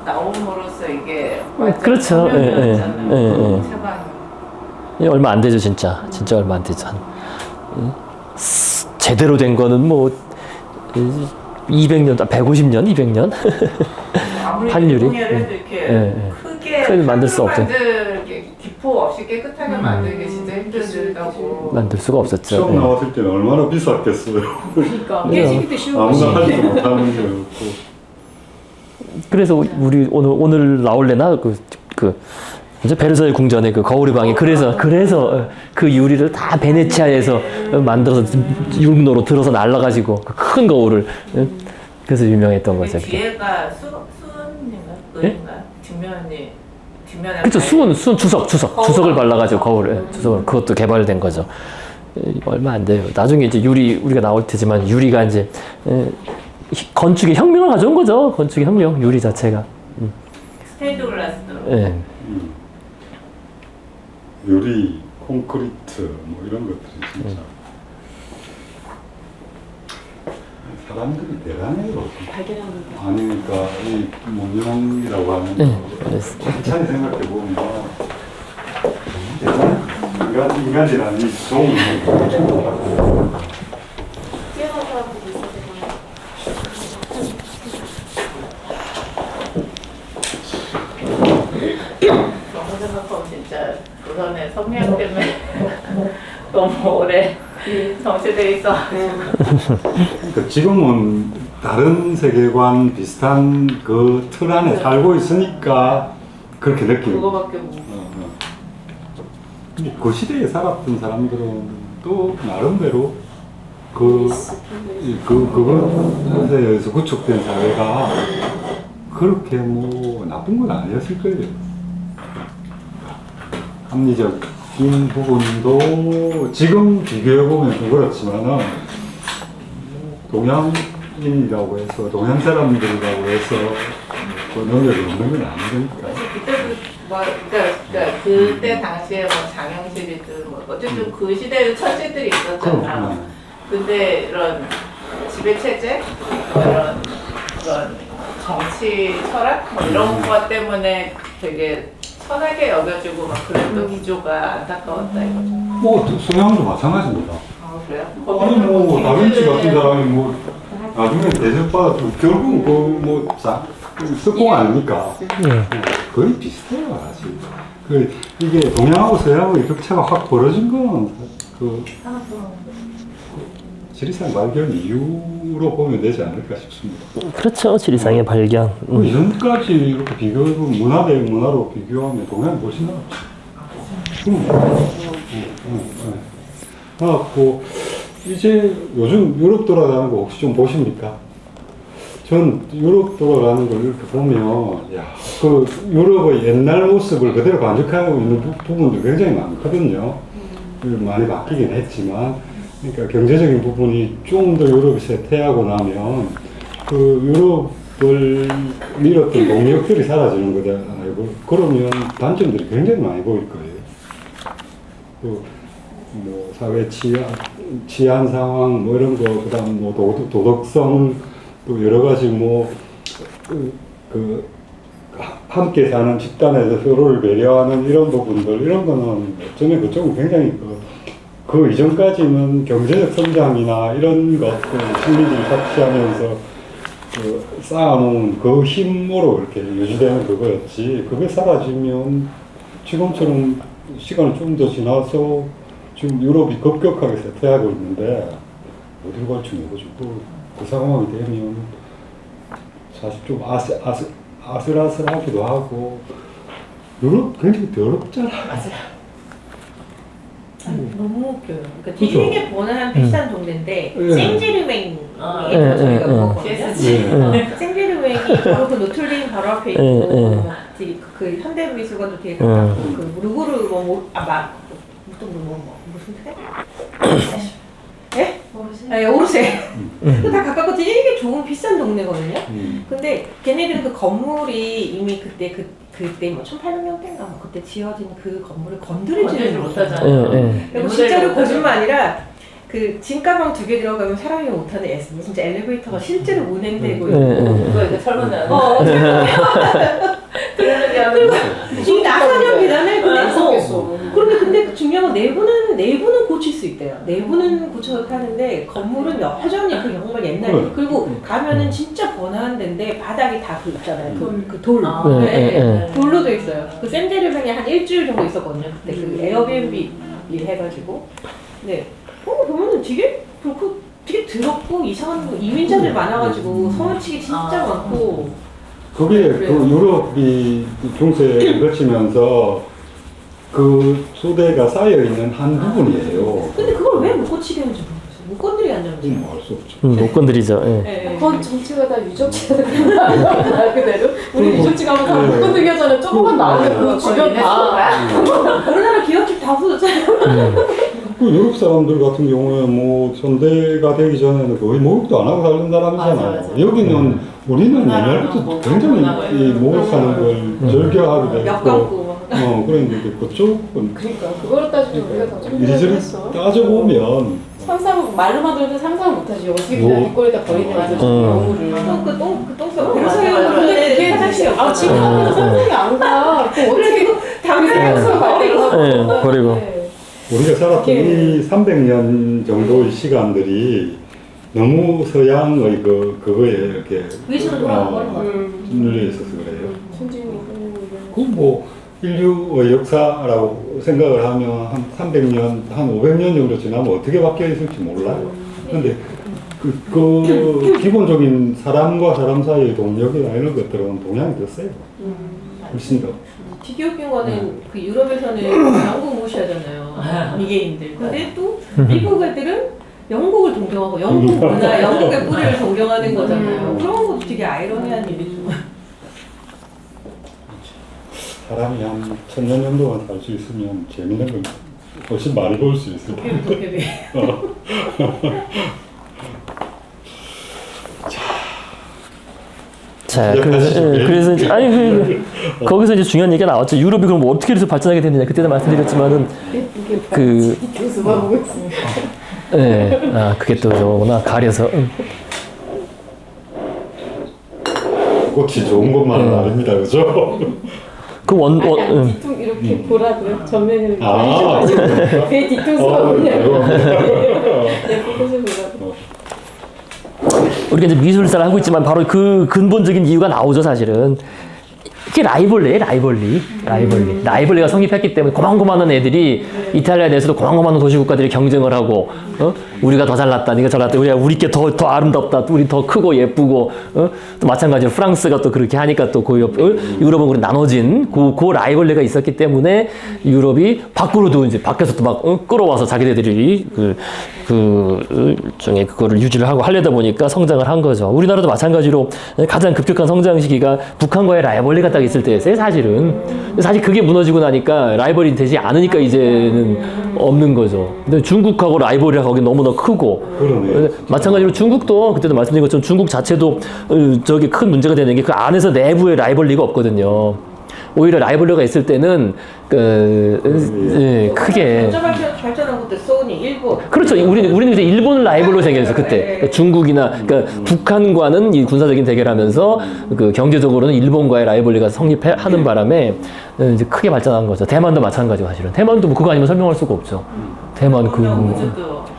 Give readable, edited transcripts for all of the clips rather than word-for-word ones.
나옴으로써 이게 그렇죠. 예. 얼마 안 되죠, 진짜 얼마 안 되죠. 제대로 된 거는 뭐 200년, 150년, 200년 한유리. 크게 만들 수 없죠. 기포 없이 깨끗하게 만들기 진짜 힘들다고. 만들 수가 없었죠. 처음 나왔을 때는 얼마나 비쌌겠어요. 그러니까 깨지기도 쉬운 아무나 하지도 못하는 거였고. 그래서 우리 오늘 나올래나 이제 베르사유 궁전의 그 거울의 방이 그래서 그 유리를 다 베네치아에서 만들어서 육로로 들어서 날라가지고 그 큰 거울을 그래서 유명했던 거죠. 뒤에가 수은인가? 은인가? 뒷면에 그렇죠. 수은 주석을 발라가지고 거울을 주석을 그것도 개발된 거죠. 얼마 안 돼요. 나중에 이제 우리가 나올 테지만 유리가 이제 건축의 혁명을 가져온 거죠. 건축의 혁명, 유리 자체가. 스테인드 글라스도. 예. 유리, 콘크리트 뭐 이런 것들이 진짜 사람들이 대단해요. 아니 그러니까 이 문명이라고 하는 거 천천히 생각해 보면 대단해. 인간이라는 이 종이 너무 생각하면 진짜 우선의 성향 때문에 너무 오래 정체돼 있어. 그러니까 지금은 다른 세계관 비슷한 그 틀 안에 살고 있으니까 그렇게 느끼는 거예요. 그거밖에 못. 그 시대에 살았던 사람들은 또 나름대로 그것에 의해서 구축된 사회가 그렇게 뭐 나쁜 건 아니었을 거예요. 합리적인 부분도 지금 비교해보면 좀 그렇지만은 동양인이라고 해서 동양 사람들이라고 해서 그 능력이 없는 건 아니니까. 그때도 뭐 그러니까 그때 당시에 뭐 장영실이든 뭐 어쨌든 그 시대에 천재들이 있었잖아. 근데 이런 지배 체제, 이런 정치 철학 뭐 이런 것 때문에 되게 천하게 여겨지고 막 그랬던 기조가 안타까웠다 이거죠. 뭐 서양도 마찬가지입니다. 아 그래요? 아니 뭐 다빈치 같은 사람이 뭐 나중에 대접받아도 결국은 석공 아닙니까? 거의 비슷해요 사실. 이게 동양하고 서양의 격차가 확 벌어진 건 지리산 발견 이후로 보면 되지 않을까 싶습니다. 그렇죠. 지리상의 발견. 이전까지 이렇게 비교해보면 문화 대 문화로 비교하면 동양이 훨씬 나았죠. 그래갖고 이제 요즘 유럽 돌아가는 거 혹시 좀 보십니까? 전 유럽 돌아가는 걸 이렇게 보면 그 유럽의 옛날 모습을 그대로 간직하고 있는 부분도 굉장히 많거든요. 많이 바뀌긴 했지만 그러니까 경제적인 부분이 좀 더 유럽이 쇠퇴하고 나면 그 유럽을 밀었던 동력들이 사라지는 거잖아요. 그러면 단점들이 굉장히 많이 보일 거예요. 뭐 사회 치안 상황 뭐 이런 거, 그다음 뭐 도덕성 또 여러 가지 함께 사는 집단에서 서로를 배려하는 이런 부분들, 이런 거는 저는 그쪽은 굉장히 그 이전까지는 경제적 성장이나 이런 것들 심리를 삭취하면서 쌓아놓은 그 힘으로 이렇게 유지되는 그거였지. 그게 사라지면 지금처럼 시간이 좀 더 지나서 지금 유럽이 급격하게 쇠퇴하고 있는데 어디로 갈지 모르고 그 상황이 되면 사실 좀 아슬아슬하기도 하고 유럽 굉장히 더럽잖아. 맞아요. 너무 웃겨요. 그러니까 디즈니에 보는 한 비싼 동네인데 생제르맹 저희가 먹었거든요. 생제르맹이 바로 그 노틀레임 바로 앞에 있고 그 현대미술관도 되게 가깝고 그 루브르 무슨 새? 예? 오르세. 다 가깝고 되게 좋은 비싼 동네거든요. 근데 걔네들은 그 건물이 이미 그때 뭐 1800년대인가 뭐 그때 지어진 그 건물을 건드리지를 못하잖아요. 그리고 진짜로 거짓말 아니라 그 짐가방 2개 들어가면 사람이 못하는 S 진짜 엘리베이터가 실제로 운행되고 네, 있고 네. 그거 이제 설문을 이 나사면 계단을 무섭겠어. 그런데 근데 중요한 건 내부는 고칠 수 있대요. 내부는 고쳐도 하는데 건물은 여전히 그 정말 옛날 그리고 가면은 진짜 번화한 데인데 바닥이 다 그 있잖아요. 그 돌. 돌로 돼 있어요. 그 샌제르맹에 한 일주일 정도 있었거든요. 그때 그 에어비앤비 일 해가지고. 네. 보면은 되게 더럽고 이상한 이민자들 많아가지고 소매치기 진짜 많고. 그게 그 유럽이 중세에 거치면서 그 소대가 쌓여 있는 한 부분이에요. 근데 그걸 왜 못 고치게 하는지 모르겠어요. 못 건드리게 한다는지. 알수 없죠. 못 건드리죠. 예. 네. 그건 정치가 다 유적지가 말 그대로 우리 유적지 가면 다 못 건드게 하잖아요. 조금만 나오면 그 주변 다 우리나라 기업집 다 부서졌잖아요. 그 유럽 사람들 같은 경우에 뭐 전대가 되기 전에는 거의 목욕도 안 하고 살던 사람이잖아요. 맞아. 여기는 우리는 옛날부터 뭐 굉장히 문화가 이 목욕하는 걸 절교하게 몇 되고 감고. 그런데 그쪽은 그러니까 그거를 따지면 우리가 더 이리저리 했어. 따져보면 상상 말로만 들어도 상상 못하지. 어떻게 뭐. 그냥 뒷골에다 버리냐면서 영물을. 똥 맞아. 그래서 근데 그게 화장실이 아 지금 하면 상상이 안 가. 그 어떻게 당근에서 버리고. 버리고. 우리가 살았던 이 300년 정도의 시간들이 너무 서양의 그거에 이렇게 위주로 돌아가는 거 눌려 있어서 그래요. 순진이고 그 뭐 인류의 역사라고 생각을 하면 한 300년, 한 500년 정도 지나면 어떻게 바뀌어 있을지 몰라요. 근데 그 기본적인 사람과 사람 사이의 동력이나 이런 것들은 동양이 더 세요. 훨씬 더. 되게 웃긴 거는 그 유럽에서는 영국 무시하잖아요. 미개인들. 근데 또 미국 애들은 영국을 동경하고 영국 문화, 영국의 뿌리를 동경하는 거잖아요. 그런 것도 되게 아이러니한 일이죠. 사람이 한 1000년 정도만 살 수 있으면 재미있는 걸 훨씬 많이 볼 수 있을 텐데. 도깨비. 자, 그래서 이제, 거기서 이제 중요한 얘기가 나왔죠. 유럽이 그럼 어떻게 해서 발전하게 됐느냐. 그때도 말씀드렸지만은 교수만 보고 있습니다. 그게 또 저거구나. 가려서. 꽃이 좋은 것만은 아닙니다, 그죠? 뒤통 이렇게 보라고요. 전면을 아. 배 뒤통수가 뭐냐고. 그것을 보라고. 우리가 이제 미술사를 하고 있지만 바로 그 근본적인 이유가 나오죠, 사실은. 이게 라이벌리가 성립했기 때문에 고만고만한 애들이 이탈리아 내에서도 고만고만한 도시국가들이 경쟁을 하고, 우리가 더 잘났다, 네가 잘났다, 우리께 더 아름답다, 우리 더 크고 예쁘고, 또 마찬가지로 프랑스가 또 그렇게 하니까 또 유럽은 그런 나눠진 그 라이벌리가 있었기 때문에 유럽이 밖으로도 이제 밖에서 또 막 끌어와서 자기네들이 일종의 그거를 유지를 하고 하려다 보니까 성장을 한 거죠. 우리나라도 마찬가지로 가장 급격한 성장 시기가 북한과의 라이벌리가 딱 있을 때였어요, 사실은. 사실 그게 무너지고 나니까 라이벌이 되지 않으니까 이제는 없는 거죠. 근데 중국하고 라이벌이라 거기 너무나 크고. 그러네. 마찬가지로 중국도 그때도 말씀드린 것처럼 중국 자체도 저기 큰 문제가 되는 게 그 안에서 내부에 라이벌리가 없거든요. 오히려 라이벌리가 있을 때는 크게 발전한 것도 소니, 일본. 그렇죠. 우리는 이제 일본을 라이벌로 생겼어 그때. 그러니까 중국이나 북한과는 이 군사적인 대결하면서 그 경제적으로는 일본과의 라이벌리가 성립하는 바람에 이제 크게 발전한 거죠. 대만도 마찬가지고 사실은. 대만도 뭐 그거 아니면 설명할 수가 없죠. 대만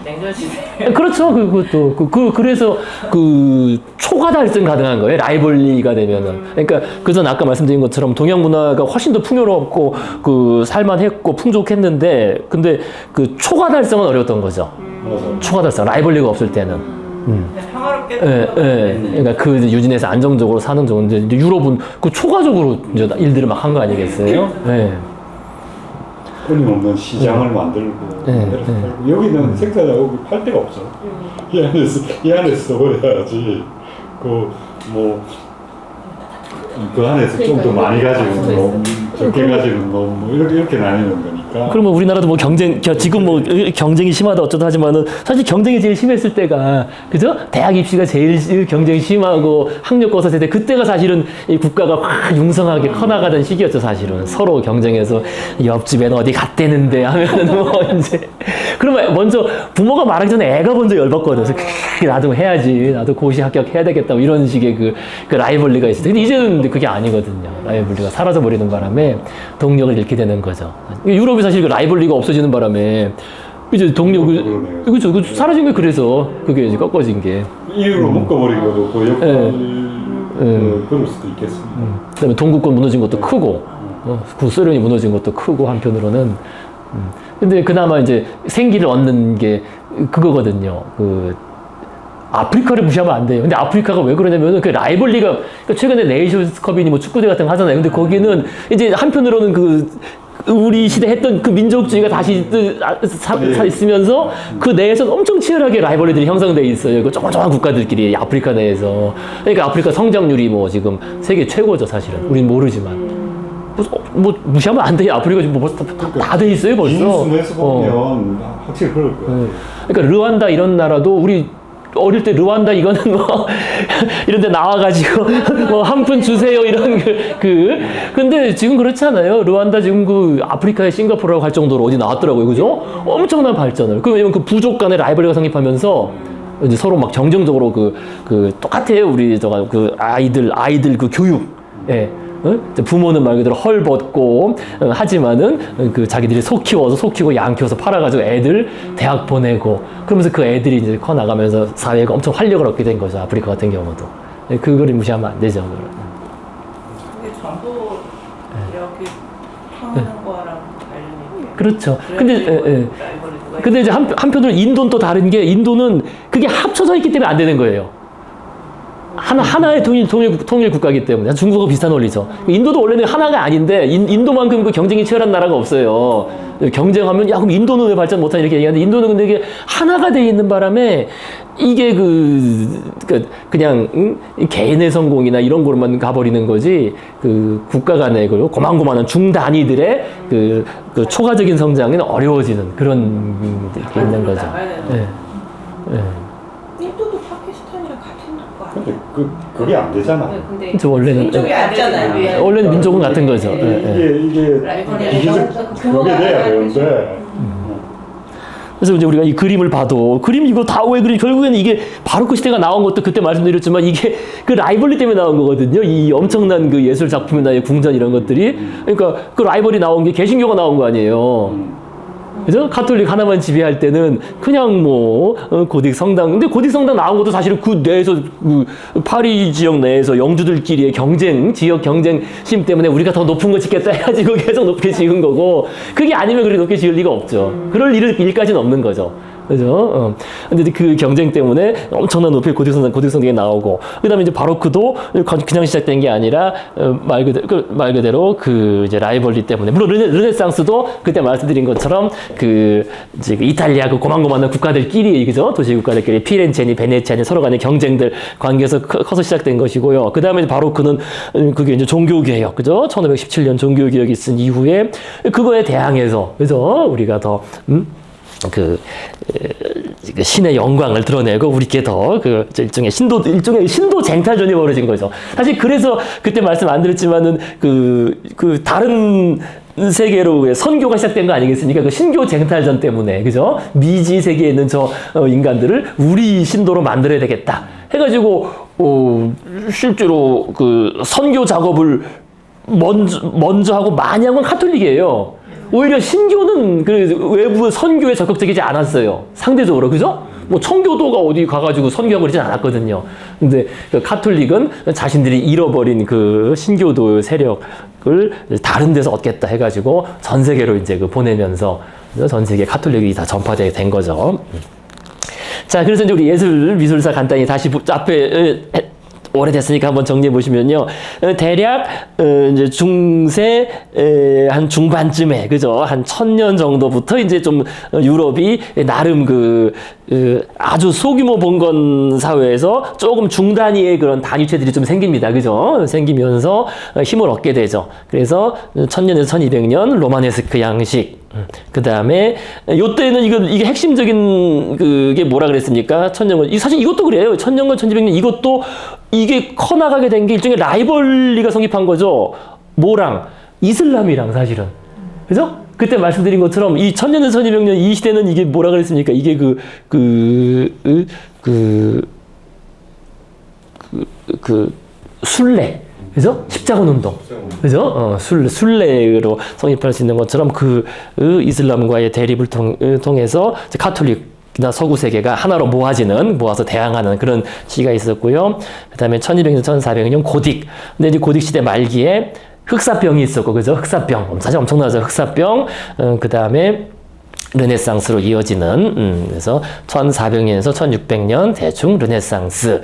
냉전 시대. 그렇죠. 그래서 초과 달성 가능한 거예요. 라이벌리가 되면은. 그러니까 그래서 아까 말씀드린 것처럼 동양 문화가 훨씬 더 풍요롭고 살만했고 풍족했는데 근데 그 초과 달성은 어려웠던 거죠. 초과 달성 라이벌리가 없을 때는. 평화롭게. 그러니까 그 유진에서 안정적으로 사는 종 이제 유럽은 그 초과적으로 이제 일들을 막 한 거 아니겠어요? 끊임없는 시장을 만들고 팔고. 여기는 생산자가 팔 데가 없어. 이 안에서 써버려야지. 그 안에서 좀 더 많이 가지는 놈, 적게 가지는 놈, 뭐 이렇게 나뉘는 거니까. 그러면 우리나라도 뭐 지금 뭐 경쟁이 심하다 어쩌다 하지만은 사실 경쟁이 제일 심했을 때가, 그죠? 대학 입시가 제일 경쟁이 심하고 학력고사 세대, 그때가 사실은 이 국가가 확 융성하게 커나가던 시기였죠, 사실은. 서로 경쟁해서 옆집에는 어디 갔대는데 하면은 뭐 이제. 그러면 먼저 부모가 말하기 전에 애가 먼저 열받거든. 그래서 나도 해야지. 나도 고시 합격해야 되겠다. 뭐 이런 식의 그 라이벌리가 있어요. 근데 이제는 그게 아니거든요. 라이벌리가 사라져버리는 바람에 동력을 잃게 되는 거죠. 유럽이 사실 그 라이벌리가 없어지는 바람에 이제 동력을, 그렇죠. 사라진 게 그래서 그게 이제 꺾어진 게. 이유로 묶어버리고도 그 역할, 그럴 수도 있겠습니다. 그다음에 동구권 무너진 것도 크고, 구소련이 무너진 것도 크고, 한편으로는. 근데 그나마 이제 생기를 얻는 게 그거거든요. 아프리카를 무시하면 안 돼요. 근데 아프리카가 왜 그러냐면은 그 라이벌리가, 그러니까 최근에 네이션스컵이니 뭐 축구대 같은 거 하잖아요. 근데 거기는 이제 한편으로는 우리 시대 했던 그 민족주의가 다시 있으면서 그 내에서 엄청 치열하게 라이벌리들이 형성돼 있어요. 그 조그마한 국가들끼리 아프리카 내에서. 그러니까 아프리카 성장률이 뭐 지금 세계 최고죠, 사실은. 우린 모르지만. 뭐 무시하면 안 돼요. 아프리카 지금 뭐 벌써 다 돼 있어요, 벌써. 인구수에서 보면 확실히 그럴 거예요. 그러니까 르완다 이런 나라도 우리 어릴 때 르완다 이거는 뭐 이런 데 나와가지고 뭐 한 푼 주세요 이런 근데 지금 그렇지 않아요. 르완다 지금 그 아프리카의 싱가포르라고 할 정도로 어디 나왔더라고요. 그죠? 엄청난 발전을. 왜냐면 그 부족 간의 라이벌리가 성립하면서 이제 서로 막 정정적으로 똑같아요. 우리 아이들 그 교육. 예. 부모는 말 그대로 헐벗고 하지만은 자기들이 속 키우고 양 키워서 팔아가지고 애들 대학 보내고 그러면서 그 애들이 이제 커 나가면서 사회가 엄청 활력을 얻게 된 거죠. 아프리카 같은 경우도. 그거를 무시하면 안 되죠. 근데 전부 이렇게 하는 거랑 관련이 그렇죠. 근데 이제 한편으로 인도는 또 다른 게, 인도는 그게 합쳐져 있기 때문에 안 되는 거예요. 하나의 통일 국가이기 때문에. 중국하고 비슷한 원리죠. 인도도 원래는 하나가 아닌데, 인도만큼 그 경쟁이 치열한 나라가 없어요. 경쟁하면, 야, 그럼 인도는 왜 발전 못하냐 이렇게 얘기하는데, 인도는 근데 이게 하나가 돼 있는 바람에, 이게 그냥, 개인의 성공이나 이런 거로만 가버리는 거지, 국가 간의 고만고만한 중단위들의 초과적인 성장은 어려워지는 그런 게 있는 거죠. 인도도 파키스탄이랑 같은 국가 근데 그게 안 되잖아. 근데 그렇죠, 원래는. 민족이 아니잖아요. 원래는 민족은 같은 거죠. 이게 기계적 그게 돼야 되는데. 그래서 이제 우리가 이 그림을 봐도, 이거 다 왜 그림, 결국에는 이게 바로크 시대가 나온 것도 그때 말씀드렸지만 이게 그 라이벌리 때문에 나온 거거든요. 이 엄청난 그 예술 작품이나 궁전 이런 것들이. 그러니까 그 라이벌이 나온 게 개신교가 나온 거 아니에요. 그죠? 가톨릭 하나만 지배할 때는 그냥 고딕 성당. 근데 고딕 성당 나온 것도 사실은 그 내에서, 파리 지역 내에서 영주들끼리의 지역 경쟁심 때문에 우리가 더 높은 거 짓겠다 해가지고 계속 높게 지은 거고, 그게 아니면 그렇게 높게 지을 리가 없죠. 그럴 일까지는 없는 거죠. 그죠? 근데 그 경쟁 때문에 엄청난 높이 고딕성당이 나오고, 그 다음에 이제 바로크도 그냥 시작된 게 아니라, 말 그대로 이제 라이벌리 때문에. 물론 르네상스도 그때 말씀드린 것처럼 이제 이탈리아 고만고만한 국가들끼리, 그죠? 도시국가들끼리 피렌체니, 베네치아니 서로 간의 경쟁들 관계에서 커서 시작된 것이고요. 그 다음에 바로크는 그게 이제 종교개혁, 그죠? 1517년 종교개혁이 있은 이후에 그거에 대항해서, 그죠? 우리가 더, 신의 영광을 드러내고 우리께 더 일종의 신도 쟁탈전이 벌어진 거죠. 사실 그래서 그때 말씀 안 드렸지만은 다른 세계로 선교가 시작된 거 아니겠습니까? 그 신교 쟁탈전 때문에, 그죠? 미지 세계에 있는 인간들을 우리 신도로 만들어야 되겠다 해가지고 실제로 선교 작업을 먼저 하고 많이 한 건 카톨릭이에요. 오히려 신교는 외부 선교에 적극적이지 않았어요. 상대적으로, 그죠? 청교도가 어디 가가지고 선교하고 그러진 않았거든요. 근데 카톨릭은 자신들이 잃어버린 신교도 세력을 다른 데서 얻겠다 해가지고 전 세계로 이제 보내면서 전 세계 카톨릭이 다 전파되게 된 거죠. 자, 그래서 이제 우리 예술 미술사 간단히 다시 앞에 오래됐으니까 한번 정리해 보시면요. 대략 이제 중세 한 중반쯤에 그죠? 한 1000년 정도부터 이제 좀 유럽이 나름 아주 소규모 봉건 사회에서 조금 중단위의 그런 단위체들이 좀 생깁니다. 그죠? 생기면서 힘을 얻게 되죠. 그래서 1000년에서 1200년 로마네스크 양식. 그 다음에 요때는 이게 핵심적인 그게 뭐라 그랬습니까? 천년권. 사실 이것도 그래요. 천년권, 1200년 이것도 이게 커나가게 된 게 일종의 라이벌리가 성립한 거죠. 뭐랑? 이슬람이랑 사실은. 그죠? 그때 말씀드린 것처럼 이 1000년에서 1200년 이 시대는 이게 뭐라 그랬습니까? 이게 순례. 그죠? 십자군 운동. 그죠? 순례로 성립할 수 있는 것처럼 이슬람과의 대립을 통해서 카톨릭이나 서구 세계가 하나로 모아서 대항하는 그런 시기가 있었고요. 그 다음에 1200년, 1400년 고딕. 근데 이제 고딕 시대 말기에 흑사병이 있었고, 그죠? 흑사병. 사실 엄청나죠? 흑사병. 그 다음에 르네상스로 이어지는, 그래서 1400년에서 1600년 대충 르네상스.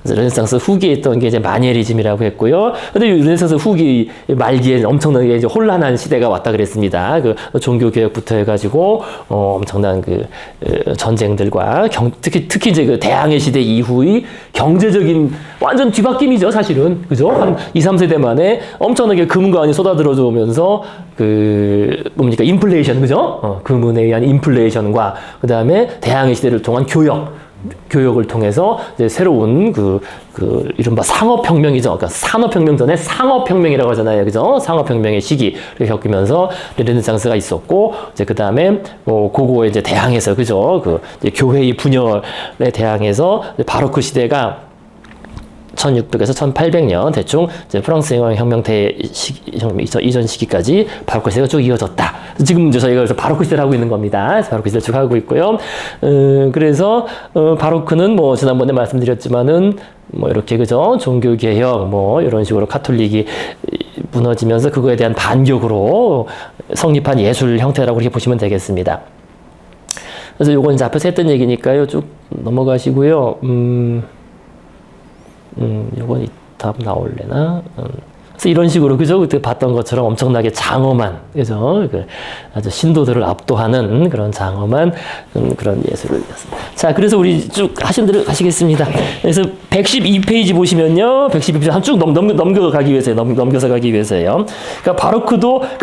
그래서 르네상스 후기에 있던 게 이제 마니에리즘이라고 했고요. 근데 이 르네상스 후기 말기에 엄청나게 이제 혼란한 시대가 왔다 그랬습니다. 종교 개혁부터 해가지고 엄청난 전쟁들과 특히 이제 대항해 시대 이후의 경제적인 완전 뒤바뀜이죠, 사실은. 그죠? 한 2, 3세대 만에 엄청나게 금과 은이 쏟아들어져 오면서 뭡니까? 인플레이션, 그죠? 금은에 의한 인플레이션과 그 다음에 대항해 시대를 통한 교역을 통해서 이제 새로운 이른바 상업혁명이죠. 그러니까 산업혁명 전에 상업혁명이라고 하잖아요. 그죠? 상업혁명의 시기를 겪으면서 르네상스가 있었고, 이제 그 다음에 그거에 이제 대항해서, 그죠? 이제 교회의 분열에 대항해서 바로크 시대가 1600에서 1800년 대충 이제 프랑스 혁명 이전 시기까지 바로크 시대가 쭉 이어졌다. 지금 이제 저희가 그래서 바로크 시대를 하고 있는 겁니다. 바로크 시대를 쭉 하고 있고요. 그래서 바로크는 뭐 지난번에 말씀드렸지만은 뭐 이렇게 그죠? 종교 개혁 뭐 이런 식으로 카톨릭이 무너지면서 그거에 대한 반격으로 성립한 예술 형태라고 그렇게 보시면 되겠습니다. 그래서 요건 이제 앞에서 했던 얘기니까요. 쭉 넘어가시고요. 요건 다음 나올래나? 그래서 이런 식으로, 그죠? 그때 봤던 것처럼 엄청나게 장엄한, 그죠? 아주 신도들을 압도하는 그런 장엄한 그런 예술을. 자, 그래서 우리 쭉 하신 대로 가시겠습니다. 그래서 112페이지 보시면요. 112페이지 한 쭉 넘겨가기 위해서요. 넘겨서 가기 위해서요. 그러니까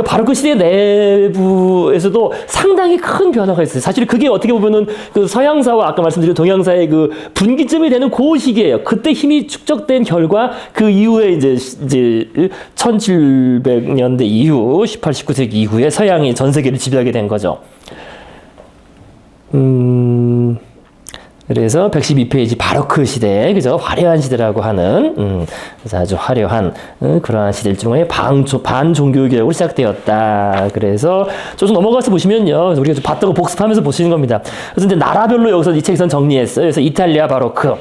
바로크 시대 내부에서도 상당히 큰 변화가 있어요. 사실 그게 어떻게 보면은 서양사와 아까 말씀드린 동양사의 분기점이 되는 그 시기예요. 그때 힘이 축적된 결과 그 이후에 이제 1700년대 이후, 18, 19세기 이후에 서양이 전 세계를 지배하게 된 거죠. 그래서 112페이지 바로크 시대, 그죠? 화려한 시대라고 하는, 그래서 아주 화려한 그러한 시대 중에 반종교 개혁으로 시작되었다. 그래서 좀 넘어가서 보시면요, 우리가 좀 봤던 거 복습하면서 보시는 겁니다. 그래서 이제 나라별로 여기서 이 책에서 정리했어요. 그래서 이탈리아 바로크,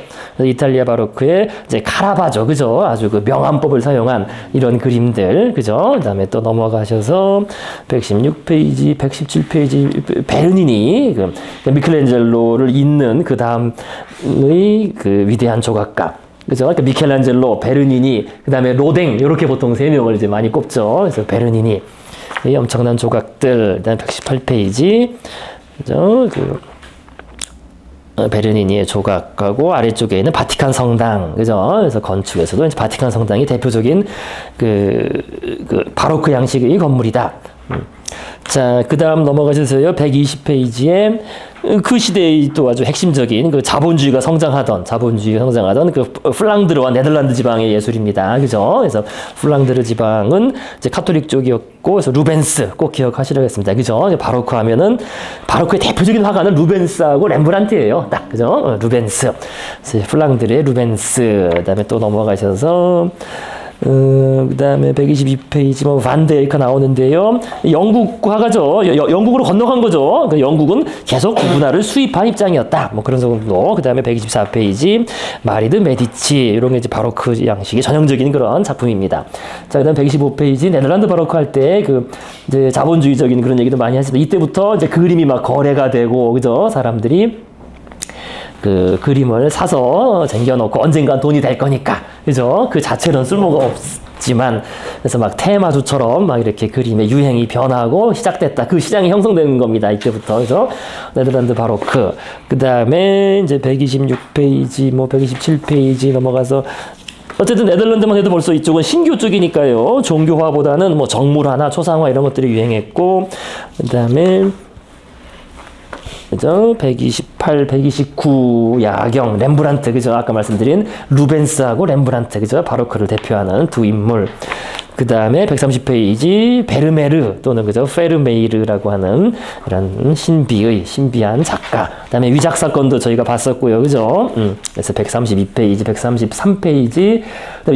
이탈리아 바로크의 이제 카라바조, 그죠? 아주 명암법을 사용한 이런 그림들, 그죠? 그다음에 또 넘어가셔서 116페이지, 117페이지 베르니니, 미켈란젤로를 잇는 그 다음의 위대한 조각가. 그죠? 그러니까 미켈란젤로, 베르니니, 그 다음에 로댕, 이렇게 보통 세 명을 이제 많이 꼽죠. 그래서 베르니니, 이 엄청난 조각들. 그 다음에 118페이지, 그죠? 베르니니의 조각하고 아래쪽에 있는 바티칸 성당, 그죠? 그래서 건축에서도 이제 바티칸 성당이 대표적인 바로크 양식의 건물이다. 자, 그 다음 넘어가셔서요. 120페이지에 그 시대의 또 아주 핵심적인 자본주의가 성장하던 플랑드르와 네덜란드 지방의 예술입니다. 그죠? 그래서 플랑드르 지방은 이제 카톨릭 쪽이었고, 그래서 루벤스 꼭 기억하시라겠습니다. 그죠? 바로크 하면은, 바로크의 대표적인 화가는 루벤스하고 렘브란트예요. 딱, 그죠? 루벤스. 그래서 플랑드르의 루벤스. 그 다음에 또 넘어가셔서, 그 다음에 122페이지 반데이크가 나오는데요. 영국 화가죠. 영국으로 건너간 거죠. 영국은 계속 문화를 수입한 입장이었다. 뭐 그런 정도. 그 다음에 124페이지 마리드 메디치, 이런 게 이제 바로크 양식의 전형적인 그런 작품입니다. 자, 그 다음 125페이지 네덜란드 바로크 할 때 이제 자본주의적인 그런 얘기도 많이 하시죠. 이때부터 이제 그림이 막 거래가 되고, 그죠? 사람들이. 그 그림을 사서 쟁겨놓고 언젠간 돈이 될 거니까, 그죠? 그 자체로는 쓸모가 없지만, 그래서 막 테마주처럼 막 이렇게 그림의 유행이 변하고 시작됐다. 그 시장이 형성되는 겁니다. 이때부터, 그죠? 네덜란드 바로크. 그 다음에 이제 126페이지, 뭐 127페이지 넘어가서 어쨌든 네덜란드만 해도 벌써 이쪽은 신교 쪽이니까요. 종교화보다는 뭐 정물화나 초상화 이런 것들이 유행했고, 그 다음에 그죠? 128, 129 야경, 렘브란트, 그죠? 아까 말씀드린 루벤스하고 렘브란트, 그죠? 바로크를 대표하는 두 인물. 그 다음에 130페이지 베르메르 또는 그죠? 페르메이르라고 하는 이런 신비한 작가. 그 다음에 위작 사건도 저희가 봤었고요, 그죠? 그래서 132페이지, 133페이지.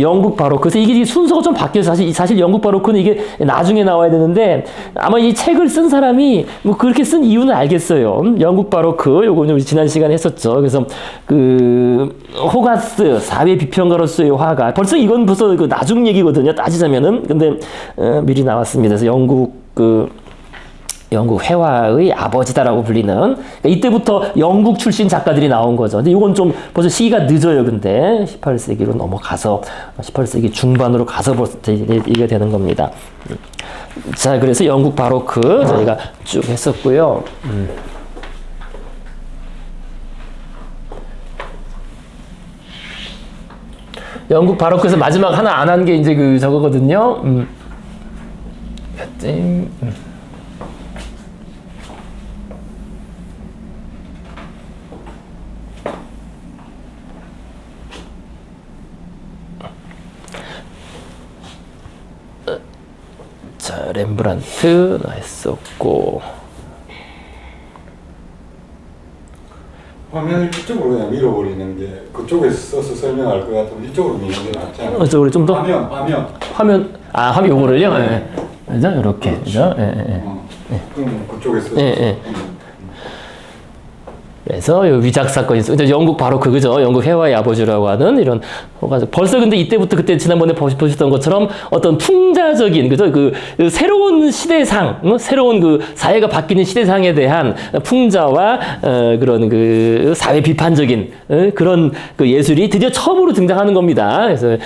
영국 바로크. 그래서 이게 순서가 좀 바뀌어서 사실 영국 바로크는 이게 나중에 나와야 되는데 아마 이 책을 쓴 사람이 뭐 그렇게 쓴 이유는 알겠어요. 영국 바로크, 요거 우리 지난 시간에 했었죠. 그래서 그 호가스 사회 비평가로서의 화가 벌써 이건 벌써 그 나중 얘기거든요. 따지자면은. 근데 미리 나왔습니다. 그래서 영국 회화의 아버지다라고 불리는, 그러니까 이때부터 영국 출신 작가들이 나온 거죠. 근데 이건 좀 벌써 시기가 늦어요. 근데 18세기로 넘어가서 18세기 중반으로 가서 벌써 이게 되는 겁니다. 자, 그래서 영국 바로크 저희가 쭉 했었고요. 영국 바로크에서 마지막 하나 안 한 게 이제 그 저거거든요. 자, 렘브란트 했었고. 화면을 이쪽으로 그냥 밀어버리는 게 그쪽에서 써서 설명할 것 같으면 이쪽으로 미는 게 낫지 않아요? 이쪽으로 좀 더? 화면, 화면 요거를요? 예. 그죠? 이렇게. 그죠? 예. 그럼 그쪽에서. 예. 그래서 위작 사건이 있어요. 영국 바로크, 그죠? 영국 회화의 아버지라고 하는 이런 벌써 근데 이때부터 그때 지난번에 보셨던 것처럼 어떤 풍자적인, 그죠? 그 새로운 시대상, 새로운 그 사회가 바뀌는 시대상에 대한 풍자와 그런 그 사회 비판적인 그런 그 예술이 드디어 처음으로 등장하는 겁니다. 그래서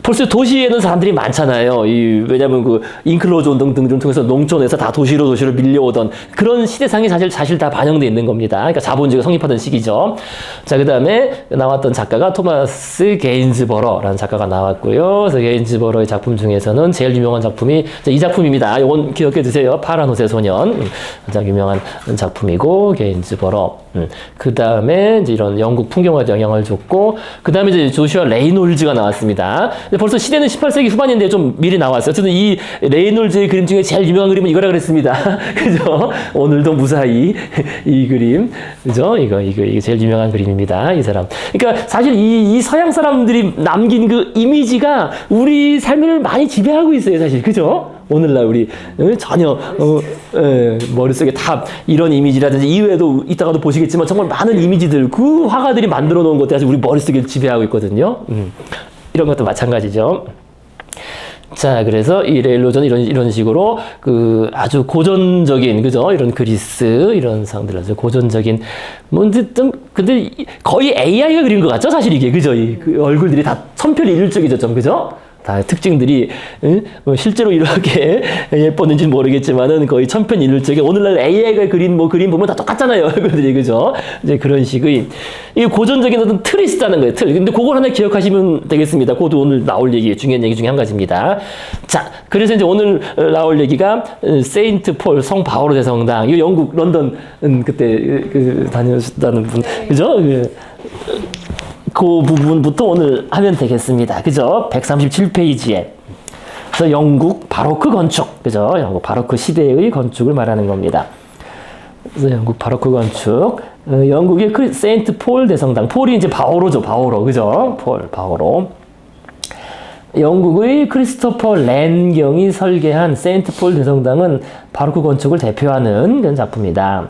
벌써 도시에는 사람들이 많잖아요. 왜냐면 그 인클로즈 운동 등을 통해서 농촌에서 다 도시로 밀려오던 그런 시대상이 사실 다 반영되어 있는 겁니다. 그러니까 자본주의가 성립하던 시기죠. 자, 그 다음에 나왔던 작가가 토마스 게인즈버러라는 작가가 나왔고요. 그래서 게인즈버러의 작품 중에서는 제일 유명한 작품이 이 작품입니다. 이건 기억해 두세요. 파란 옷의 소년. 가장 유명한 작품이고, 게인즈버러. 그 다음에 이제 이런 영국 풍경화에 영향을 줬고, 그 다음에 이제 조슈아 레이놀즈가 나왔습니다. 근데 벌써 시대는 18세기 후반인데 좀 미리 나왔어요. 저는 이 레이놀즈의 그림 중에 제일 유명한 그림은 이거라 그랬습니다. 그죠? 오늘도 무사히 이 그림, 그죠? 이거 제일 유명한 그림입니다. 이 사람. 그러니까 사실 이 서양 사람들이 남긴 그 이미지가 우리 삶을 많이 지배하고 있어요, 사실. 그죠? 오늘날 우리 전혀 머릿속에 다 이런 이미지라든지 이외에도 이따가도 보시겠지만 정말 많은 이미지들, 그 화가들이 만들어 놓은 것들이 아주 우리 머릿속에 지배하고 있거든요. 이런 것도 마찬가지죠. 자, 그래서 이 레일로저는 이런 식으로 그 아주 고전적인, 그죠? 이런 그리스 이런 상들 아주 고전적인 근데 거의 AI가 그린 것 같죠? 사실 이게, 그죠? 그 얼굴들이 다 천편일률적이죠, 좀, 그죠? 다 특징들이 실제로 이렇게 예뻤는지는 모르겠지만은 거의 천편일률적인, 오늘날 AI가 그린 그림 보면 다 똑같잖아요, 얼굴들이, 그죠? 이제 그런 식의 이 고전적인 어떤 틀이 있다는 거예요, 틀. 근데 그걸 하나 기억하시면 되겠습니다. 그것도 오늘 나올 중요한 얘기 중에 한 가지입니다. 자, 그래서 이제 오늘 나올 얘기가 세인트 폴 성 바오로 대성당, 이 영국 런던 그때 다녔다는 분, 그죠? 그 부분부터 오늘 하면 되겠습니다. 그죠? 137페이지에. 그래서 영국 바로크 건축. 그죠? 영국 바로크 시대의 건축을 말하는 겁니다. 그래서 영국 바로크 건축. 영국의 세인트 폴 대성당. 폴이 이제 바오로죠. 바오로. 그죠? 바오로. 영국의 크리스토퍼 랜경이 설계한 세인트 폴 대성당은 바로크 건축을 대표하는 그런 작품이다.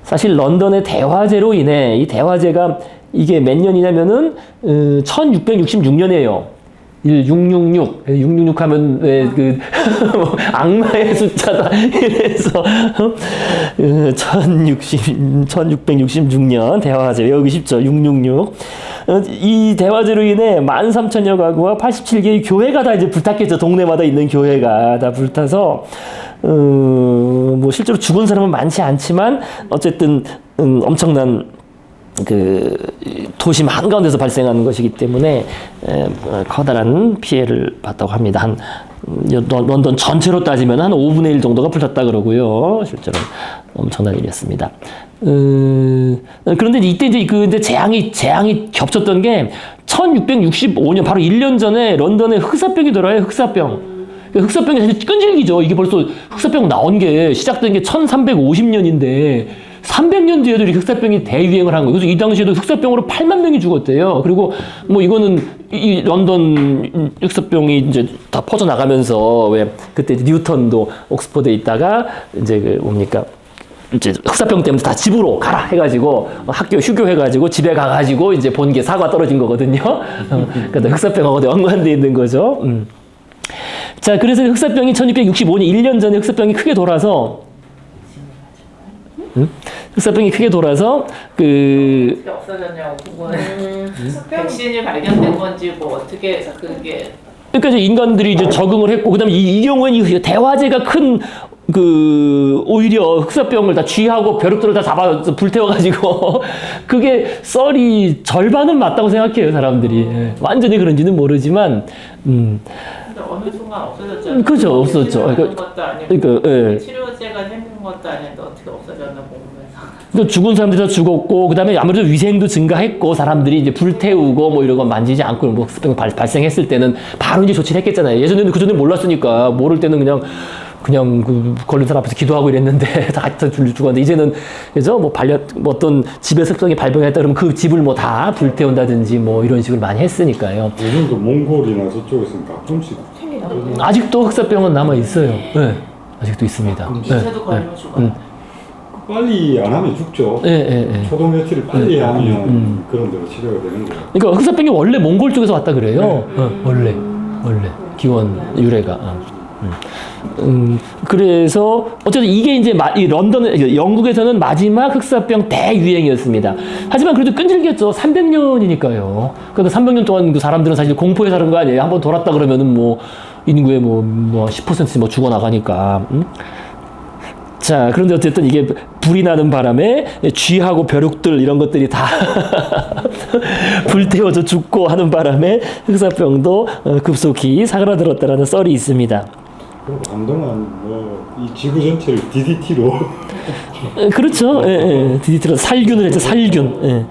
사실 런던의 대화재로 인해 이 대화재가 이게 몇 년이냐면은 1666년이에요. 666. 666 하면 왜 뭐 악마의 숫자다. 이래서 1666년 대화제 외우기 쉽죠. 666. 이 대화제로 인해 13,000여 가구와 87개의 교회가 다 이제 불탔겠죠. 동네마다 있는 교회가 다 불타서 뭐 실제로 죽은 사람은 많지 않지만 어쨌든 엄청난 그 도심 한가운데서 발생하는 것이기 때문에 커다란 피해를 봤다고 합니다. 한 런던 전체로 따지면 한 5분의 1 정도가 불탔다 그러고요. 실제로 엄청난 일이었습니다. 그런데 이때 이제 재앙이 겹쳤던 게 1665년 바로 1년 전에 런던에 흑사병이 돌아요. 흑사병. 흑사병이 사실 끈질기죠. 이게 벌써 흑사병 나온 게 시작된 게 1350년인데 300년 뒤에도 이렇게 흑사병이 대유행을 한 거예요. 그래서 이 당시에도 흑사병으로 8만 명이 죽었대요. 그리고 뭐 이거는 이 런던 흑사병이 이제 다 퍼져나가면서 왜 그때 뉴턴도 옥스퍼드에 있다가 이제 그 뭡니까? 이제 흑사병 때문에 다 집으로 가라 해가지고 학교 휴교해가지고 집에 가가지고 이제 본 게 사과 떨어진 거거든요. 그러니까 흑사병하고 연관돼 있는 거죠. 자, 그래서 흑사병이 1665년 1년 전에 흑사병이 크게 돌아서 흑사병이 크게 돌아서 어떻게 없어졌냐고 궁금해. 백신이 발견된 건지 뭐 어떻게 해서 그게 그러니까 이제 인간들이 이제 적응을 했고 그다음에 이 경우에는 이 대화제가 큰 오히려 흑사병을 다 쥐하고 벼룩들을 다 잡아 불태워가지고 그게 썰이 절반은 맞다고 생각해요 사람들이. 완전히 그런지는 모르지만 근데 어느 순간 없어졌잖아요. 그죠, 없어졌죠. 그런 것도 아니고 그러니까 예. 치료제가 생긴 것도 아닌데 어떻게 없어졌나 궁금해서. 또 죽은 사람들이 다 죽었고 그다음에 아무래도 위생도 증가했고 사람들이 이제 불태우고 뭐 이런 거 만지지 않고 뭐 흑사병 발생했을 때는 바로 이제 조치를 했겠잖아요. 예전에는 그전에 몰랐으니까 모를 때는 그냥 그 걸린 사람 앞에서 기도하고 이랬는데 다 죽었는데 이제는 그죠 뭐 어떤 집에서 흑사병이 발병했다 그러면 그 집을 뭐 다 불태운다든지 뭐 이런 식으로 많이 했으니까요. 요즘도 몽골이나 저쪽에서는 가끔씩 아직도 흑사병은 남아 있어요. 네, 아직도 있습니다. 인체도 걸리면 죽어요. 빨리 안 하면 죽죠. 예. 초동 며칠을 빨리 하면 그런 대로 치료가 되는 거예요. 그러니까 흑사병이 원래 몽골 쪽에서 왔다 그래요. 원래 기원 유래가. 그래서 어쨌든 이게 이제 이 런던 영국에서는 마지막 흑사병 대유행이었습니다. 하지만 그래도 끈질겼죠. 300년이니까요. 그러니까 300년 동안 그 사람들은 사실 공포에 사는 거 아니에요. 한번 돌았다 그러면은 뭐 인구의 뭐 10% 뭐 죽어 나가니까. 자, 그런데 어쨌든 이게 불이 나는 바람에 쥐하고 벼룩들 이런 것들이 다 불태워져 죽고 하는 바람에 흑사병도 급속히 사그라들었다라는 썰이 있습니다. 그리고 한동안 이 지구 전체를 DDT로 그렇죠. DDT로 살균을 했죠. 살균.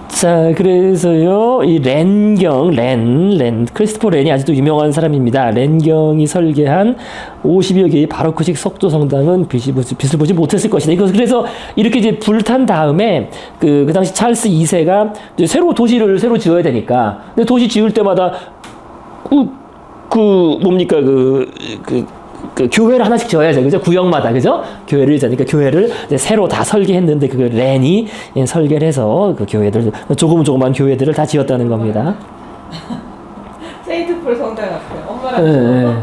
자, 그래서요, 이 렌, 크리스토퍼 렌이 아직도 유명한 사람입니다. 렌경이 설계한 50여 개의 바로크식 석조 성당은 빛을 보지 못했을 것이다. 그래서 이렇게 이제 불탄 다음에 그 당시 찰스 2세가 이제 도시를 새로 지어야 되니까. 근데 도시 지을 때마다 그 교회를 하나씩 지어야죠. 그죠? 구역마다. 그죠? 교회를 지으니까 교회를 이제 새로 다 설계했는데 그 렌이 설계를 해서 그 교회들 조그만 교회들을 다 지었다는 겁니다. 세인트 폴 성당 앞에 엄마랑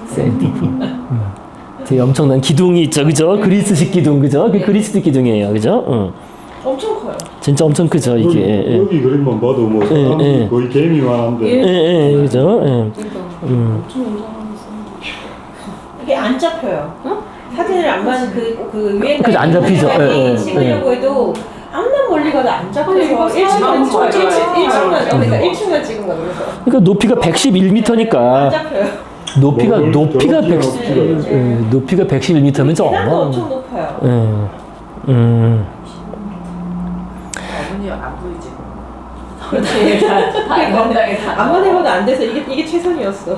세인트 폴. 되게 엄청난 기둥이 있죠. 그죠? 그리스식 기둥. 그죠? 그 그리스식 기둥이에요. 그죠? 엄청 커요. 진짜 엄청 크죠. 이게. 여기 그림만 봐도 뭐 사람이 거의 개미만 한데 그죠? 엄청 웅장하겠어. 이게 안 잡혀요. 사진을 안 봐는 그 유행 그죠, 안 잡히죠. 찍으려고 해도 아무나 멀리 가도 안 잡혀서 이거 1층만 사진 1층만 찍은 거 그래서 그러니까 높이가 111m니까 안 잡혀요. 높이가 뭐, 높이가 저렇게 111m면 좀 계단도 어마어마. 엄청 높아요. 어머니 안 보이지. 그렇지. 다 건강에 다. 안만 해봐도 안 돼서 이게 최선이었어.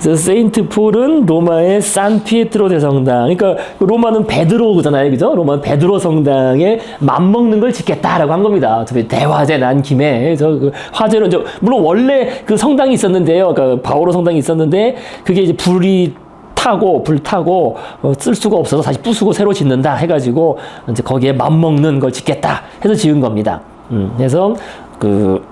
그래서 세인트 폴은 로마의 산 피에트로 대성당. 그러니까 로마는 베드로잖아요, 그죠? 로마는 베드로 성당에 맘먹는 걸 짓겠다라고 한 겁니다. 어차피 대화제 난 김에 그 화제는 이제 물론 원래 그 성당이 있었는데요, 그러니까 바오로 성당이 있었는데 그게 이제 불 타고 쓸 수가 없어서 다시 부수고 새로 짓는다 해가지고 이제 거기에 맘먹는 걸 짓겠다 해서 지은 겁니다. 그래서 그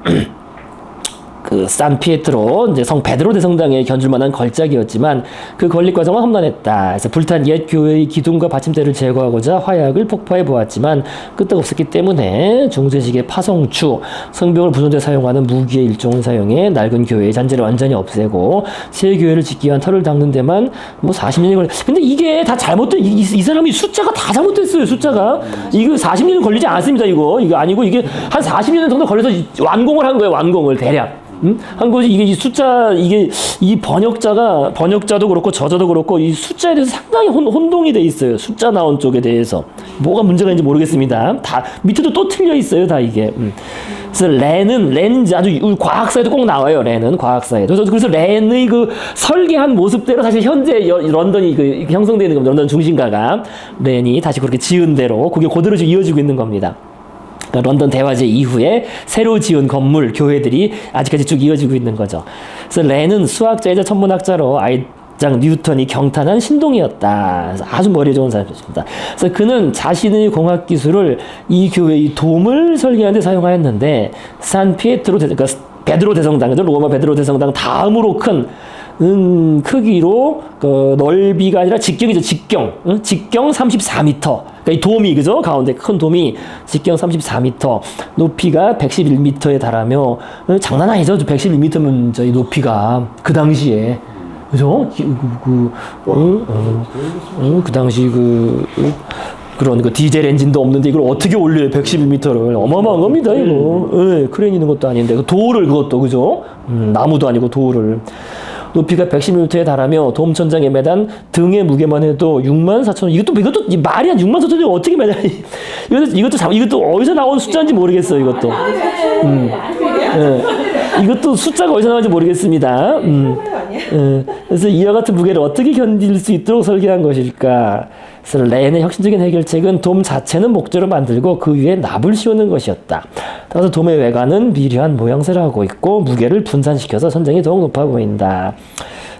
산피에트로 이제 성 베드로 대성당에 견줄 만한 걸작이었지만 그 건립 과정은 험난했다. 그래서 불탄 옛 교회의 기둥과 받침대를 제거하고자 화약을 폭파해 보았지만 끄떡없었기 때문에 중세식의 파성추, 성벽을 부순 데 사용하는 무기의 일종을 사용해 낡은 교회의 잔재를 완전히 없애고 새 교회를 짓기 위한 터를 닦는 데만 뭐 40년이 걸려. 근데 이게 다 잘못된 이 사람이 숫자가 다 잘못됐어요. 숫자가 이거 40년은 걸리지 않았습니다. 이거 아니고 이게 한 40년 정도 걸려서 완공을 한 거예요. 완공을 대략. 한 거지. 이게 이 숫자, 이 번역자도 그렇고 저자도 그렇고 이 숫자에 대해서 상당히 혼동이 돼 있어요. 숫자 나온 쪽에 대해서 뭐가 문제가 있는지 모르겠습니다. 다 밑에도 또 틀려 있어요. 다 이게. 그래서 렌은 아주 과학사에도 꼭 나와요. 렌은 과학사에도. 그래서 렌의 그 설계한 모습대로 사실 현재 런던이 그 형성되어 있는 겁니다. 런던 중심가가 렌이 다시 그렇게 지은 대로 그게 그대로 지금 이어지고 있는 겁니다. 그러니까 런던 대화제 이후에 새로 지은 건물, 교회들이 아직까지 쭉 이어지고 있는 거죠. 그래서 렌은 수학자이자 천문학자로 아이작 뉴턴이 경탄한 신동이었다. 그래서 아주 머리 좋은 사람이었습니다. 그래서 그는 자신의 공학 기술을 이 교회의 돔을 설계하는 데 사용하였는데 산 피에트로 그러니까 베드로 대성당이죠. 로마 베드로 대성당 다음으로 큰 크기로 넓이가 아니라 직경이죠. 직경 34m. 그러니까 이 돔이 그죠? 가운데 큰 돔이 직경 34m, 높이가 111m에 달하며 장난 아니죠. 111m면 저희 높이가 그 당시에 그죠? 그 당시 그런 디젤 엔진도 없는데 이걸 어떻게 올려요? 111m를 어마어마한 겁니다. 이거 크레인 있는 것도 아닌데 돌을 그것도 그죠? 나무도 아니고 돌을. 높이가 110m에 달하며 돔 천장에 매단 등의 무게만 해도 64,000원. 이것도 말이 안 64,000원이 어떻게 매다? 이것도 어디서 나온 숫자인지 모르겠어. 이것도. 이것도 숫자가 어디서 나온지 모르겠습니다. 그래서 이와 같은 무게를 어떻게 견딜 수 있도록 설계한 것일까? 그래서 렌의 혁신적인 해결책은 돔 자체는 목재로 만들고 그 위에 납을 씌우는 것이었다. 따라서 돔의 외관은 미려한 모양새를 하고 있고 무게를 분산시켜서 선장이 더욱 높아 보인다.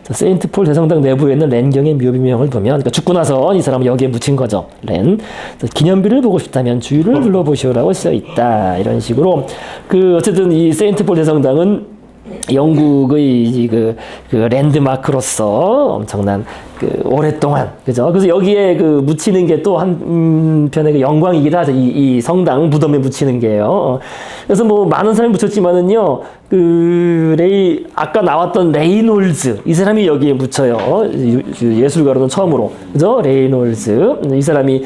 세인트폴 대성당 내부에 있는 렌경의 묘비명을 보면 그러니까 죽고 나서 이 사람은 여기에 묻힌 거죠. 렌. 기념비를 보고 싶다면 주위를 둘러보시오라고 써 있다. 이런 식으로 어쨌든 이 세인트폴 대성당은 영국의 그 랜드마크로서 엄청난 오랫동안 그죠? 그래서 여기에 묻히는 게 또 한편의 영광이기도 하죠. 이 성당 무덤에 묻히는 게요. 그래서 뭐 많은 사람이 묻혔지만은요. 아까 나왔던 레이놀즈 이 사람이 여기에 묻혀요. 예술가로는 처음으로 그죠? 레이놀즈 이 사람이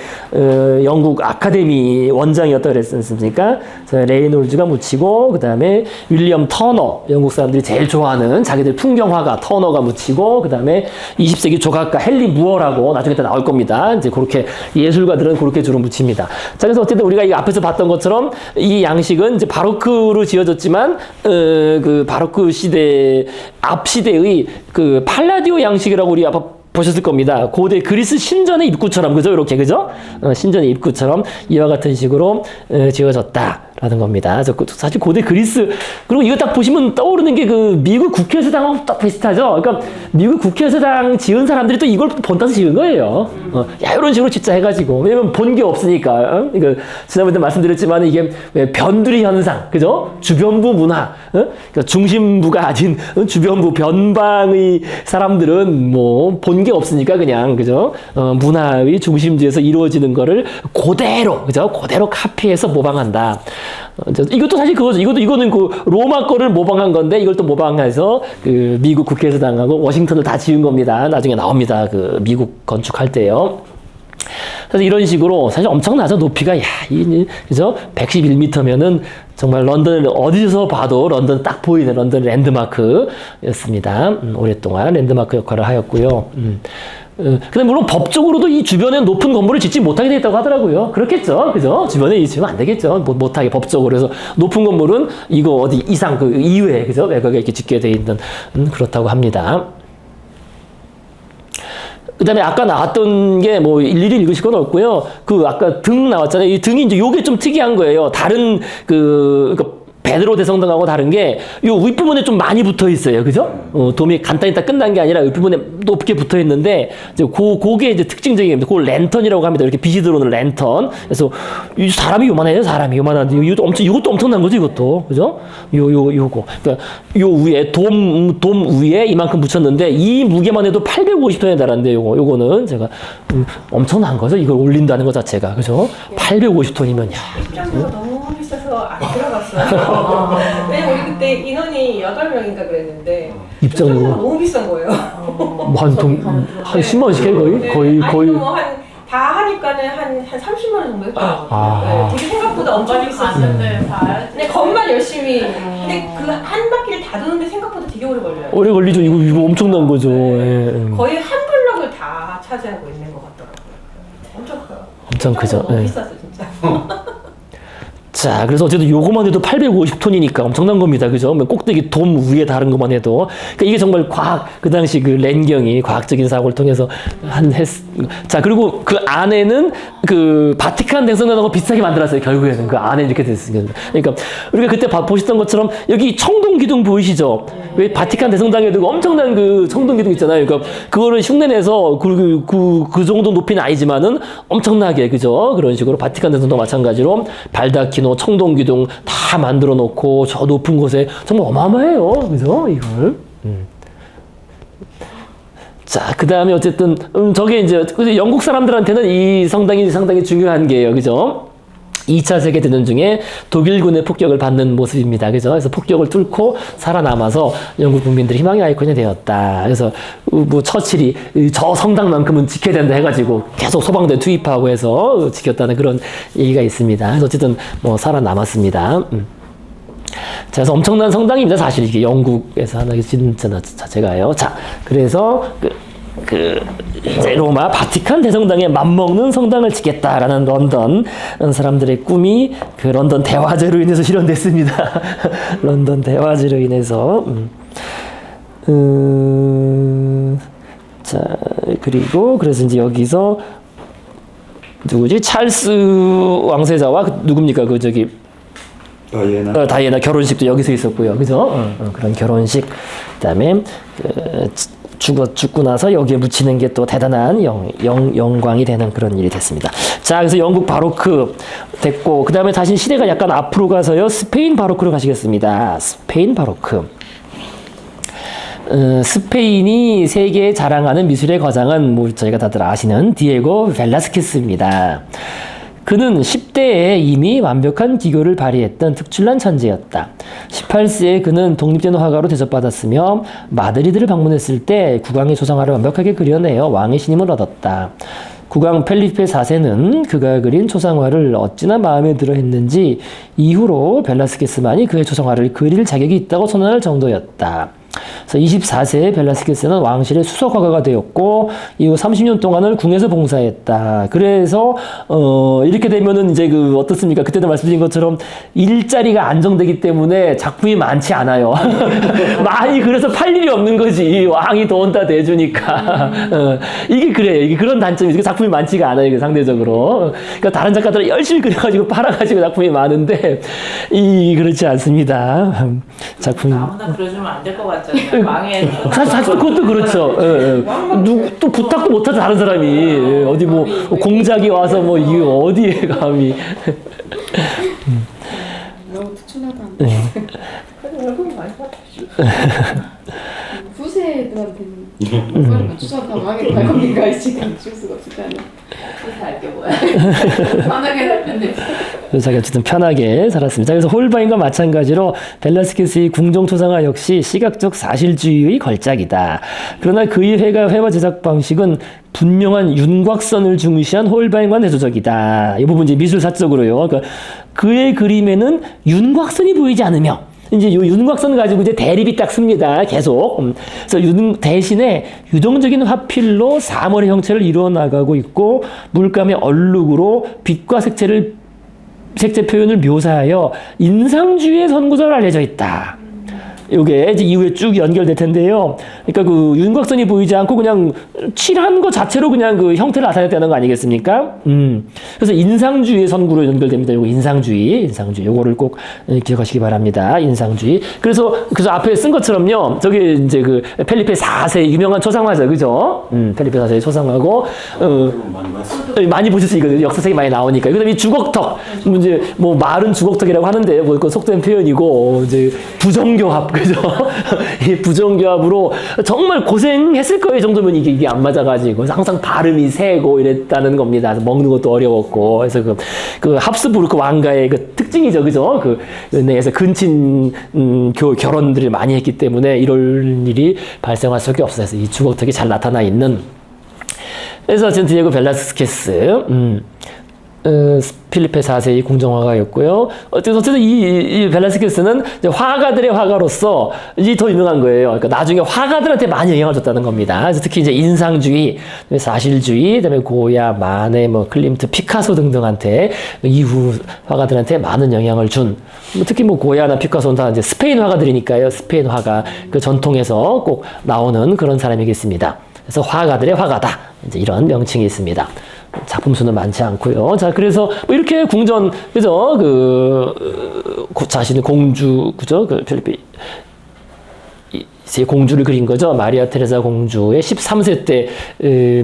영국 아카데미 원장이었다 그랬습니까? 레이놀즈가 묻히고 그 다음에 윌리엄 터너 영국 사람들이 제일 좋아하는 자기들 풍경화가 터너가 묻히고 그 다음에 20세기 조각가 헨리 무어라고 나중에 또 나올 겁니다. 이제 그렇게 예술가들은 그렇게 주로 묻힙니다. 자 그래서 어쨌든 우리가 이 앞에서 봤던 것처럼 이 양식은 이제 바로크로 지어졌지만 바로크 시대 앞 시대의 팔라디오 양식이라고 우리 아까 보셨을 겁니다. 고대 그리스 신전의 입구처럼 그죠? 이렇게 그죠? 신전의 입구처럼 이와 같은 식으로 지어졌다라는 겁니다. 사실 고대 그리스 그리고 이거 딱 보시면 떠오르는 게 미국 국회의사당하고 딱 비슷하죠. 그러니까 미국 국회의사당 지은 사람들이 또 이걸 본따서 지은 거예요. 이런 식으로 진짜 해가지고 왜냐면 본 게 없으니까. 그러니까 지난번에 말씀드렸지만 이게 변두리 현상, 그죠? 주변부 문화, 그러니까 중심부가 아닌 주변부 변방의 사람들은 뭐 본 게 없으니까 그냥 그죠? 문화의 중심지에서 이루어지는 거를 그대로 그죠? 그대로 카피해서 모방한다. 이것도 사실 그거죠. 이거는 로마 거를 모방한 건데 이걸 또 모방해서 미국 국회의사당하고 워싱턴을 다 지은 겁니다. 나중에 나옵니다. 미국 건축할 때요. 그래서 이런 식으로 사실 엄청나죠. 높이가 그죠? 111m면은 정말 런던을 어디서 봐도 런던 딱 보이는 런던 랜드마크였습니다. 오랫동안 랜드마크 역할을 하였고요. 근데 물론 법적으로도 이 주변에 높은 건물을 짓지 못하게 돼 있다고 하더라고요. 그렇겠죠, 그죠? 주변에 짓으면 안 되겠죠. 못하게 법적으로. 그래서 높은 건물은 이거 어디 이상 이외에 그죠? 외곽에 이렇게 짓게 돼 있는 그렇다고 합니다. 그 다음에 아까 나왔던 게 뭐 일일이 읽으실 건 없고요. 아까 등 나왔잖아요. 이 등이 이제 요게 좀 특이한 거예요. 다른 그러니까 베드로 대성당하고 다른 게 요 윗부분에 좀 많이 붙어 있어요. 그죠? 돔이 간단히 딱 끝난 게 아니라 윗부분에 높게 붙어 있는데 이제 그게 이제 특징적인 겁니다. 그걸 랜턴이라고 합니다. 이렇게 빛이 들어오는 랜턴. 그래서 이 사람이 요만해요. 사람이 요만한데 이것도 엄청난 거죠. 이것도. 그죠? 요거. 그러니까 요 위에 돔 위에 이만큼 붙였는데 이 무게만 해도 850톤에 달하는데 요거는 제가 엄청난 거죠. 이걸 올린다는 것 자체가. 그죠? 850톤이면 야. 입장료가 너무 비싸서 안 들어갔어요. 왜냐면 우리 그때 인원이 8명인가 그랬는데 입장료가 너무 비싼 거예요. 한 10만 원씩 해 거의. 아니 다 하니까는 한 30만 원 정도 했던 것 같아요. 네, 되게 생각보다 엄청 비쌌어요. 근데 겁만 열심히. 근데 그 한 바퀴를 다 도는데 생각보다 되게 오래 걸려요. 오래 걸리죠. 이거 엄청난 거죠. 예. 거의 한 블럭을 다 차지하고 있는 것 같더라고요. 엄청 커요. 엄청 크죠. 너무 예. 비쌌어 진짜. 자, 그래서 어쨌든 요거만 해도 850톤이니까 엄청난 겁니다. 그죠? 꼭대기 돔 위에 다른 것만 해도. 그러니까 이게 정말 그 당시 그 랜경이 과학적인 사고를 통해서 자, 그리고 그 안에는 그 바티칸 대성당하고 비슷하게 만들었어요. 결국에는 그 안에 이렇게 됐습니다. 그러니까 우리가 그때 보셨던 것처럼 여기 청동 기둥 보이시죠? 왜 바티칸 대성당에도 엄청난 그 청동 기둥 있잖아요. 그러니까 그거를 흉내내서 그 정도 높이는 아니지만은 엄청나게, 그죠? 그런 식으로 바티칸 대성당 마찬가지로 발다키노, 청동기둥 다 만들어 놓고 저 높은 곳에 정말 어마어마해요. 그죠? 이걸. 자, 그 다음에 어쨌든, 저게 이제, 영국 사람들한테는 이 성당이 상당히 중요한 게요. 그죠? 2차 세계대전 중에 독일군의 폭격을 받는 모습입니다. 그죠? 그래서 폭격을 뚫고 살아남아서 영국 국민들의 희망의 아이콘이 되었다. 그래서 뭐 처칠이 저 성당만큼은 지켜야 된다 해가지고 계속 소방대 투입하고 해서 지켰다는 그런 얘기가 있습니다. 그래서 어쨌든 뭐 살아남았습니다. 자, 그래서 엄청난 성당입니다. 사실 이게 영국에서 하나 짓는 자체가요. 자, 그래서 이제 로마 바티칸 대성당에 맞먹는 성당을 짓겠다라는 런던 사람들의 꿈이 그 런던 대화재로 인해서 실현됐습니다. 런던 대화재로 인해서. 자, 그리고 그래서 이제 여기서 누구지? 찰스 왕세자와 누굽니까? 다이애나 결혼식도 여기서 있었고요. 그죠? 그런 결혼식. 그다음에 죽고 나서 여기에 묻히는 게 또 대단한 영광이 되는 그런 일이 됐습니다. 자, 그래서 영국 바로크 됐고, 그 다음에 다시 시대가 약간 앞으로 가서요, 스페인 바로크로 가시겠습니다. 스페인 바로크. 스페인이 세계에 자랑하는 미술의 거장은 뭐 저희가 다들 아시는 디에고 벨라스케스입니다. 그는 10대에 이미 완벽한 기교를 발휘했던 특출난 천재였다. 18세에 그는 독립된 화가로 대접받았으며 마드리드를 방문했을 때 국왕의 초상화를 완벽하게 그려내어 왕의 신임을 얻었다. 국왕 펠리페 4세는 그가 그린 초상화를 어찌나 마음에 들어 했는지 이후로 벨라스케스만이 그의 초상화를 그릴 자격이 있다고 선언할 정도였다. 그래서 24세에 벨라스케스는 왕실의 수석 화가가 되었고 이후 30년 동안을 궁에서 봉사했다. 그래서 이렇게 되면은 이제 어떻습니까? 그때도 말씀드린 것처럼 일자리가 안정되기 때문에 작품이 많지 않아요. 많이 그래서 팔 일이 없는 거지. 왕이 돈 다 대주니까. 이게 그래요. 이게 그런 단점이 작품이 많지가 않아요. 상대적으로. 그러니까 다른 작가들은 열심히 그려가지고 팔아가지고 작품이 많은데 그렇지 않습니다. 작품이. 아무나 그러시면 안 될 것 같잖아요. 왕의 사실 그것도 그렇죠. 또 부탁도 못하죠 다른 사람이. 어디 뭐 공작이 와서 뭐 이게 어디에 감히. 너무 특출나다. 월급이 많이 받으시죠. 후세들한테는 그걸 추천하다 왕의 발걸음가 지금 줄 수가 없을까요? 할게 뭐야. 편하게 살 텐데. 그래서 자기가 어쨌든 편하게 살았습니다. 그래서 홀바인과 마찬가지로 벨라스케스의 궁정 초상화 역시 시각적 사실주의의 걸작이다. 그러나 그의 회화 제작 방식은 분명한 윤곽선을 중시한 홀바인과 내조적이다. 이 부분 이제 미술사적으로요. 그러니까 그의 그림에는 윤곽선이 보이지 않으며 이제 이 윤곽선을 가지고 이제 대립이 딱 씁니다. 계속. 그래서 대신에 유동적인 화필로 사물의 형체를 이루어 나가고 있고 물감의 얼룩으로 빛과 색채 표현을 묘사하여 인상주의의 선구자로 알려져 있다. 요게 이제 이후에 쭉 연결될 텐데요. 그러니까 그 윤곽선이 보이지 않고 그냥 칠한 것 자체로 그냥 그 형태를 나타냈다는 거 아니겠습니까? 그래서 인상주의 선구로 연결됩니다. 요거 인상주의. 요거를 꼭 기억하시기 바랍니다. 인상주의. 그래서 앞에 쓴 것처럼요. 저기 이제 그 펠리페 4세 유명한 초상화죠. 그죠? 펠리페 4세의 초상화고, 많이 보셨어요. 이거 역사책에 많이 나오니까. 그 다음에 이 주걱턱. 이제 뭐 말은 주걱턱이라고 하는데, 뭐 그 속된 표현이고, 이제 부정교합. 그죠? 이 부정교합으로 정말 고생했을 거예요. 이 정도면 이게 안 맞아가지고. 항상 발음이 세고 이랬다는 겁니다. 그래서 먹는 것도 어려웠고. 그래서 그 합스부르크 왕가의 그 특징이죠. 그죠? 그 은행에서 근친, 결혼들을 많이 했기 때문에 이럴 일이 발생할 수밖에 없어요. 그래서 이 주걱턱이 잘 나타나 있는. 그래서 디에고 벨라스케스, 필리페 4세의 궁정화가였고요. 어쨌든 이 벨라스케스는 화가들의 화가로서 이제 더 유명한 거예요. 그러니까 나중에 화가들한테 많이 영향을 줬다는 겁니다. 그래서 특히 이제 인상주의, 사실주의, 그다음에 고야, 마네, 뭐 클림트, 피카소 등등한테 이후 화가들한테 많은 영향을 준. 특히 뭐 고야나 피카소는 다 이제 스페인 화가들이니까요. 스페인 화가 그 전통에서 꼭 나오는 그런 사람이겠습니다. 그래서 화가들의 화가다. 이제 이런 명칭이 있습니다. 작품 수는 많지 않고요. 자, 그래서 뭐 이렇게 궁전, 그죠? 자신의 공주, 그죠? 필리페 공주를 그린 거죠. 마리아 테레사 공주의 13세 때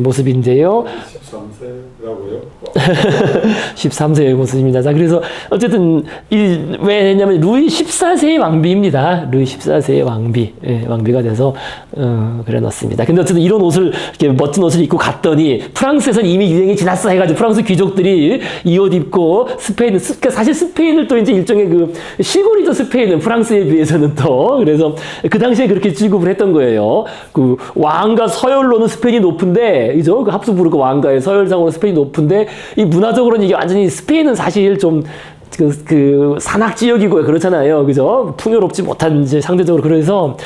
모습인데요. 13세라고요? 13세의 모습입니다. 자, 그래서 어쨌든 왜냐면 루이 14세의 왕비입니다. 루이 14세의 왕비, 왕비가 돼서 그래 놨습니다. 근데 어쨌든 이런 옷을 이렇게 멋진 옷을 입고 갔더니 프랑스에서는 이미 유행이 지났어 해가지고 프랑스 귀족들이 이 옷 입고 사실 스페인을 또 이제 일종의 그 시골이죠. 스페인은 프랑스에 비해서는 또 그래서 그 당시에 그렇게 취급을 했던 거예요. 그 왕가 서열로는 스페인이 높은데, 그죠? 그 합스부르크 왕가의 서열상으로 스페인이 높은데, 이 문화적으로는 이게 완전히 스페인은 사실 좀 그 산악 지역이고요. 그렇잖아요. 그죠? 풍요롭지 못한 이제 상대적으로 그래서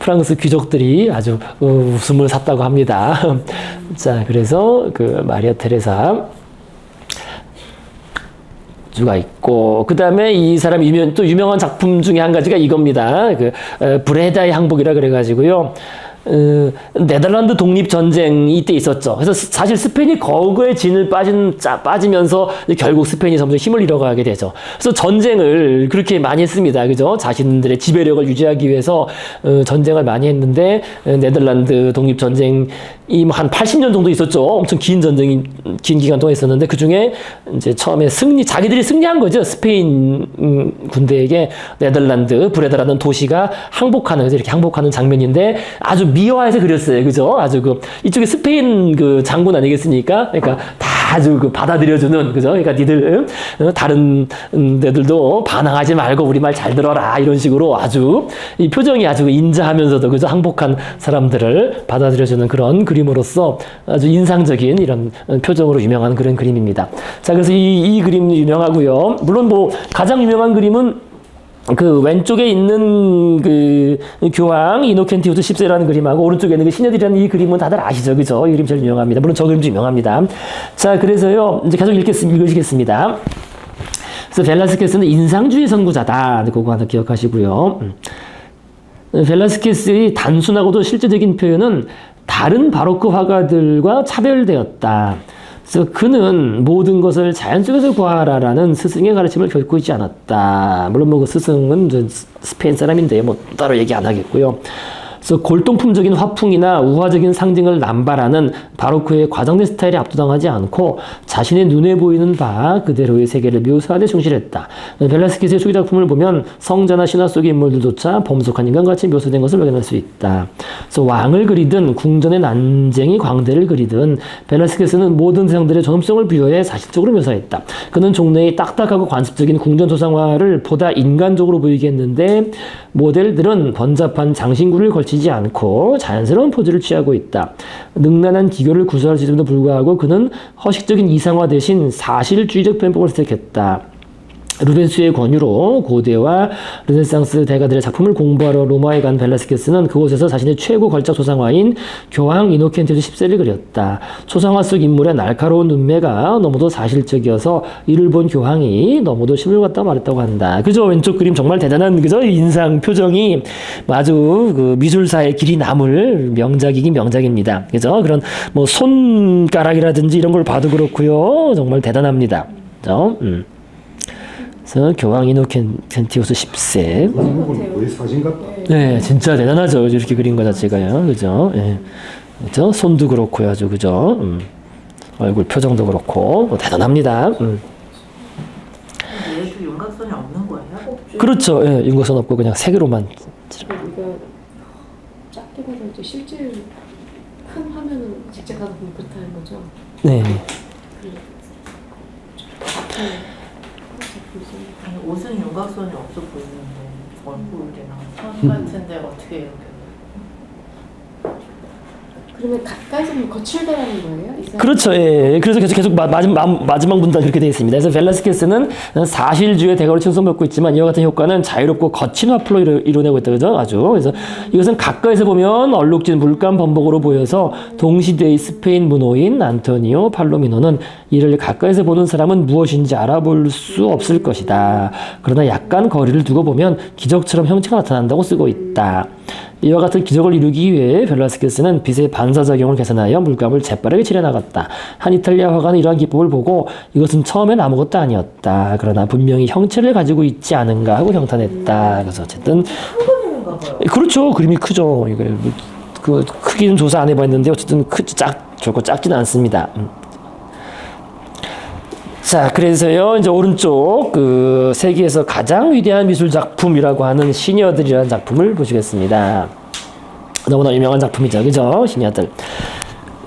프랑스 귀족들이 아주 웃음을 샀다고 합니다. 자, 그래서 그 마리아 테레사 주가 있고, 그 다음에 이 사람 또 유명한 작품 중에 한 가지가 이겁니다. 브레다의 항복이라 그래가지고요. 네덜란드 독립전쟁이 이때 있었죠. 그래서 사실 스페인이 거거에 진을 빠지면서 결국 스페인이 점점 힘을 잃어가게 되죠. 그래서 전쟁을 그렇게 많이 했습니다. 그죠? 자신들의 지배력을 유지하기 위해서 전쟁을 많이 했는데, 네덜란드 독립전쟁이 한 80년 정도 있었죠. 엄청 긴 전쟁이, 긴 기간 동안 있었는데, 그 중에 이제 처음에 자기들이 승리한 거죠. 스페인 군대에게 네덜란드, 브레다라는 도시가 그래서 이렇게 항복하는 장면인데, 아주 미화해서 그렸어요. 그죠? 아주 이쪽에 스페인 장군 아니겠습니까? 그러니까 다 아주 받아들여주는, 그죠? 그러니까 니들, 다른 데들도 반항하지 말고 우리 말 잘 들어라. 이런 식으로 아주, 이 표정이 아주 인자하면서도, 그죠? 항복한 사람들을 받아들여주는 그런 그림으로서 아주 인상적인 이런 표정으로 유명한 그런 그림입니다. 자, 그래서 이 그림이 유명하고요. 물론 뭐, 가장 유명한 그림은 그 왼쪽에 있는 그 교황 이노켄티우스 10세라는 그림하고 오른쪽에 있는 그 시녀들이라는 이 그림은 다들 아시죠? 그죠? 이 그림 제일 유명합니다. 물론 저 그림도 유명합니다. 자, 그래서요, 이제 계속 읽으시겠습니다. 그래서 벨라스케스는 인상주의 선구자다. 그거 하나 기억하시고요. 벨라스케스의 단순하고도 실제적인 표현은 다른 바로크 화가들과 차별되었다. 그래서 그는 모든 것을 자연 속에서 구하라라는 스승의 가르침을 결코 잊지 않았다. 물론 뭐 그 스승은 스페인 사람인데 뭐 따로 얘기 안 하겠고요. 그래서 골동품적인 화풍이나 우화적인 상징을 남발하는 바로크의 과장된 스타일에 압도당하지 않고 자신의 눈에 보이는 바 그대로의 세계를 묘사하는 데 충실했다. 벨라스케스의 초기 작품을 보면 성자나 신화 속의 인물들조차 범속한 인간같이 묘사된 것을 발견할 수 있다. 그래서 왕을 그리든 궁전의 난쟁이 광대를 그리든 벨라스케스는 모든 세상들의 존엄성을 부여해 사실적으로 묘사했다. 그는 종래의 딱딱하고 관습적인 궁전 조상화를 보다 인간적으로 보이게 했는데 모델들은 번잡한 장신구를 걸치지 않고 자연스러운 포즈를 취하고 있다. 능란한 기교를 구사할 수 있음에도 불구하고 그는 허식적인 이상화 대신 사실주의적 표현법을 선택했다. 루벤스의 권유로 고대와 르네상스 대가들의 작품을 공부하러 로마에 간 벨라스케스는 그곳에서 자신의 최고 걸작 초상화인 교황 이노켄티우스 10세를 그렸다. 초상화 속 인물의 날카로운 눈매가 너무도 사실적이어서 이를 본 교황이 너무도 심을 갖다 말했다고 한다. 그죠? 왼쪽 그림 정말 대단한 그죠? 인상 표정이 아주 그 미술사의 길이 남을 명작이긴 명작입니다. 그죠? 그런 뭐 손가락이라든지 이런 걸 봐도 그렇고요. 정말 대단합니다. 그죠? 그래서 교황 이노켄티우스 10세. 부분 거의 사진 같다. 네, 진짜 대단하죠. 이렇게 그린 거 자체가요. 그죠? 예. 그죠? 손도 그렇고요. 아주 그죠? 얼굴 표정도 그렇고 뭐 대단합니다. 얘도 윤곽선이 없는 거예요? 그렇죠. 예, 윤곽선 없고 그냥 색으로만. 이거 작게 봐도 이제 실제 큰 화면으로 직접 가서 보면 그렇다는 거죠. 네. 아니, 옷은 윤곽선이 없어 보이는데 얼굴이랑 선 같은데 어떻게 이렇게 그러면 가까이서 보면 거칠다라는 거예요? 이 사람? 그렇죠. 예. 그래서 계속 마지막 문단 그렇게 되어 있습니다. 그래서 벨라스케스는 사실주의 대가로 칭송받고 있지만 이와 같은 효과는 자유롭고 거친 화풀로 이뤄내고 있다. 그죠? 아주. 그래서 이것은 가까이서 보면 얼룩진 물감 범벅으로 보여서 동시대의 스페인 문호인 안토니오 팔로미노는 이를 가까이서 보는 사람은 무엇인지 알아볼 수 없을 것이다. 그러나 약간 거리를 두고 보면 기적처럼 형체가 나타난다고 쓰고 있다. 이와 같은 기적을 이루기 위해 벨라스케스는 빛의 반사작용을 계산하여 물감을 재빠르게 칠해나갔다. 한 이탈리아 화가는 이러한 기법을 보고 이것은 처음엔 아무것도 아니었다. 그러나 분명히 형체를 가지고 있지 않은가 하고 경탄했다. 그래서 어쨌든 그림인가 봐요. 그렇죠. 그림이 크죠. 이거 그 크기는 조사 안 해봤는데 어쨌든 결코 작지는 않습니다. 자, 그래서요, 이제 오른쪽, 그, 세계에서 가장 위대한 미술 작품이라고 하는 시녀들이라는 작품을 보시겠습니다. 너무나 유명한 작품이죠. 그죠? 시녀들.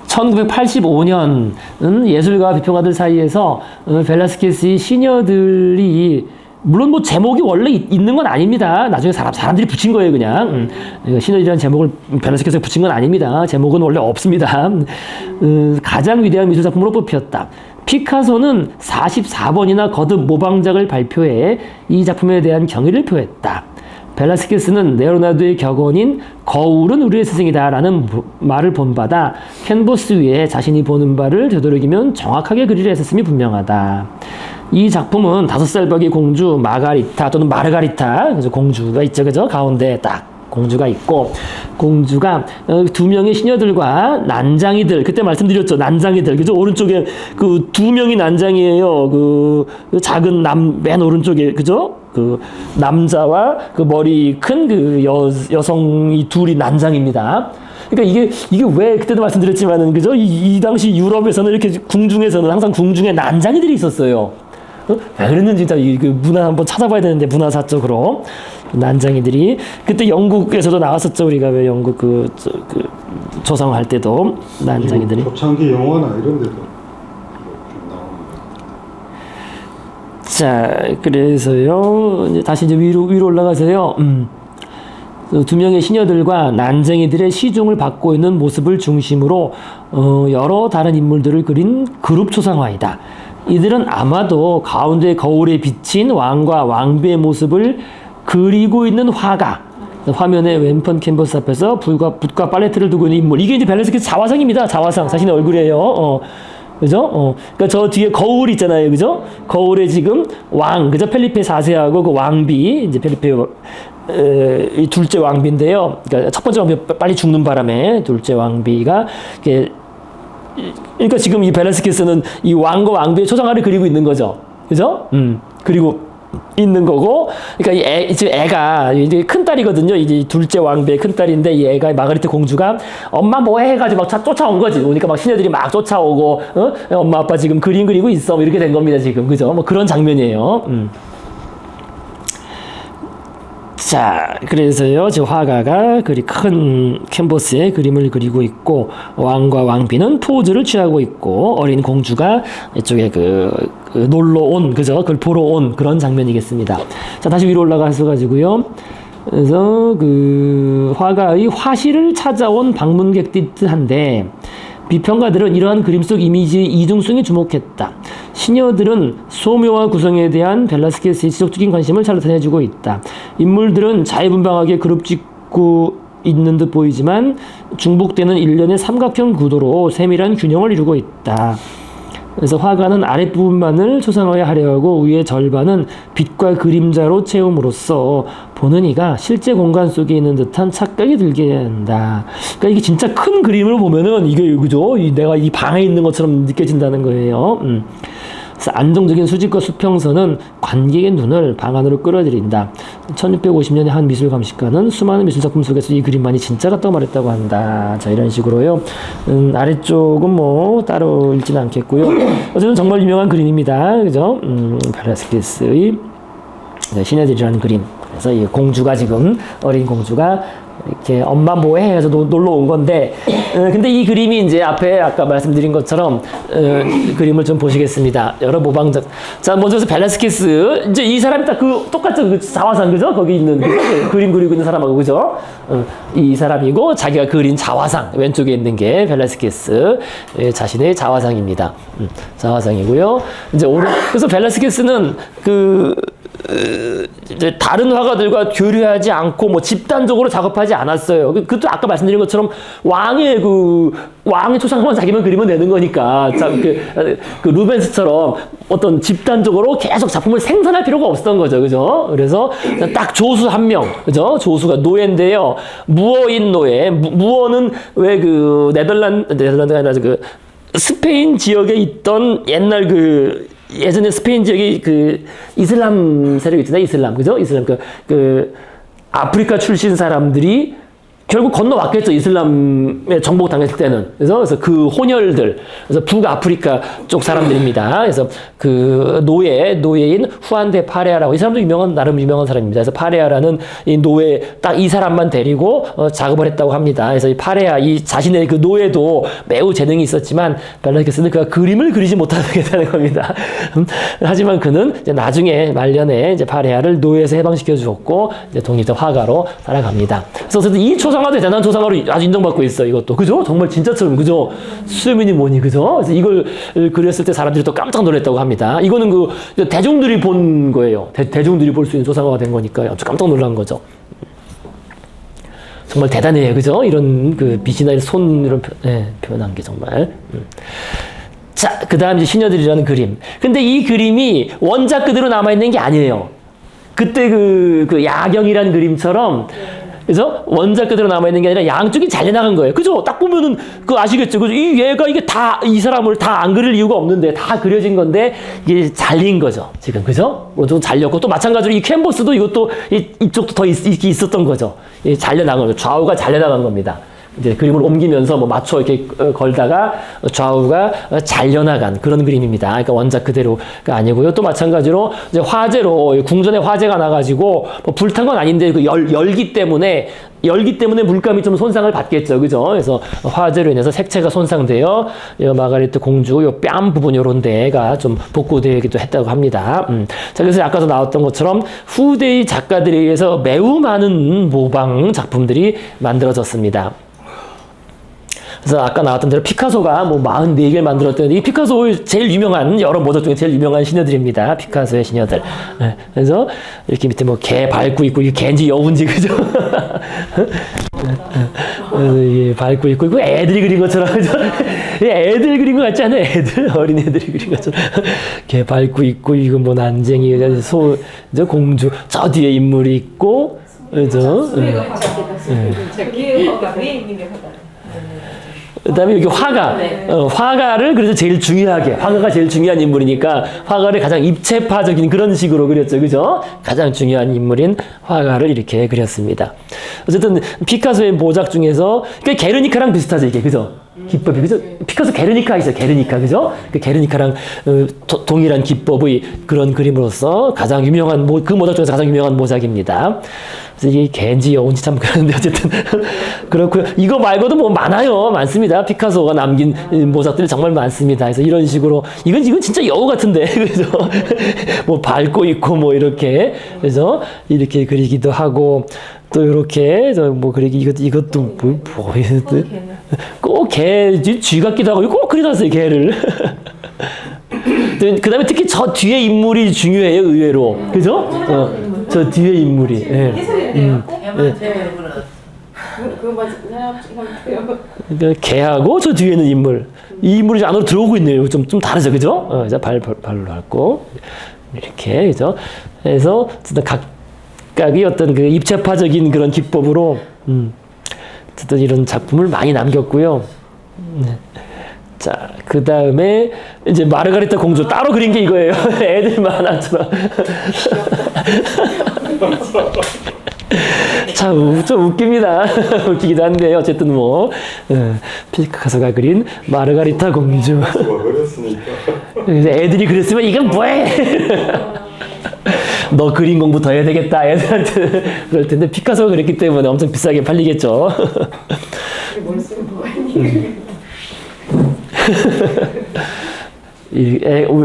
1985년은 예술가 비평가들 사이에서 벨라스케스의 시녀들이 물론 뭐 제목이 원래 있는 건 아닙니다. 나중에 사람들이 붙인 거예요, 그냥. 시녀들이라는 제목을 벨라스케스가 붙인 건 아닙니다. 제목은 원래 없습니다. 가장 위대한 미술 작품으로 뽑혔다. 피카소는 44번이나 거듭 모방작을 발표해 이 작품에 대한 경의를 표했다. 벨라스케스는 레오나르도의 격언인 거울은 우리의 스승이다 라는 말을 본받아 캔버스 위에 자신이 보는 바를 되도록이면 정확하게 그리려 했었음이 분명하다. 이 작품은 5살 박의 공주 마가리타 또는 마르가리타, 그래서 공주가 있죠, 그죠? 가운데 딱 공주가 있고, 공주가 2명의 시녀들과 난장이들, 그때 말씀드렸죠, 난장이들, 그죠? 오른쪽에 그 2명이 난장이에요. 그 작은 맨 오른쪽에, 그죠? 그 남자와 그 머리 큰 그 여성이 둘이 난장입니다. 그러니까 이게 왜 그때도 말씀드렸지만은, 그죠? 이 당시 유럽에서는 이렇게 궁중에서는 항상 궁중에 난장이들이 있었어요. 왜 그랬는지 진짜 그 문화 한번 찾아봐야 되는데, 문화사적으로 난장이들이 그때 영국에서도 나왔었죠. 우리가 왜 영국 그 조상할 때도 난장이들이 초창기 영화나 이런 데도 나옵니다. 자, 그래서요 이제 다시 이제 위로 올라가서요. 2명의 시녀들과 난쟁이들의 시중을 받고 있는 모습을 중심으로 여러 다른 인물들을 그린 그룹 초상화이다. 이들은 아마도 가운데 거울에 비친 왕과 왕비의 모습을 그리고 있는 화가, 화면에 왼편 캔버스 앞에서 붓과 팔레트를 두고 있는 인물. 이게 이제 벨라스케스 자화상입니다. 자화상. 자신의 얼굴이에요. 그죠? 그러니까 저 뒤에 거울 있잖아요. 그죠? 거울에 지금 왕, 그죠? 펠리페 4세하고 그 왕비, 이제 펠리페, 이 둘째 왕비인데요. 그러니까 첫 번째 왕비 빨리 죽는 바람에 둘째 왕비가, 그러니까 지금 이 벨라스케스는 이 왕과 왕비의 초상화를 그리고 있는 거죠. 그죠? 그리고 있는 거고, 그러니까 지금 애가 이제 큰 딸이거든요. 이제 둘째 왕비의 큰 딸인데 이 애가 마가리트 공주가 엄마 뭐해 해가지고 막 쫓아온 거지. 그러니까 막 시녀들이 막 쫓아오고, 엄마 아빠 지금 그림 그리고 있어. 뭐 이렇게 된 겁니다 지금. 그죠? 뭐 그런 장면이에요. 자, 그래서요, 저 화가가 그리 큰 캔버스에 그림을 그리고 있고, 왕과 왕비는 포즈를 취하고 있고, 어린 공주가 이쪽에 놀러 온, 그죠? 그걸 보러 온 그런 장면이겠습니다. 자, 다시 위로 올라가서 가지고요. 그래서 그 화가의 화실을 찾아온 방문객 듯한데, 비평가들은 이러한 그림 속 이미지의 이중성에 주목했다. 시녀들은 소묘와 구성에 대한 벨라스케스의 지속적인 관심을 잘 나타내주고 있다. 인물들은 자유분방하게 그룹 짓고 있는 듯 보이지만 중복되는 일련의 삼각형 구도로 세밀한 균형을 이루고 있다. 그래서 화가는 아랫부분만을 초상화하려 하고 위의 절반은 빛과 그림자로 채움으로써 보는 이가 실제 공간 속에 있는 듯한 착각이 들게 한다. 그러니까 이게 진짜 큰 그림을 보면은 이게 그죠? 내가 이 방에 있는 것처럼 느껴진다는 거예요. 그래서 안정적인 수직과 수평선은 관객의 눈을 방 안으로 끌어들인다. 1650년에 한 미술 감식가는 수많은 미술 작품 속에서 이 그림만이 진짜 같다고 말했다고 한다. 자, 이런 식으로요. 아래쪽은 뭐 따로 읽지는 않겠고요. 어쨌든 정말 유명한 그림입니다. 그죠? 벨라스케스의 시네들이라는 그림. 그래서 이 공주가 지금 어린 공주가 이렇게 엄마 뭐해 해서 놀러 온 건데, 근데 이 그림이 이제 앞에 아까 말씀드린 것처럼 그림을 좀 보시겠습니다. 여러 모방작. 자, 먼저 벨라스케스 이제 이 사람이 딱 그 똑같은 그 자화상 그죠? 거기 있는 그림 그리고 있는 사람하고 그죠? 이 사람이고 자기가 그린 자화상 왼쪽에 있는 게 벨라스케스 자신의 자화상입니다. 자화상이고요. 이제 그래서 벨라스케스는 이제 다른 화가들과 교류하지 않고 뭐 집단적으로 작업하지 않았어요. 그것도 아까 말씀드린 것처럼 왕의 초상화만 자기만 그리면 되는 거니까. 그 루벤스처럼 어떤 집단적으로 계속 작품을 생산할 필요가 없었던 거죠. 그죠? 그래서 딱 조수 한 명, 그죠? 조수가 노예인데요. 무어인 노예. 무어는 왜 네덜란드가 아니라 스페인 지역에 있던 옛날 예전에 스페인 지역이 이슬람 세력이 있잖아요. 이슬람. 그죠? 이슬람. 아프리카 출신 사람들이 결국 건너왔겠죠. 이슬람의 정복 당했을 때는. 그래서 그 혼혈들, 그래서 북아프리카 쪽 사람들입니다. 그래서 노예인 후안데 파레아라고, 이 사람도 나름 유명한 사람입니다. 그래서 파레아라는 이 노예, 딱 이 사람만 데리고 작업을 했다고 합니다. 그래서 이 파레아, 이 자신의 그 노예도 매우 재능이 있었지만, 벨라스케스는 그가 그림을 그리지 못하게 되는 겁니다. 하지만 그는 이제 나중에 말년에 이제 파레아를 노예에서 해방시켜 주었고, 이제 독립된 화가로 살아갑니다. 그래서 이 초상화도 대단한 초상화로 아주 인정받고 있어요. 이것도 그죠? 정말 진짜처럼 그죠? 수염이니 뭐니 그죠? 그래서 이걸 그렸을 때 사람들이 또 깜짝 놀랐다고 합니다. 이거는 대중들이 본 거예요. 대중들이 볼 수 있는 초상화가 된 거니까 아주 깜짝 놀란 거죠. 정말 대단해요, 그죠? 이런 빛이나 손 이런 표현한 게 정말. 자, 그다음 이제 시녀들이라는 그림. 근데 이 그림이 원작 그대로 남아 있는 게 아니에요. 그때 야경이라는 그림처럼. 그래서 원작 그대로 남아있는 게 아니라 양쪽이 잘려나간 거예요. 그죠? 딱 보면은 아시겠죠? 그죠? 이 사람을 다 안 그릴 이유가 없는데 다 그려진 건데 이게 잘린 거죠. 지금. 그죠? 좀 잘렸고 또 마찬가지로 이 캔버스도 이것도 이쪽도 더 있었던 거죠. 잘려나간 거죠. 좌우가 잘려나간 겁니다. 이제 그림을 옮기면서 맞춰 이렇게 걸다가 좌우가 잘려나간 그런 그림입니다. 그러니까 원작 그대로가 아니고요. 또 마찬가지로 이제 화재로 궁전에 화재가 나가지고 불탄 건 아닌데 열기 때문에 물감이 좀 손상을 받겠죠. 그죠? 그래서 화재로 인해서 색채가 손상되어 마가레트 공주 뺨 부분 요런 데가 좀 복구되기도 했다고 합니다. 자, 그래서 아까도 나왔던 것처럼 후대의 작가들에 의해서 매우 많은 모방 작품들이 만들어졌습니다. 그래서 아까 나왔던 대로 피카소가 44개를 만들었던 이 피카소의 제일 유명한 여러 모작 중에 제일 유명한 시녀들입니다. 피카소의 시녀들. 그래서 이렇게 밑에 개 밟고 있고 이게 개인지 여우인지 그죠? 이게 밟고 있고 이거 애들이 그린 것처럼 그죠? 애들 그린 것 같지 않아요? 어린 애들이 그린 것처럼 개 밟고 있고 이거 난쟁이 공주 저 뒤에 인물이 있고 그죠? 그다음에 여기 화가, 화가를 그래서 제일 중요하게, 화가가 제일 중요한 인물이니까 화가를 가장 입체파적인 그런 식으로 그렸죠, 그죠? 가장 중요한 인물인 화가를 이렇게 그렸습니다. 어쨌든 피카소의 모작 중에서 게르니카랑 비슷하죠, 이게 그죠? 기법이 그죠? 피카소 게르니카 있어요, 게르니카 그죠? 게르니카랑 동일한 기법의 그런 그림으로서 가장 유명한 그 모작 중에서 가장 유명한 모작입니다. 그래서 이게 개인지 여운지 참 그런데 어쨌든 그렇고요. 이거 말고도 많습니다. 피카소가 남긴 모작들이 정말 많습니다. 그래서 이런 식으로 이건 진짜 여우 같은데 그래서 밟고 있고 이렇게 그래서 이렇게 그리기도 하고 또 이렇게 그리기 이것도 꼭 개 쥐 같기도 하고 꼭 그려놨어요 개를. 그다음에 특히 저 뒤에 인물이 중요해요, 의외로. 그죠? 저 뒤에 인물이. 예. 해설인데요. 그것만 생각해요. 그러니까 걔하고 저 뒤에 있는 인물. 이 인물이 안으로 들어오고 있네요. 좀 다르죠, 그죠? 자, 발로 밟고. 이렇게, 그죠? 그래서, 각각이 어떤 그 입체파적인 그런 기법으로, 어쨌든 이런 작품을 많이 남겼고요. 자, 그 다음에 이제 마르가리타 공주 따로 그린 게 이거예요. 애들 만화처럼. 참, 좀 웃깁니다. 웃기기도 한데, 어쨌든 뭐, 피카소가 그린 마르가리타 공주. 어렸으니까. 그래서 애들이 그랬으면 이건 뭐해? 너 그림 공부 더 해야 되겠다. 애들한테 그럴 텐데, 피카소가 그랬기 때문에 엄청 비싸게 팔리겠죠.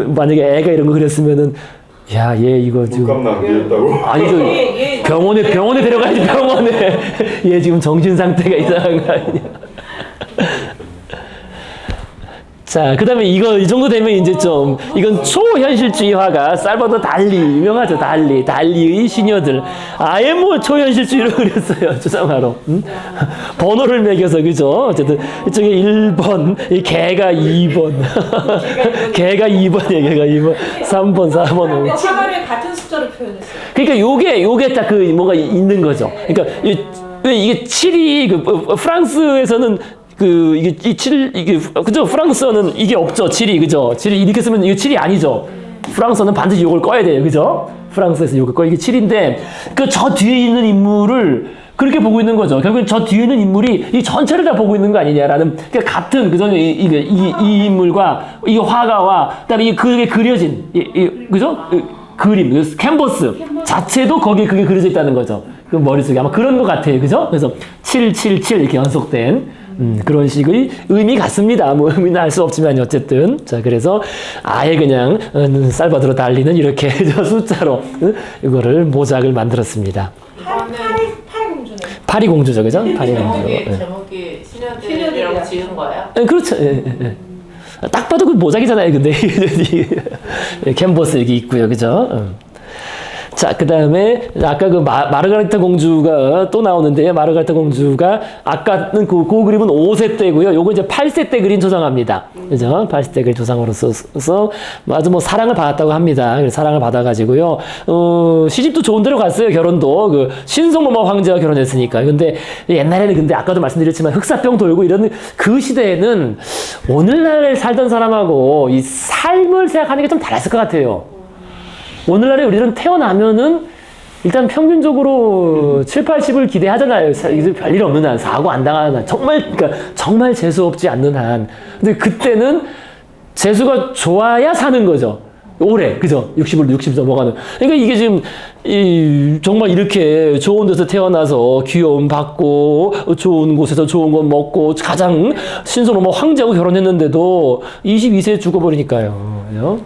만약에 애가 이런 거 그렸으면은, 야, 얘 이거 지금. 물감 낭비했다고? 아니, 병원에 데려가야지, 병원에. 얘 지금 정신 상태가 이상한 거 아니야. 자, 그 다음에 이 정도 되면 이제 좀, 이건 초현실주의 화가, 살바도르 달리, 유명하죠, 달리의 시녀들. 아예 뭐 초현실주의로 그렸어요, 조상화로. 번호를 매겨서, 그죠? 어쨌든, 이쪽에 1번, 이 개가 2번. 개가 2번이에요, 개가 2번. 3번, 4번, 5번. 화면에 같은 숫자를 표현했어요. 그러니까 요게 딱 뭐가 있는 거죠. 그러니까, 왜 이게 7이, 프랑스에서는 이게 그죠? 프랑스어는 이게 없죠. 7이, 그죠? 7이 이렇게 쓰면 이게 7이 아니죠. 프랑스어는 반드시 요걸 꺼야 돼요. 그죠? 프랑스에서 요걸 꺼. 이게 7인데, 저 뒤에 있는 인물을 그렇게 보고 있는 거죠. 결국엔 저 뒤에 있는 인물이 이 전체를 다 보고 있는 거 아니냐라는, 그러니까 같은, 그죠? 이 인물과, 이 화가와, 그 다음에 그게 그려진, 그죠? 그림, 캔버스 자체도 거기에 그게 그려져 있다는 거죠. 그 머릿속에 아마 그런 것 같아요. 그죠? 그래서 777 이렇게 연속된 그런 식의 의미 같습니다. 뭐 의미는 알 수 없지만 어쨌든. 자, 그래서 아예 그냥 살바도르 달리는 이렇게 숫자로 이거를 모작을 만들었습니다. 파리 공주죠, 그죠? 파리 공주. 제목이 시녀들이라고 지은 거예요? 그렇죠. 예. 딱 봐도 그 모작이잖아요, 근데. 캔버스 여기 있고요, 그죠? 자, 그 다음에, 아까 마르가리타 공주가 또 나오는데요. 마르가리타 공주가, 아까는 그 그림은 5세 때고요. 요거 이제 8세 때 그린 조상합니다. 그죠? 8세 때 그린 조상으로 써서, 아주 뭐 사랑을 받았다고 합니다. 그래서 사랑을 받아가지고요. 시집도 좋은 데로 갔어요, 결혼도. 신성로마 황제와 결혼했으니까. 근데 옛날에는 근데 아까도 말씀드렸지만 흑사병 돌고 이런 그 시대에는 오늘날 살던 사람하고 이 삶을 생각하는 게 좀 달랐을 것 같아요. 오늘날에 우리는 태어나면은 일단 평균적으로 7, 80을 기대하잖아요. 별일 없는 한, 사고 안 당하는 한, 정말 재수 없지 않는 한. 근데 그때는 재수가 좋아야 사는 거죠. 오래, 그죠? 60 넘어가는. 그러니까 이게 지금, 정말 이렇게 좋은 데서 태어나서 귀여움 받고, 좋은 곳에서 좋은 거 먹고, 가장 신성로마 황제하고 결혼했는데도 22세에 죽어버리니까요. 그죠?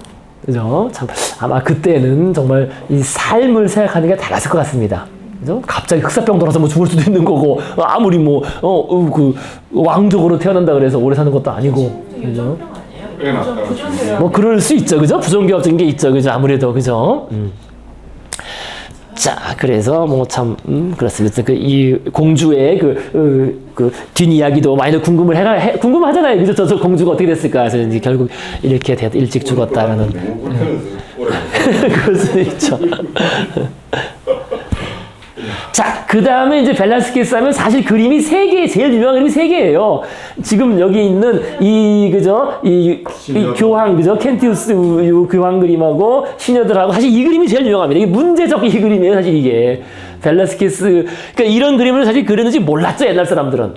그죠? 참, 아마 그때는 정말 이 삶을 생각하는 게 달랐을 것 같습니다. 그죠? 갑자기 흑사병 돌아서 뭐 죽을 수도 있는 거고, 아무리 왕족으로 태어난다 그래서 오래 사는 것도 아니고. 그죠? 뭐, 그럴 수 있죠. 그죠? 부정교합적인 게 있죠. 그죠? 아무래도. 그죠? 자, 그래서 뭐 참, 그렇습니다. 이 공주의 뒷이야기도 많이 궁금하잖아요. 그죠? 저 공주가 어떻게 됐을까? 그래서 이제 결국 이렇게 일찍 죽었다라는. 그럴 수 있죠. 자, 그 다음에 이제 벨라스케스 하면 사실 그림이 3개, 제일 유명한 그림이 3개예요. 지금 여기 있는 이 교황, 그죠? 켄티우스 교황 그림하고 시녀들하고 사실 이 그림이 제일 유명합니다. 이게 문제적 이 그림이에요, 사실 이게. 벨라스케스, 그러니까 이런 그림을 사실 그렸는지 몰랐죠, 옛날 사람들은.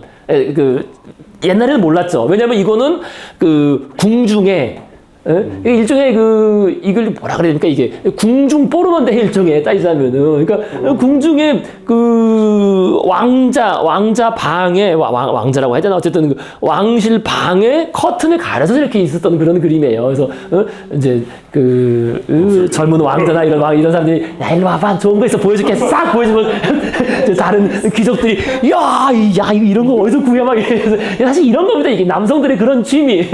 옛날에는 몰랐죠. 왜냐면 이거는 궁중에, 일종의 이걸 뭐라 그래야 됩니까? 이게 궁중 포르노인데 일종의 따지자면은. 그러니까 궁중에 왕자 방에, 왕자라고 해야 되나? 어쨌든 왕실 방에 커튼을 가려서 이렇게 있었던 그런 그림이에요. 그래서, 이제 젊은 왕자나 이런 사람들이, 야, 일로 와봐. 좋은 거 있어. 보여줄게. 싹 보여주면, 다른 귀족들이, 야, 이런 거 어디서 구해? 막 이래서. 사실 이런 겁니다. 이게 남성들의 그런 취미.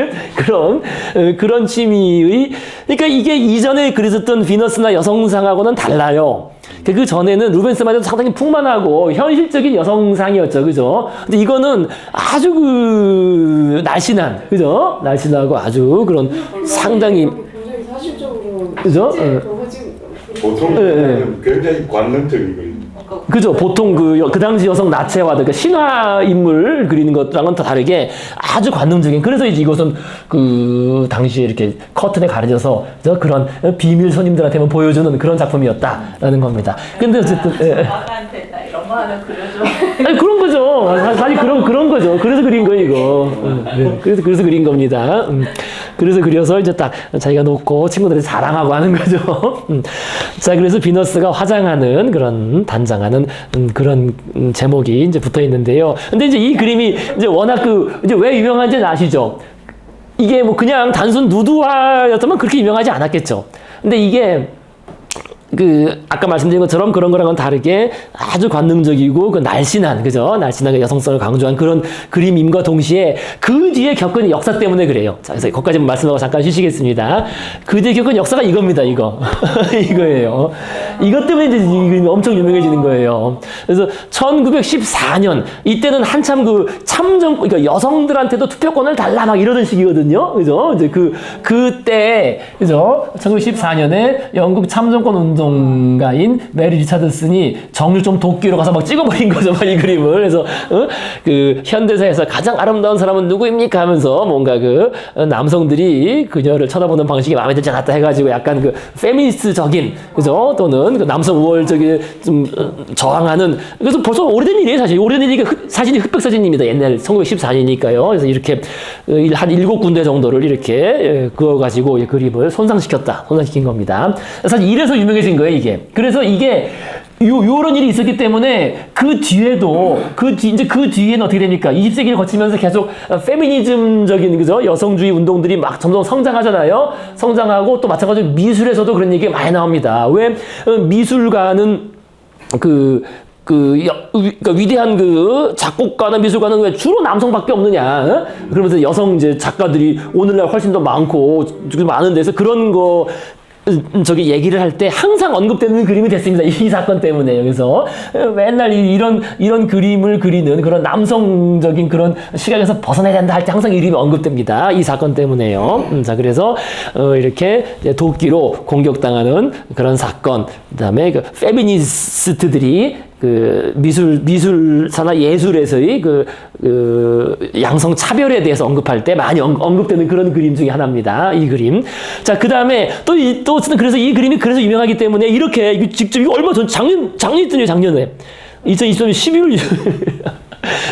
그런 취미. 취미의 그러니까 이게 이전에 그렸었던 비너스나 여성상하고는 달라요. 그 전에는 루벤스만 해도 상당히 풍만하고 현실적인 여성상이었죠, 그죠? 근데 이거는 아주 그 날씬한, 그죠? 날씬하고 아주 그런 상당히 굉장히 사실적으로 그죠? 보통 굉장히 관능적인 거예요. 그죠. 보통 그 당시 여성 나체화들, 그러니까 신화 인물 그리는 것랑은 또 다르게 아주 관능적인. 그래서 이제 이것은 그 당시에 이렇게 커튼에 가려져서 그런 비밀 손님들한테만 보여주는 그런 작품이었다라는 겁니다. 근데 어쨌든 아빠한테 나 이런 거 하나 그려줘. 아니, 그런 거죠. 사실 그런 거죠. 그래서 그린 거예요, 이거. 그래서 그린 겁니다. 그래서 그려서 이제 딱 자기가 놓고 친구들한테 자랑하고 하는 거죠. 자, 그래서 비너스가 화장하는 그런 단장하는 그런 제목이 이제 붙어 있는데요. 근데 이제 이 그림이 이제 워낙 이제 왜 유명한지는 아시죠? 이게 뭐 그냥 단순 누드화였다면 그렇게 유명하지 않았겠죠. 근데 이게 아까 말씀드린 것처럼 그런 거랑은 다르게 아주 관능적이고 날씬한, 그죠? 날씬하게 여성성을 강조한 그런 그림임과 동시에 그 뒤에 겪은 역사 때문에 그래요. 자, 그래서 거기까지만 말씀하고 잠깐 쉬시겠습니다. 그 뒤에 겪은 역사가 이겁니다, 이거. 이거예요. 이것 때문에 이제 이 그림이 엄청 유명해지는 거예요. 그래서 1914년, 이때는 한참 그러니까 여성들한테도 투표권을 달라 막 이러던 시기거든요. 그죠? 이제 그때, 그죠? 1914년에 영국 참정권 운동가인 메리 리차드슨이 정육 좀 도끼로 가서 막 찍어버린 거죠, 막 이 그림을. 그래서 그 현대사에서 가장 아름다운 사람은 누구입니까 하면서 뭔가 남성들이 그녀를 쳐다보는 방식이 마음에 들지 않았다 해가지고 약간 페미니스트적인, 그죠? 또는 남성 우월적인 좀 저항하는. 그래서 벌써 오래된 일이에요, 사실. 오래된 일이니까 사진이 흑백 사진입니다. 옛날 1914년이니까요. 그래서 이렇게 한 7군데 정도를 이렇게 그어가지고 그림을 손상시킨 겁니다. 사실 이래서 유명해진 거예요, 이게. 그래서 이게 요런 일이 있었기 때문에 그 뒤에도 이제 그 뒤에는 어떻게 됩니까? 20세기를 거치면서 계속 페미니즘적인, 그죠? 여성주의 운동들이 막 점점 성장하잖아요. 성장하고 또 마찬가지로 미술에서도 그런 얘기가 많이 나옵니다. 왜 미술가는 그러니까 위대한 작곡가나 미술가는 왜 주로 남성밖에 없느냐? 그러면서 여성 이제 작가들이 오늘날 훨씬 더 많고 많은 데서 그런 거 얘기를 할 때 항상 언급되는 그림이 됐습니다. 이 사건 때문에. 그래서 맨날 이런 그림을 그리는 그런 남성적인 그런 시각에서 벗어나야 된다 할 때 항상 이름이 언급됩니다. 이 사건 때문에요. 자, 그래서 이렇게 도끼로 공격당하는 그런 사건, 그다음에 페미니스트들이 미술사나 예술에서의 양성 차별에 대해서 언급할 때 많이 언급되는 그런 그림 중에 하나입니다. 이 그림. 자, 그 다음에 또 그래서 이 그림이 그래서 유명하기 때문에 이렇게 직접 이거 얼마 전 작년이에요, 작년에. 2023년 11월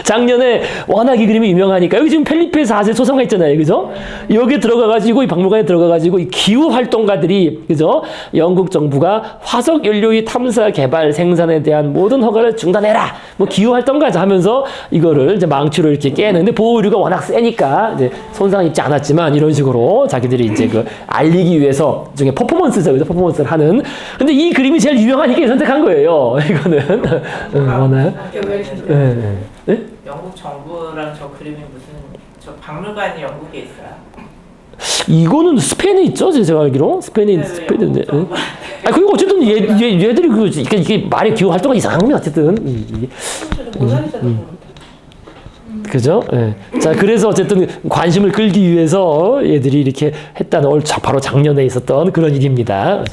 작년에 워낙 이 그림이 유명하니까 여기 지금 펠리페 4세 초상화 있잖아요, 그죠? 여기 들어가가지고 이 박물관에 들어가가지고 이 기후 활동가들이, 그죠? 영국 정부가 화석 연료의 탐사 개발 생산에 대한 모든 허가를 중단해라. 뭐 기후 활동가자 하면서 이거를 이제 망치로 이렇게 깨는데 보호류가 워낙 세니까 이제 손상 입지 않았지만 이런 식으로 자기들이 이제 알리기 위해서 중에 퍼포먼스죠, 그죠? 퍼포먼스를 하는. 근데 이 그림이 제일 유명하니까 선택한 거예요. 이거는 워낙. 네? 영국 정부랑 저 그림이 저 박물관이 영국에 있어요. 이거는 스페인에 있죠, 제가 알기로. 스페인에. 그리고 어쨌든 얘들이 이게 말의 기후 활동가 이상한 겁니다, 어쨌든. 그죠? 예. 자, 그래서 어쨌든 관심을 끌기 위해서 얘들이 이렇게 했다는 바로 작년에 있었던 그런 일입니다.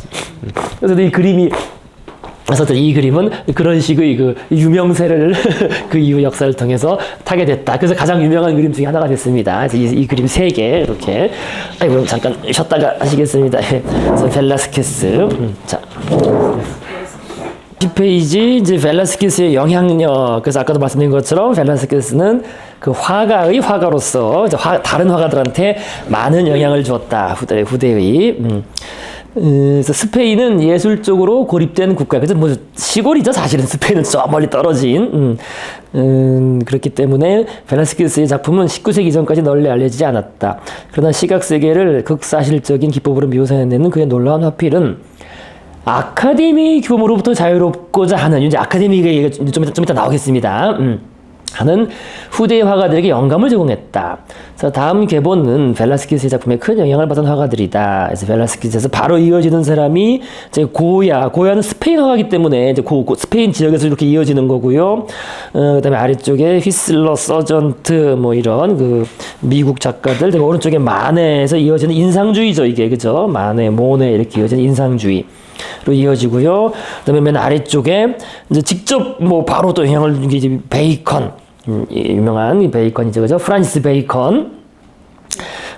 그래서 이 그림이 그래서 이 그림은 그런 식의 유명세를 그 이후 역사를 통해서 타게 됐다. 그래서 가장 유명한 그림 중에 하나가 됐습니다. 이 그림 3개 이렇게. 아이고, 잠깐 쉬었다가 하시겠습니다. 그래서 벨라스케스. 자. 10페이지 이제 벨라스케스의 영향력. 그래서 아까도 말씀드린 것처럼 벨라스케스는 그 화가의 화가로서 다른 화가들한테 많은 영향을 주었다. 후대의. 그래서 스페인은 예술적으로 고립된 국가. 그래서 뭐 시골이죠, 사실은. 스페인은 저 멀리 떨어진. 그렇기 때문에 벨라스케스의 작품은 19세기 이전까지 널리 알려지지 않았다. 그러나 시각 세계를 극사실적인 기법으로 묘사해내는 그의 놀라운 화필은 아카데미 규범으로부터 자유롭고자 하는, 이제 아카데미가 좀 이따 나오겠습니다. 하는 후대의 화가들에게 영감을 제공했다. 그래서 다음 계보는 벨라스키스의 작품에 큰 영향을 받은 화가들이다. 그래서 벨라스키스에서 바로 이어지는 사람이 이제 고야는 스페인 화가이기 때문에 이제 스페인 지역에서 이렇게 이어지는 거고요. 그다음에 아래쪽에 휘슬러, 서전트 뭐 이런 그 미국 작가들, 그리고 오른쪽에 마네에서 이어지는 인상주의죠, 이게 그죠? 마네, 모네 이렇게 이어지는 인상주의. 로 이어지고요. 그다음에 맨 아래쪽에 이제 직접 뭐 바로 또 영향을 준 게 이제 베이컨, 유명한 베이컨이죠, 그죠? 프란시스 베이컨.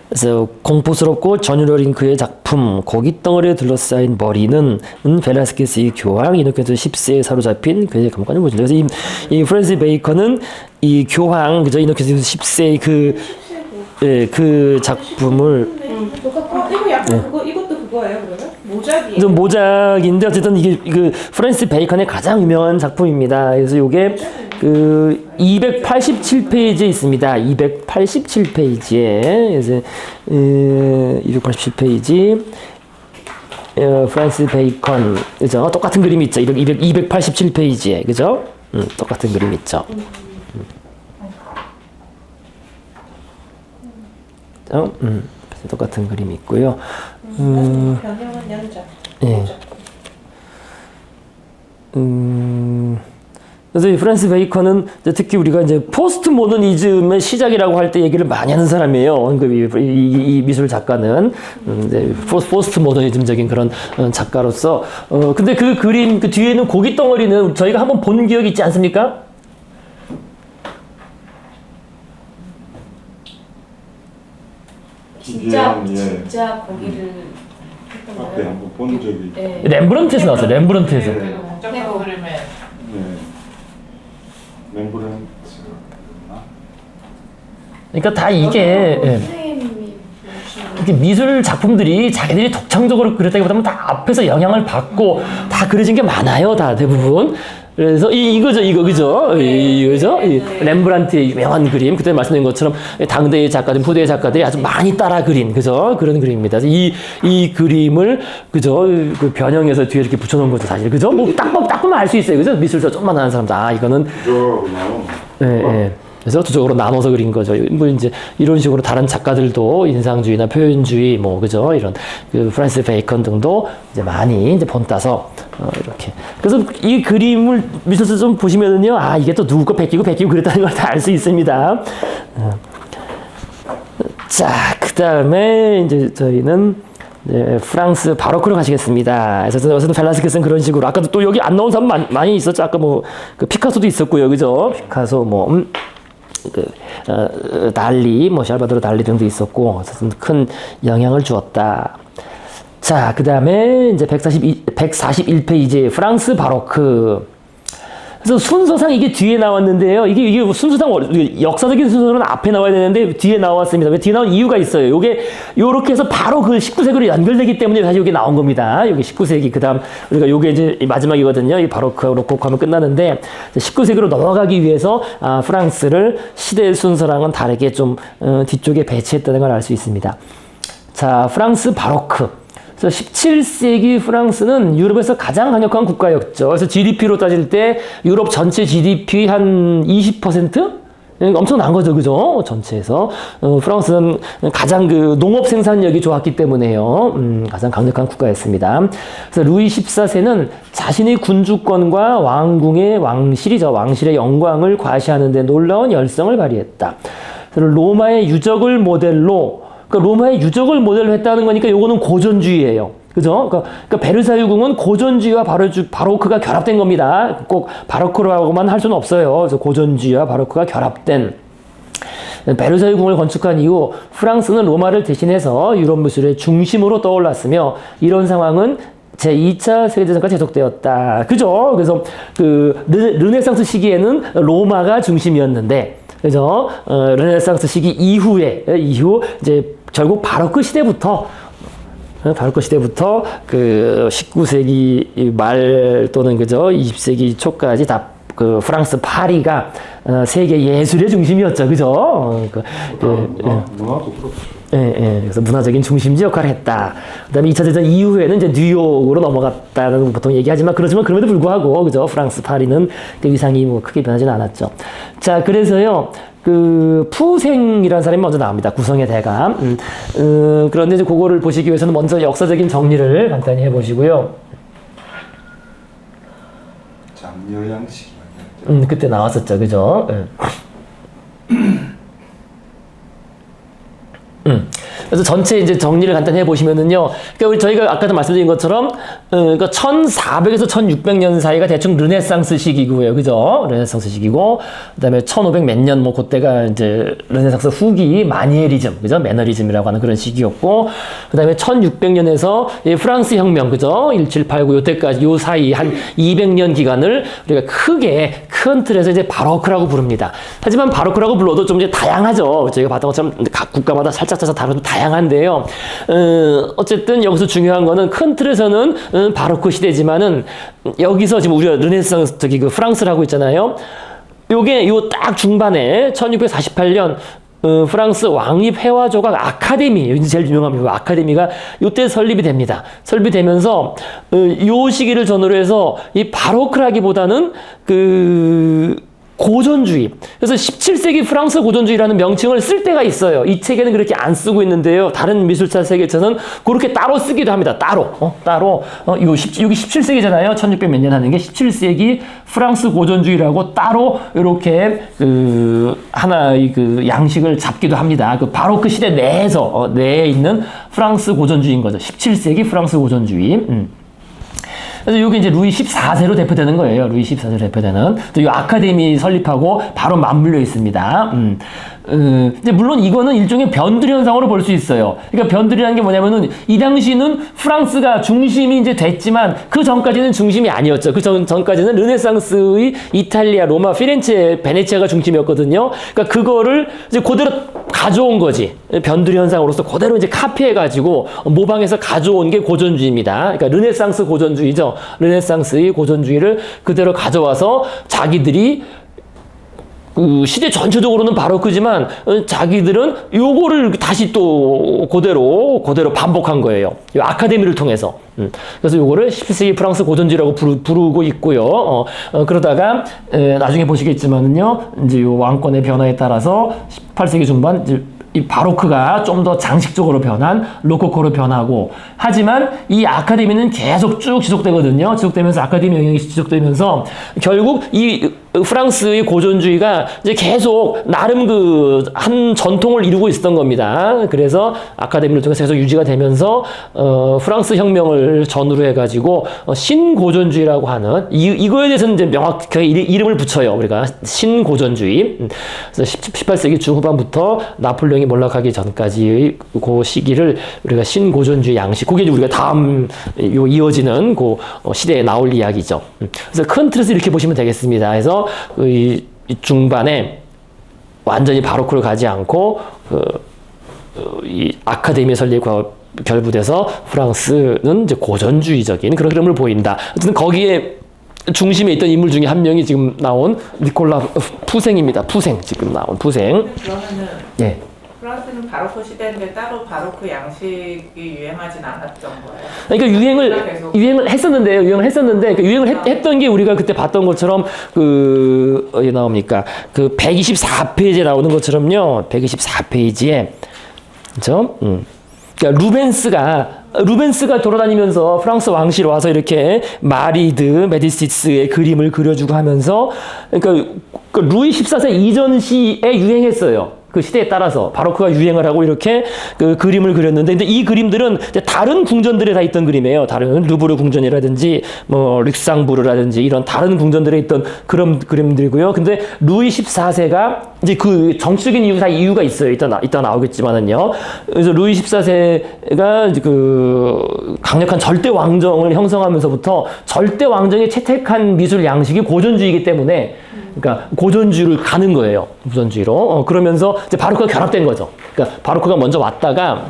그래서 공포스럽고 전율어린 그의 작품 고깃덩어리에 둘러싸인 머리는 벨라스케스의 교황 이노켄토 10세에 사로잡힌 그의 감각을 보여준다. 그래서 이 프란시스 베이컨은 이 교황, 그죠? 이노켄토 10세의 그 작품을 이거 약간 이것도 그거예요, 그러면? 모작이에요? 좀 모작인데 어쨌든 이게 프란시스 베이컨의 가장 유명한 작품입니다. 그래서 이게 그 287페이지에 있습니다. 287페이지에 그래서 287페이지 프란시스 베이컨, 그죠? 똑같은 그림이 있죠. 287페이지에, 그죠? 똑같은 그림 있죠. 똑같은 그림이 있고요. 변형한 연작. 예. 그래서 이 프란시스 베이컨은 특히 우리가 이제 포스트 모더니즘의 시작이라고 할 때 얘기를 많이 하는 사람이에요. 이 미술 작가는 포스트 모더니즘적인 그런 작가로서. 근데 그 그림 그 뒤에 있는 고깃덩어리는 저희가 한번 본 기억이 있지 않습니까? 진짜 거기를 했던 앞에 거예요? 한번 본 적이 네. 렘브란트에서 나왔어요. 렘브란트에서. 복잡한 그림에 렘브란트였나? 그러니까 다 이게 선생님이 이렇게 미술 작품들이 자기들이 독창적으로 그렸다기보다는 다 앞에서 영향을 받고 다 그려진 게 많아요, 다 대부분. 그래서 이거죠, 그죠? 이거죠? 렘브란트의 유명한 그림, 그때 말씀드린 것처럼 당대의 작가들, 후대의 작가들이 아주 많이 따라 그린, 그죠? 그런 그림입니다. 그래서 이 그림을, 그죠? 그 변형해서 뒤에 이렇게 붙여놓은 거죠, 사실, 그죠? 뭐 딱 보면 알 수 있어요, 그죠? 미술서 좀만 아는 사람들, 이거는. 그쪽으로 나오면 예. 그래서 두 쪽으로 나눠서 그린 거죠. 뭐 이제 이런 식으로 다른 작가들도 인상주의나 표현주의, 뭐 그죠? 이런 그 프란시스 베이컨 등도 이제 많이 이제 본따서 이렇게. 그래서 이 그림을 미술서 좀 보시면은요, 이게 또 누구 거 베끼고 그랬다는 걸 다 알 수 있습니다. 자, 그 다음에 이제 저희는 프랑스 바로크로 가시겠습니다. 그래서 어쨌든 벨라스케스는 그런 식으로 아까도 또 여기 안 나온 사람 많이 있었죠. 아까 뭐 그 피카소도 있었고요, 그죠? 피카소 뭐. 달리, 뭐 샬바도르 달리 등도 있었고, 어쨌든 큰 영향을 주었다. 자, 그 다음에 이제 141페이지 프랑스 바로크. 그래서 순서상 이게 뒤에 나왔는데요. 이게 순서상 역사적인 순서는 앞에 나와야 되는데 뒤에 나왔습니다. 왜 뒤에 나온 이유가 있어요. 요게 요렇게 해서 바로 그 19세기로 연결되기 때문에 사실 이게 나온 겁니다. 여기 19세기 그다음 우리가 요게 이제 마지막이거든요. 이 바로크 로코코 하면 끝나는데 19세기로 넘어가기 위해서 프랑스를 시대 순서랑은 다르게 좀 뒤쪽에 배치했다는 걸 알 수 있습니다. 자, 프랑스 바로크. 그래서 17세기 프랑스는 유럽에서 가장 강력한 국가였죠. 그래서 GDP로 따질 때 유럽 전체 GDP 한 20%? 엄청난 거죠, 그죠? 전체에서. 프랑스는 가장 그 농업 생산력이 좋았기 때문에요. 가장 강력한 국가였습니다. 그래서 루이 14세는 자신의 군주권과 왕궁의 왕실의 영광을 과시하는 데 놀라운 열성을 발휘했다. 그래서 로마의 유적을 모델로 그러니까 로마의 유적을 모델로 했다는 거니까 요거는 고전주의예요. 그죠? 그러니까 베르사유 궁은 고전주의와 바로크가 결합된 겁니다. 꼭 바로크라고만 할 수는 없어요. 그래서 고전주의와 바로크가 결합된 베르사유 궁을 건축한 이후 프랑스는 로마를 대신해서 유럽 미술의 중심으로 떠올랐으며 이런 상황은 제2차 세계대전까지 계속되었다. 그죠? 그래서 그 르네상스 시기에는 로마가 중심이었는데 그죠? 르네상스 시기 이후 이제 결국 바로크 시대부터 그 19세기 말 또는 그죠? 20세기 초까지 다 그 프랑스 파리가 세계 예술의 중심이었죠. 그죠? 문화도 그렇죠. 그래서 문화적인 중심지 역할을 했다. 그다음에 2차 대전 이후에는 이제 뉴욕으로 넘어갔다는 보통 얘기하지만 그렇지만 그럼에도 불구하고 그죠? 프랑스 파리는 그 위상이 뭐 크게 변하지는 않았죠. 자, 그래서요. 그 푸생이라는 사람이 먼저 나옵니다. 구성의 대가. 그런데 이제 그거를 보시기 위해서는 먼저 역사적인 정리를 간단히 해보시고요. 장려양식. 그때 나왔었죠, 그죠? 그래서 전체 이제 정리를 간단히 해보시면은요. 그러니까 우리 저희가 아까도 말씀드린 것처럼, 그러니까 1400에서 1600년 사이가 대충 르네상스 시기고요. 그죠? 르네상스 시기고, 그 다음에 1500 몇 년, 뭐, 그때가 이제 르네상스 후기 마니에리즘, 그죠? 매너리즘이라고 하는 그런 시기였고, 그 다음에 1600년에서 프랑스 혁명, 그죠? 1789, 요때까지, 요 사이 한 200년 기간을 우리가 크게, 큰 틀에서 이제 바로크라고 부릅니다. 하지만 바로크라고 불러도 좀 이제 다양하죠. 저희가 봤던 것처럼 각 국가마다 살짝 다르고 다양한데요. 어쨌든 여기서 중요한 거는 큰 틀에서는 바로크 시대지만은 여기서 지금 우리가 르네상스 그 프랑스라고 있잖아요. 요게 요 딱 중반에 1648년 프랑스 왕립회화조각 아카데미, 여기 제일 유명한 아카데미가 요때 설립이 됩니다. 설립되면서 요 시기를 전후로 해서 이 바로크라기보다는 고전주의. 그래서 17세기 프랑스 고전주의라는 명칭을 쓸 때가 있어요. 이 책에는 그렇게 안 쓰고 있는데요. 다른 미술사 책에서는 그렇게 따로 쓰기도 합니다. 따로. 여기 17세기잖아요. 1600 몇 년 하는 게 17세기 프랑스 고전주의라고 따로 이렇게 하나의 양식을 잡기도 합니다. 그 바로크 시대 내에서 내에 있는 프랑스 고전주의인 거죠. 17세기 프랑스 고전주의. 그래서 이게 이제 루이 14세로 대표되는 거예요. 루이 14세로 대표되는. 또 이 아카데미 설립하고 바로 맞물려 있습니다. 이제 물론 이거는 일종의 변두리 현상으로 볼 수 있어요. 그러니까 변두리라는 게 뭐냐면은 이 당시는 프랑스가 중심이 이제 됐지만 그 전까지는 중심이 아니었죠. 그 전까지는 르네상스의 이탈리아, 로마, 피렌체, 베네치아가 중심이었거든요. 그러니까 그거를 이제 그대로 가져온 거지. 변두리 현상으로서 그대로 이제 카피해가지고 모방해서 가져온 게 고전주의입니다. 그러니까 르네상스 고전주의죠. 르네상스의 고전주의를 그대로 가져와서 자기들이 시대 전체적으로는 바로크지만 자기들은 요거를 다시 또 그대로 반복한 거예요. 이 아카데미를 통해서. 그래서 요거를 17세기 프랑스 고전주의라고 부르고 있고요. 그러다가 나중에 보시겠지만은요. 이제 요 왕권의 변화에 따라서 18세기 중반 이제 이 바로크가 좀 더 장식적으로 변한 로코코로 변하고, 하지만 이 아카데미는 계속 쭉 지속되거든요. 지속되면서 아카데미 영역이 지속되면서 결국 이 프랑스의 고전주의가 이제 계속 나름 한 전통을 이루고 있었던 겁니다. 그래서 아카데미를 통해서 계속 유지가 되면서 프랑스 혁명을 전후로 해가지고 신고전주의라고 하는 이거에 대해서는 이제 명확하게 이름을 붙여요. 우리가 신고전주의. 그래서 18세기 중후반부터 나폴레옹이 몰락하기 전까지의 그 시기를 우리가 신고전주의 양식. 그게 우리가 다음 이어지는 그 시대에 나올 이야기죠. 그래서 큰 틀에서 이렇게 보시면 되겠습니다. 그래서 이 중반에 완전히 바로크를 가지 않고 이 아카데미 설립과 결부돼서 프랑스는 이제 고전주의적인 그런 흐름을 보인다. 어쨌든 거기에 중심에 있던 인물 중에 한 명이 지금 나온 니콜라 푸생입니다. 지금 나온 푸생. 그러면은 예. 프랑스는 바로크 시대인데 따로 바로크 양식이 유행하진 않았던 거예요. 그러니까 유행을 했었는데요. 그러니까 유행을 했던 게 우리가 그때 봤던 것처럼 어디 나옵니까? 124페이지에 나오는 것처럼요. 124페이지에 그렇죠? 그러니까 루벤스가 돌아다니면서 프랑스 왕실 와서 이렇게 마리드, 메디시스의 그림을 그려주고 하면서 그러니까 루이 14세 이전 시에 유행했어요. 그 시대에 따라서 바로크가 유행을 하고 이렇게 그림을 그렸는데, 근데 이 그림들은 이제 다른 궁전들에 다 있던 그림이에요. 다른 루브르 궁전이라든지 뭐 릭상부르라든지 이런 다른 궁전들에 있던 그런 그림들이고요. 근데 루이 14세가 이제 그 정치적인 이유가 있어요. 이따 나오겠지만은요. 그래서 루이 14세가 이제 강력한 절대 왕정을 형성하면서부터 절대 왕정이 채택한 미술 양식이 고전주의이기 때문에 그러니까 고전주의를 가는 거예요. 고전주의로. 그러면서 이제 바로크가 결합된 거죠. 그러니까 바로크가 먼저 왔다가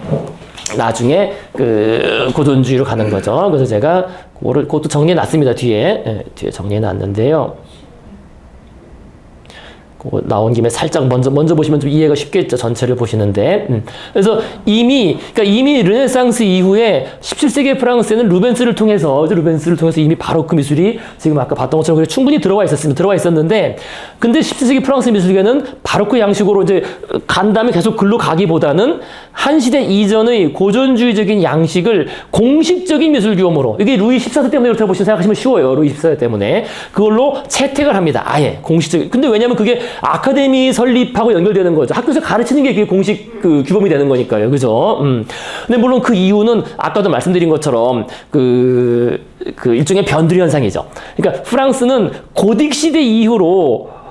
나중에 고전주의로 가는 거죠. 그래서 제가 그것도 정리해 놨습니다. 뒤에 정리해 놨는데요. 나온 김에 살짝 먼저 보시면 좀 이해가 쉽겠죠. 전체를 보시는데. 그래서 이미 르네상스 이후에 17세기 프랑스에는 루벤스를 통해서 이미 바로크 미술이 지금 아까 봤던 것처럼 그래 충분히 들어와 있었는데, 근데 17세기 프랑스 미술계는 바로크 양식으로 이제 간 다음에 계속 글로 가기보다는 한 시대 이전의 고전주의적인 양식을 공식적인 미술 규범으로, 이게 루이 14세 때문에 그렇다고 보시면 생각하시면 쉬워요. 루이 14세 때문에. 그걸로 채택을 합니다. 아예 공식적인. 근데 왜냐면 그게 아카데미 설립하고 연결되는 거죠. 학교에서 가르치는 게 그게 공식 그 규범이 되는 거니까요. 그죠? 근데 물론 그 이유는 아까도 말씀드린 것처럼 그 일종의 변두리 현상이죠. 그러니까 프랑스는 고딕 시대 이후로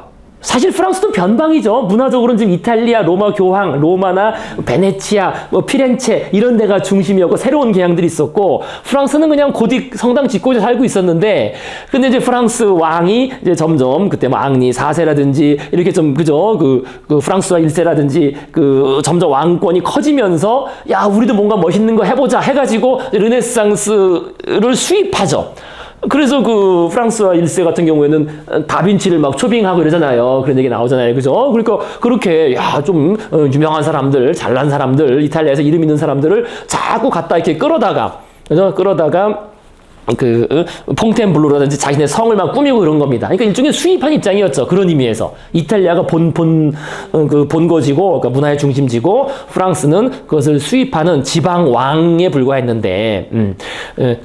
사실 프랑스도 변방이죠. 문화적으로는 지금 이탈리아, 로마 교황, 로마나 베네치아, 뭐 피렌체 이런 데가 중심이었고 새로운 개항들이 있었고, 프랑스는 그냥 고딕 성당 짓고 살고 있었는데, 근데 이제 프랑스 왕이 이제 점점 그때 뭐 앙리 4세라든지 이렇게 좀 그죠 그 프랑스와 1세라든지 그 점점 왕권이 커지면서 야 우리도 뭔가 멋있는 거 해보자 해가지고 르네상스를 수입하죠. 그래서 그 프랑스와 1세 같은 경우에는 다빈치를 막 초빙하고 이러잖아요. 그런 얘기 나오잖아요. 그죠? 그러니까 그렇게 좀 유명한 사람들, 잘난 사람들, 이탈리아에서 이름 있는 사람들을 자꾸 갖다 이렇게 끌어다가 퐁텐블로라든지 자신의 성을 막 꾸미고 그런 겁니다. 그러니까 일종의 수입한 입장이었죠. 그런 의미에서. 이탈리아가 본거지고, 그러니까 문화의 중심지고, 프랑스는 그것을 수입하는 지방왕에 불과했는데,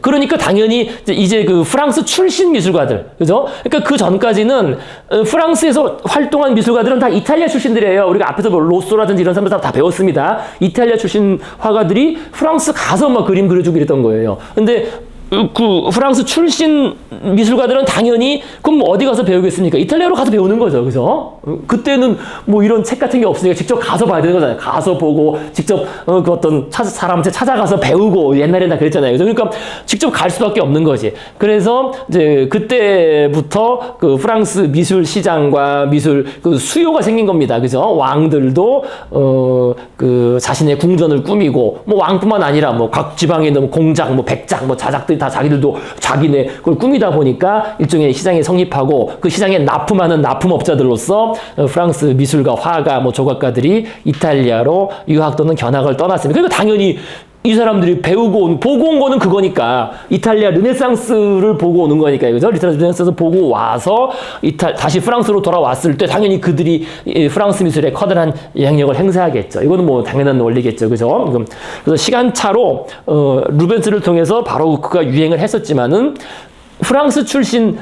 그러니까 당연히 이제 그 프랑스 출신 미술가들, 그죠? 그러니까 그 전까지는 프랑스에서 활동한 미술가들은 다 이탈리아 출신들이에요. 우리가 앞에서 뭐 로쏘라든지 이런 사람들 다 배웠습니다. 이탈리아 출신 화가들이 프랑스 가서 막 그림 그려주고 이랬던 거예요. 근데 그 프랑스 출신 미술가들은 당연히 그럼 어디 가서 배우겠습니까? 이탈리아로 가서 배우는 거죠. 그죠? 그때는 뭐 이런 책 같은 게 없으니까 직접 가서 봐야 되는 거잖아요. 가서 보고 직접 그 어떤 사람한테 찾아가서 배우고 옛날에는 다 그랬잖아요. 그죠? 그러니까 직접 갈 수밖에 없는 거지. 그래서 이제 그때부터 그 프랑스 미술 시장과 미술 그 수요가 생긴 겁니다. 그죠? 왕들도 그 자신의 궁전을 꾸미고, 뭐 왕뿐만 아니라 뭐 각 지방에 있는 공작, 뭐 백작, 뭐 자작들 다 자기들도 자기네 그걸 꾸미다 보니까 일종의 시장이 성립하고, 그 시장에 납품하는 납품업자들로서 프랑스 미술가, 화가, 뭐 조각가들이 이탈리아로 유학 또는 견학을 떠났습니다. 그러니까 당연히 이 사람들이 보고 온 거는 그거니까, 이탈리아 르네상스를 보고 오는 거니까요. 그죠? 이탈리아 르네상스 보고 와서 다시 프랑스로 돌아왔을 때 당연히 그들이 프랑스 미술에 커다란 영향력을 행사하겠죠. 이거는 뭐 당연한 원리겠죠. 그죠? 그래서 시간차로 루벤스를 통해서 바로크가 유행을 했었지만은, 프랑스 출신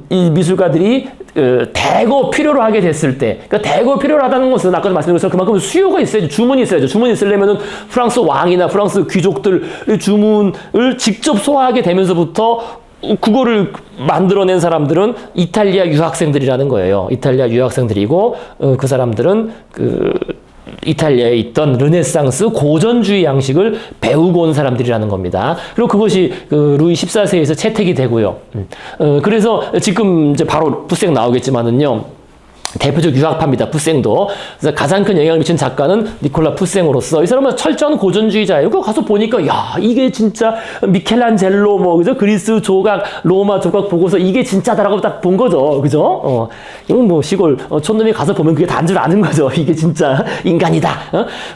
이 미술가들이 대거 필요로 하게 됐을 때, 그러니까 대거 필요로 하다는 것은 아까도 말씀드린 것처럼 그만큼 수요가 있어야죠. 주문이 있어야죠. 주문이 있으려면은 프랑스 왕이나 프랑스 귀족들의 주문을 직접 소화하게 되면서부터 그거를 만들어낸 사람들은 이탈리아 유학생들이라는 거예요. 이탈리아 유학생들이고, 그 사람들은 이탈리아에 있던 르네상스 고전주의 양식을 배우고 온 사람들이라는 겁니다. 그리고 그것이 루이 14세에서 채택이 되고요. 그래서 지금 이제 바로 푸생 나오겠지만은요. 대표적 유학파입니다. 푸생도. 그래서 가장 큰 영향을 미친 작가는 니콜라 푸생으로서, 이 사람은 철저한 고전주의자예요. 그거 가서 보니까 야 이게 진짜 미켈란젤로 뭐 그죠? 그리스 조각, 로마 조각 보고서 이게 진짜다라고 딱 본 거죠. 그죠? 이건 뭐 시골 촌놈이 가서 보면 그게 단 줄 아는 거죠. 이게 진짜 인간이다.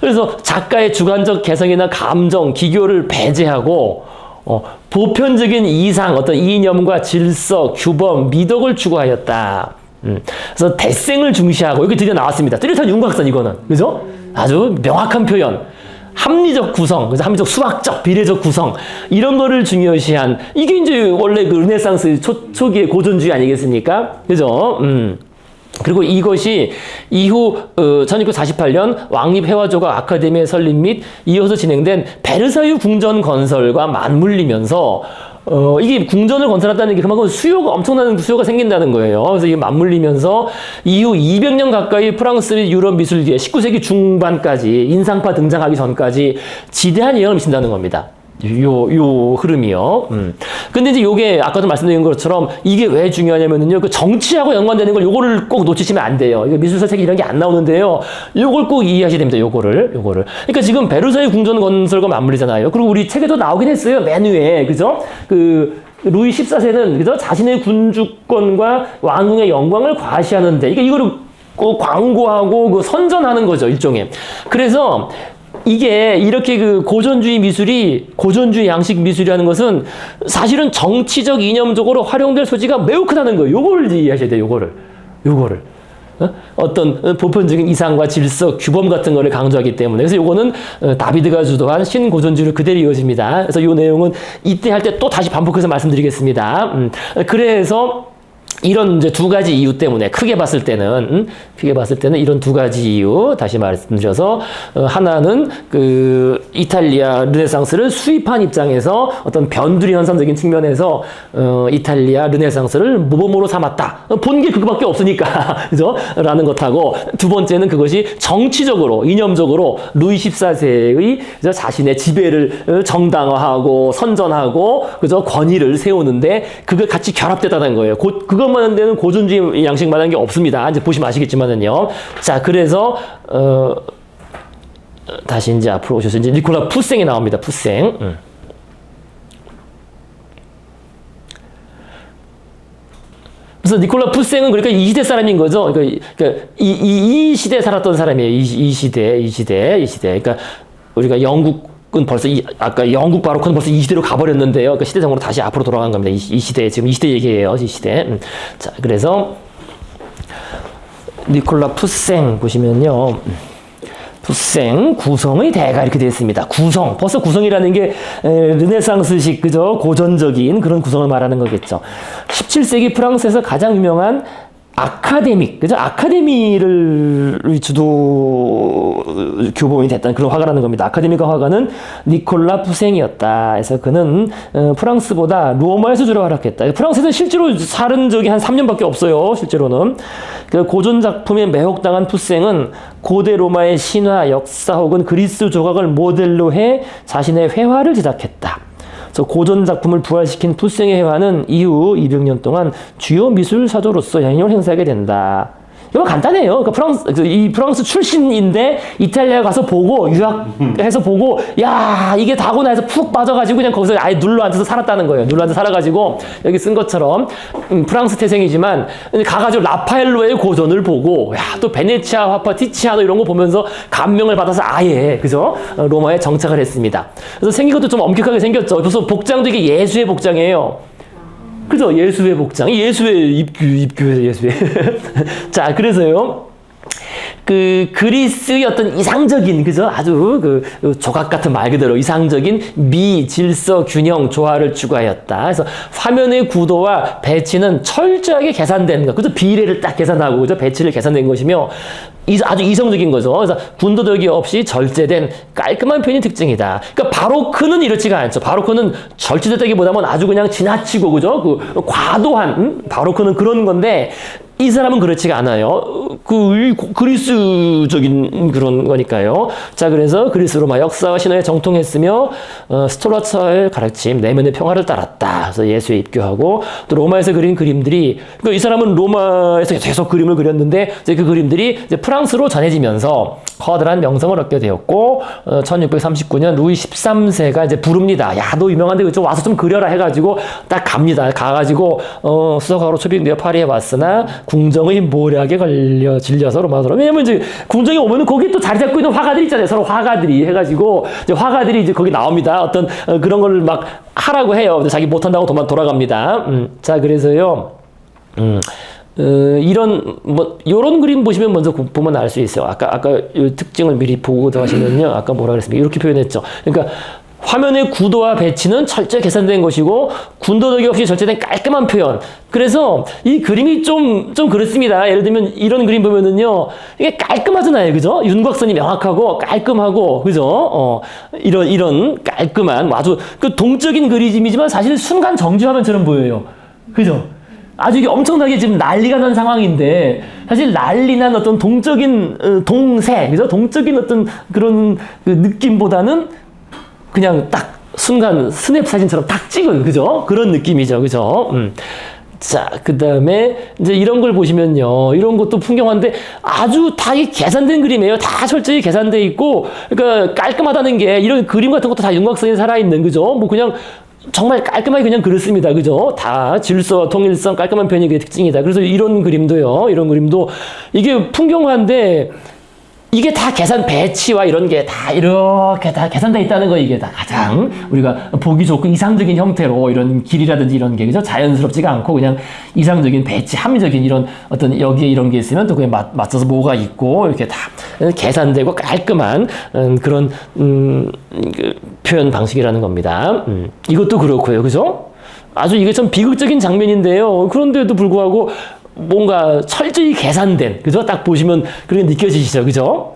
그래서 작가의 주관적 개성이나 감정, 기교를 배제하고 보편적인 이상, 어떤 이념과 질서, 규범, 미덕을 추구하였다. 그래서 대생을 중시하고, 여기 드디어 나왔습니다. 뚜렷한 윤곽선, 이거는. 그죠? 아주 명확한 표현. 합리적 구성, 그래서 합리적 수학적, 비례적 구성, 이런 거를 중요시한, 이게 이제 원래 그 르네상스 초기의 고전주의 아니겠습니까? 그죠? 그리고 이것이 이후 1948년 왕립회화조각 아카데미의 설립 및 이어서 진행된 베르사유 궁전 건설과 맞물리면서 이게 궁전을 건설했다는 게 그만큼 엄청난 수요가 생긴다는 거예요. 그래서 이게 맞물리면서 이후 200년 가까이 프랑스 유럽 미술계에 19세기 중반까지 인상파 등장하기 전까지 지대한 영향을 미친다는 겁니다. 요 흐름이요. 근데 이제 요게 아까도 말씀드린 것처럼 이게 왜 중요하냐면은요, 그 정치하고 연관되는 걸 요거를 꼭 놓치시면 안 돼요. 이거 미술사 책이 이런 게 안 나오는데요. 요걸 꼭 이해하셔야 됩니다. 요거를. 그러니까 지금 베르사유 궁전 건설과 맞물리잖아요. 그리고 우리 책에도 나오긴 했어요. 맨 위에. 그죠? 루이 14세는, 그죠? 자신의 군주권과 왕궁의 영광을 과시하는데, 이거를 광고하고 그 선전하는 거죠, 일종의. 그래서 이게 이렇게 그 고전주의 양식 미술이라는 것은 사실은 정치적 이념적으로 활용될 소지가 매우 크다는 거예요. 요거를 이해하셔야 돼요, 요거를. 어떤 보편적인 이상과 질서, 규범 같은 거를 강조하기 때문에. 그래서 요거는 다비드가 주도한 신고전주의로 그대로 이어집니다. 그래서 요 내용은 이때 할 때 또 다시 반복해서 말씀드리겠습니다. 그래서 이런 이제 두 가지 이유 때문에 크게 봤을 때는 이런 두 가지 이유 다시 말씀드려서 하나는 그 이탈리아 르네상스를 수입한 입장에서 어떤 변두리 현상적인 측면에서 이탈리아 르네상스를 모범으로 삼았다. 본 게 그거밖에 없으니까 그죠? 라는 것하고 두 번째는 그것이 정치적으로 이념적으로 루이 14세의 자신의 지배를 정당화하고 선전하고 그죠? 권위를 세우는데 그게 같이 결합됐다는 거예요. 그것만 한 데는 고전주의 양식만한 게 없습니다. 이제 보시면 아시겠지만은요. 자, 그래서 다시 이제 앞으로 오셔서 이제 니콜라 푸생이 나옵니다. 푸생. 그래서 니콜라 푸생은 그러니까 이 시대 사람인 거죠. 그러니까 이 시대에 살았던 사람이에요. 이 시대. 그러니까 우리가 영국은 벌써 아까 영국 바로크는 벌써 이 시대로 가버렸는데요. 그러니까 시대적으로 다시 앞으로 돌아간 겁니다. 이 시대 지금 이 시대 얘기예요. 이 시대. 자, 그래서 니콜라 푸생 보시면요. 푸생 구성의 대가 이렇게 되어 있습니다. 벌써 구성이라는 게 르네상스식 그죠? 고전적인 그런 구성을 말하는 거겠죠. 17세기 프랑스에서 가장 유명한 그죠? 아카데미를 주도 교범이 됐던 그런 화가라는 겁니다. 아카데미가 화가는 니콜라 푸생이었다. 그래서 그는 프랑스보다 로마에서 주로 활약했다. 프랑스에서는 실제로 살은 적이 한 3년밖에 없어요. 실제로는. 그 고전 작품에 매혹당한 푸생은 고대 로마의 신화, 역사 혹은 그리스 조각을 모델로 해 자신의 회화를 제작했다. 고전 작품을 부활시킨 푸생의 회화는 이후 200년 동안 주요 미술 사조로서 영향력을 행사하게 된다. 이거 간단해요. 그러니까 프랑스 출신인데 이탈리아 가서 보고 유학해서 보고 야 이게 다구나 해서 푹 빠져가지고 그냥 거기서 아예 눌러 앉아서 살았다는 거예요. 눌러 앉아서 살아가지고 여기 쓴 것처럼 프랑스 태생이지만 가가지고 라파엘로의 고전을 보고 야 또 베네치아 화파 티치아노 이런 거 보면서 감명을 받아서 아예 그죠 로마에 정착을 했습니다. 그래서 생긴 것도 좀 엄격하게 생겼죠. 그래서 복장도 이게 예수의 복장이에요. 그죠? 예수의 복장. 예수의 입교에서 예수의. 자, 그래서요. 그 그리스의 어떤 이상적인 그죠? 아주 그 조각 같은 말 그대로 이상적인 질서, 균형, 조화를 추구하였다. 그래서 화면의 구도와 배치는 철저하게 계산된 것. 그죠? 비례를 딱 계산하고 그죠? 배치를 계산된 것이며 아주 이성적인 거죠. 그래서 군더더기 없이 절제된 깔끔한 표현이 특징이다. 그러니까 바로크는 이렇지가 않죠. 바로크는 절제됐다기보다는 아주 그냥 지나치고 그죠? 그 과도한 바로크는 그런 건데 이 사람은 그렇지가 않아요. 그리스적인 그런 거니까요. 자, 그래서 그리스 로마 역사와 신화에 정통했으며 스토라차의 가르침, 내면의 평화를 따랐다. 그래서 예수에 입교하고 또 로마에서 그린 그림들이 그러니까 이 사람은 로마에서 계속 그림을 그렸는데 이제 그 그림들이 이제 프랑스로 전해지면서 커다란 명성을 얻게 되었고 1639년 루이 13세가 이제 부릅니다. 야, 너 유명한데 그쪽 와서 좀 그려라 해가지고 딱 갑니다. 가가지고 수석학으로 초빙되어 파리에 왔으나 궁정의 모략에 질려서 로마로. 왜냐면 이제 궁정에 오면은 거기 또 자리 잡고 있는 화가들이 있잖아요. 서로 화가들이 해가지고 이제 화가들이 이제 거기 나옵니다. 어떤 그런 걸 막 하라고 해요. 자기 못한다고 돌아갑니다. 자, 그래서요. 요런 그림 보시면 먼저 보면 알 수 있어요. 아까 이 특징을 미리 보고 들어가시면요. 아까 뭐라 그랬습니까? 이렇게 표현했죠. 그러니까 화면의 구도와 배치는 철저히 계산된 것이고 군더더기 없이 절제된 깔끔한 표현. 그래서 이 그림이 좀 그렇습니다. 예를 들면 이런 그림 보면은요. 이게 깔끔하잖아요. 그죠? 윤곽선이 명확하고 깔끔하고 그죠? 이런 깔끔한 아주 그 동적인 그림이지만 사실 순간 정지 화면처럼 보여요. 그죠? 아주 이게 엄청나게 지금 난리가 난 상황인데 사실 난리 난 어떤 동적인 동세, 그죠? 동적인 어떤 그런 그 느낌보다는 그냥 딱 순간 스냅 사진처럼 딱 찍은 그죠? 그런 느낌이죠. 그죠? 자, 그 다음에 이제 이런 걸 보시면요. 이런 것도 풍경화인데 아주 다 계산된 그림이에요. 다 철저히 계산돼 있고, 그러니까 깔끔하다는 게 이런 그림 같은 것도 다 윤곽선이 살아있는, 그죠? 뭐 그냥 정말 깔끔하게 그냥 그렇습니다. 그죠? 다 질서와 통일성, 깔끔한 편익의 특징이다. 그래서 이런 그림도요. 이런 그림도 이게 풍경화인데 이게 다 계산 배치와 이런 게 다 이렇게 다 계산돼 있다는 거 이게 다 가장 우리가 보기 좋고 이상적인 형태로 이런 길이라든지 이런 게 그죠? 자연스럽지가 않고 그냥 이상적인 배치, 합리적인 이런 어떤 여기에 이런 게 있으면 또 그게 맞춰서 뭐가 있고 이렇게 다 계산되고 깔끔한 그런 그 표현 방식이라는 겁니다. 이것도 그렇고요. 그죠? 아주 이게 참 비극적인 장면인데요. 그런데도 불구하고 뭔가 철저히 계산된, 그죠? 딱 보시면 그렇게 느껴지시죠? 그죠?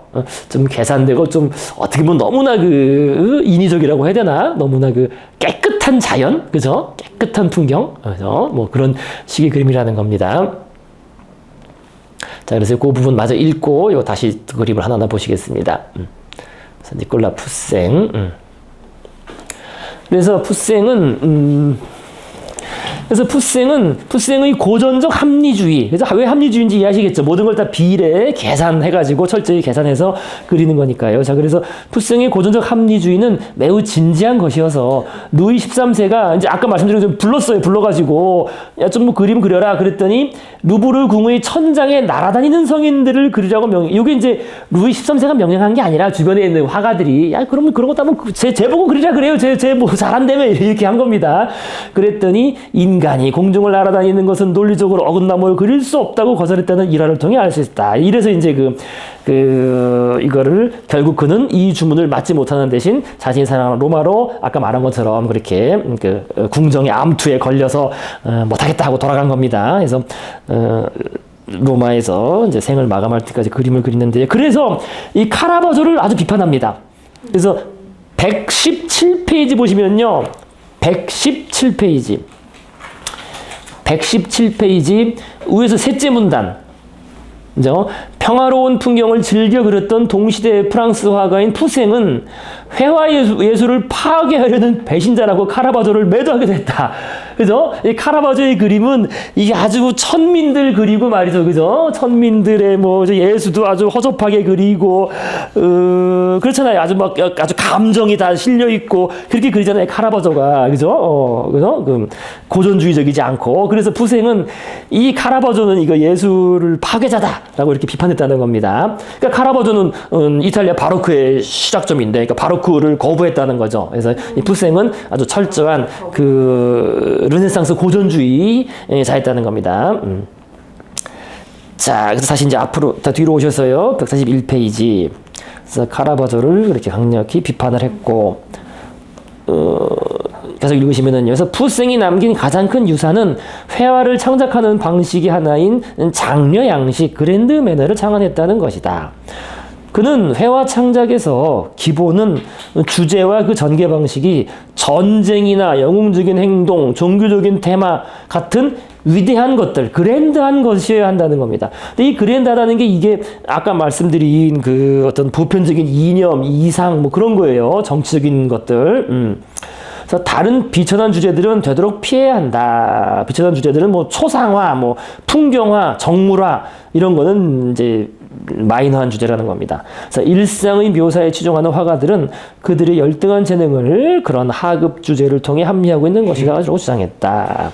좀 계산되고 좀 어떻게 보면 너무나 그 인위적이라고 해야 되나? 너무나 그 깨끗한 자연, 그죠? 깨끗한 풍경, 그죠? 뭐 그런 식의 그림이라는 겁니다. 자, 그래서 그 부분 마저 읽고 이거 다시 그림을 하나하나 보시겠습니다. 그래서 니콜라 푸생. 그래서 푸생의 고전적 합리주의. 그래서 왜 합리주의인지 이해하시겠죠? 모든 걸 다 비례 계산해가지고 철저히 계산해서 그리는 거니까요. 자, 그래서 푸생의 고전적 합리주의는 매우 진지한 것이어서 루이 13세가 이제 아까 말씀드린 것처럼 불러가지고 야, 좀 뭐 그림 그려라 그랬더니 루브르 궁의 천장에 날아다니는 성인들을 그리라고 이게 이제 루이 13세가 명령한 게 아니라 주변에 있는 화가들이 야, 그러면 그런 것도 한번 제 보고 그리라 그래요. 제 뭐 잘한다며 이렇게 한 겁니다. 그랬더니 인간이 공중을 날아다니는 것은 논리적으로 어긋남을 그릴 수 없다고 거절했다는 일화를 통해 알 수 있다. 이래서 이제 이거를 결국 그는 이 주문을 맞지 못하는 대신 자신이 사랑하는 로마로 아까 말한 것처럼 그렇게 궁정의 암투에 걸려서 못하겠다 하고 돌아간 겁니다. 그래서 로마에서 이제 생을 마감할 때까지 그림을 그리는데 그래서 이 카라바조를 아주 비판합니다. 그래서 117페이지 보시면요. 117페이지 위에서 셋째 문단. 그죠? 평화로운 풍경을 즐겨 그렸던 동시대 프랑스 화가인 푸생은 회화 예술을 파괴하려는 배신자라고 카라바조를 매도하게 됐다. 그죠? 이 카라바조의 그림은 이게 아주 천민들 그리고 말이죠. 그죠? 천민들의 뭐 예수도 아주 허접하게 그리고 그렇잖아요. 아주 감정이 다 실려 있고 그렇게 그리잖아요. 카라바조가. 그죠? 그죠? 고전주의적이지 않고. 그래서 푸생은 이 카라바조는 이거 예술을 파괴자다라고 이렇게 비판했다는 겁니다. 그러니까 카라바조는 이탈리아 바로크의 시작점인데 그러니까 바로크를 거부했다는 거죠. 그래서 이 푸생은 아주 철저한 르네상스 고전주의자였다는 겁니다. 자, 그래서 다시 이제 앞으로 다 뒤로 오셔서요. 141페이지. 그래서 카라바조를 그렇게 강력히 비판을 했고, 계속 읽으시면은 여기서 푸생이 남긴 가장 큰 유산은 회화를 창작하는 방식이 하나인 장려 양식 그랜드 매너를 창안했다는 것이다. 그는 회화 창작에서 기본은 주제와 그 전개 방식이 전쟁이나 영웅적인 행동, 종교적인 테마 같은 위대한 것들, 그랜드한 것이어야 한다는 겁니다. 근데 이 그랜드하다는 게 이게 아까 말씀드린 그 어떤 보편적인 이념, 이상 뭐 그런 거예요. 정치적인 것들. 그래서 다른 비천한 주제들은 되도록 피해야 한다. 비천한 주제들은 뭐 초상화, 뭐 풍경화, 정물화 이런 거는 이제 마이너한 주제라는 겁니다. 그래서 일상의 묘사에 치중하는 화가들은 그들의 열등한 재능을 그런 하급 주제를 통해 합리하고 있는 것이라고 주장했다.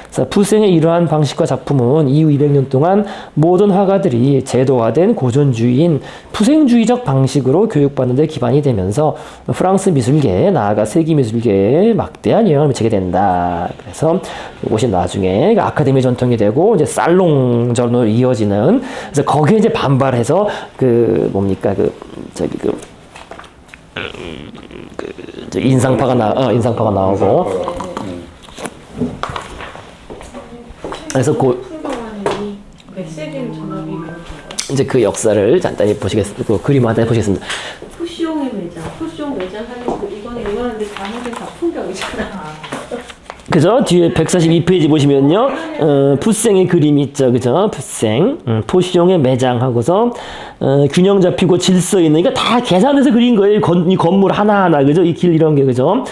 그래서 푸생의 이러한 방식과 작품은 이후 200년 동안 모든 화가들이 제도화된 고전주의인 푸생주의적 방식으로 교육받는 데 기반이 되면서 프랑스 미술계에 나아가 세계 미술계에 막대한 영향을 미치게 된다. 그래서 이것이 나중에 아카데미 전통이 되고 이제 살롱전으로 이어지는 그래서 거기에 이제 반발해서 인상파가 나오고 그래서 맥세딘 전압이 이제 그 역사를 간단히 보시겠습니다. 그 그림 하나 보시겠습니다. 푸숑의 매장 하는 이거는 이거는데 단어는 다 풍경이잖아. 그죠? 뒤에 142페이지 보시면요. 푸생의 그림이 있죠. 그죠? 푸생. 포시용의 매장 하고서 균형 잡히고 질서 있는 이거 다 계산해서 그린 거예요. 이 건물 하나하나. 그죠? 이 길 이런 게. 그죠?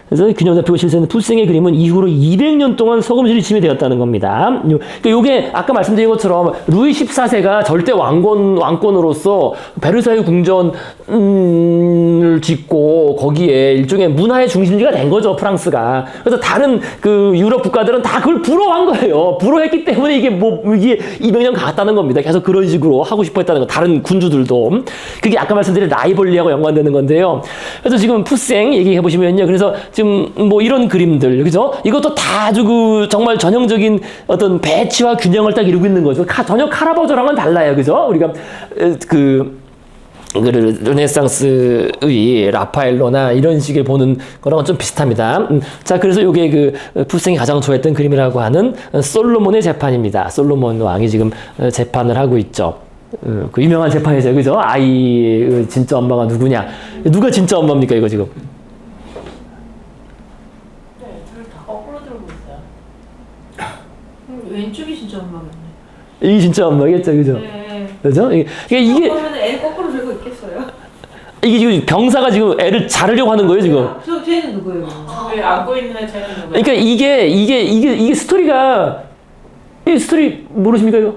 그래서 균형 잡히고 실세는 푸생의 그림은 이후로 200년 동안 서금실이 침해되었다는 겁니다. 그러니까 요게 아까 말씀드린 것처럼 루이 14세가 절대 왕권으로서 베르사유 궁전을 짓고 거기에 일종의 문화의 중심지가 된 거죠, 프랑스가. 그래서 다른 그 유럽 국가들은 다 그걸 부러워한 거예요. 부러워했기 때문에 이게 200년 갔다는 겁니다. 계속 그런 식으로 하고 싶어 했다는 거. 다른 군주들도. 그게 아까 말씀드린 라이벌리하고 연관되는 건데요. 그래서 지금 푸생 얘기해 보시면요. 그래서 지금 뭐 이런 그림들, 그죠? 이것도 다 아주 그 정말 전형적인 어떤 배치와 균형을 딱 이루고 있는 거죠. 전혀 카라바조랑은 달라요. 그죠? 우리가 르네상스의 라파엘로나 이런 식의 보는 거랑은 좀 비슷합니다. 자, 그래서 이게 그 푸생이 가장 좋아했던 그림이라고 하는 솔로몬의 재판입니다. 솔로몬 왕이 지금 재판을 하고 있죠. 그 유명한 재판이죠, 그죠? 아이의 진짜 엄마가 누구냐? 누가 진짜 엄마입니까, 이거 지금? 네, 둘 다 거꾸로 들고 있어요. 왼쪽이 진짜 엄마겠네. 이게 진짜 엄마겠죠, 그죠? 네. 그죠? 이게 그러면 애 거꾸로 들고 있겠어요? 이게 지금 병사가 지금 애를 자르려고 하는 거예요, 지금. 쟤는 누구예요? 왜 안고 있는 쟤는 누구야? 그러니까 이게 스토리가 이 스토리 모르십니까, 이거?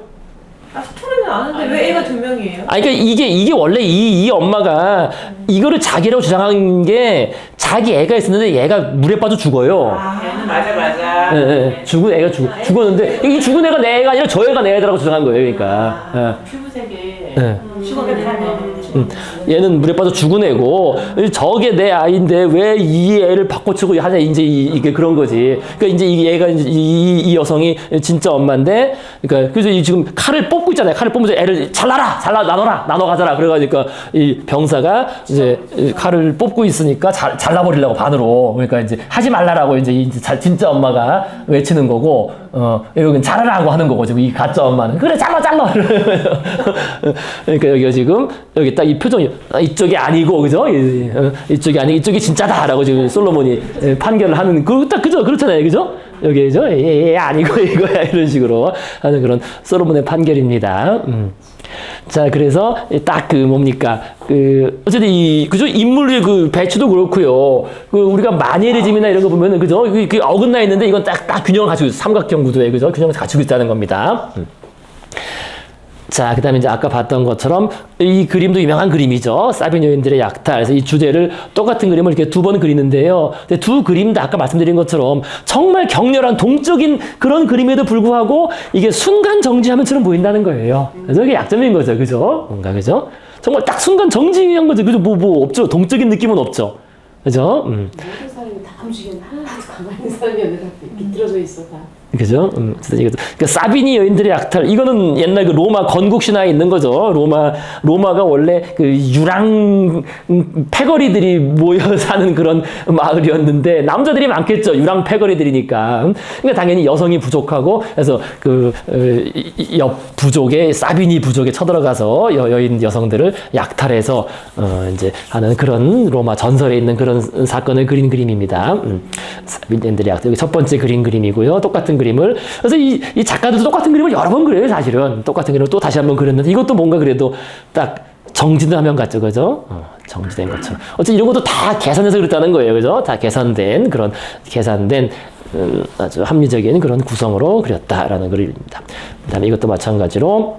스토리는 아는데 왜 애가 2명이에요? 그러니까 이게 원래 이 엄마가 이거를 자기라고 주장한 게 자기 애가 있었는데 얘가 물에 빠져 죽어요. 얘는 맞아. 예. 죽은 애가 죽었는데 이 죽은 애가 내 애가 아니라 저 애가 내 애라고 주장한 거예요, 그러니까. 피부색이 죽었네. 얘는 물에 빠져 죽은 애고 저게 내 아이인데 왜 이 애를 바꿔치고 하냐 이제 이게 그런 거지. 그러니까 이제 이 얘가 이제 이 여성이 진짜 엄마인데, 그러니까 그래서 이 지금 칼을 뽑고 있잖아요. 칼을 뽑으면서 애를 나눠 가져라. 그래가지고 이 병사가 이제 칼을 뽑고 있으니까 잘라버리려고 반으로. 그러니까 이제 하지 말라라고 이제 진짜 엄마가 외치는 거고, 여기 잘하라고 하는 거고 지금 이 가짜 엄마는 그래 잘라. 그러니까 여기가 지금 여기 딱 이 표정이 이쪽이 아니고, 그죠? 이쪽이 아니고 이쪽이 진짜다라고 지금 솔로몬이 판결을 하는 딱 그죠? 그렇잖아요, 그죠? 여기죠? 아니고 이거야 이런 식으로 하는 그런 솔로몬의 판결입니다. 자, 그래서 딱 그 뭡니까? 어쨌든 그죠? 인물의 그 배치도 그렇고요. 우리가 마nie리즘이나 이런 거 보면은, 그죠? 그 어긋나 있는데 이건 딱 균형을 가지고 있어요. 삼각형 구도에, 그죠? 균형을 갖추고 있다는 겁니다. 자, 그 다음에 이제 아까 봤던 것처럼 이 그림도 유명한 그림이죠. 사빈 여인들의 약탈. 그래서 이 주제를 똑같은 그림을 이렇게 2번 그리는데요. 근데 두 그림 다 아까 말씀드린 것처럼 정말 격렬한 동적인 그런 그림에도 불구하고 이게 순간 정지하면처럼 보인다는 거예요. 그래서 이게 약점인 거죠. 그죠? 뭔가, 그죠? 정말 딱 순간 정지한 거죠. 그죠? 뭐 없죠. 동적인 느낌은 없죠. 그죠? 모든 사람이 다 움직이는 하나도 가만히 있는 사람이 아니라 비틀어져 있어 다. 그죠? 그러니까 사비니 여인들의 약탈. 이거는 옛날 그 로마 건국 신화에 있는 거죠. 로마가 원래 그 유랑 패거리들이 모여 사는 그런 마을이었는데 남자들이 많겠죠. 유랑 패거리들이니까. 그러니까 당연히 여성이 부족하고 그래서 옆 부족의 사비니 부족에 쳐들어가서 여인 여성들을 약탈해서 이제 하는 그런 로마 전설에 있는 그런 사건을 그린 그림입니다. 사비니 여인들의 약탈. 여기 첫 번째 그린 그림이고요. 똑같은 그림을. 그래서 이 작가들도 똑같은 그림을 여러 번 그려요, 사실은. 똑같은 그림을 또 다시 한번 그렸는데 이것도 뭔가 그래도 딱 정지된 화면 같죠, 그죠? 정지된 것처럼. 어쨌든 이런 것도 다 계산해서 그랬다는 거예요, 그죠? 다 계산된 아주 합리적인 그런 구성으로 그렸다라는 그림입니다. 그 다음에 이것도 마찬가지로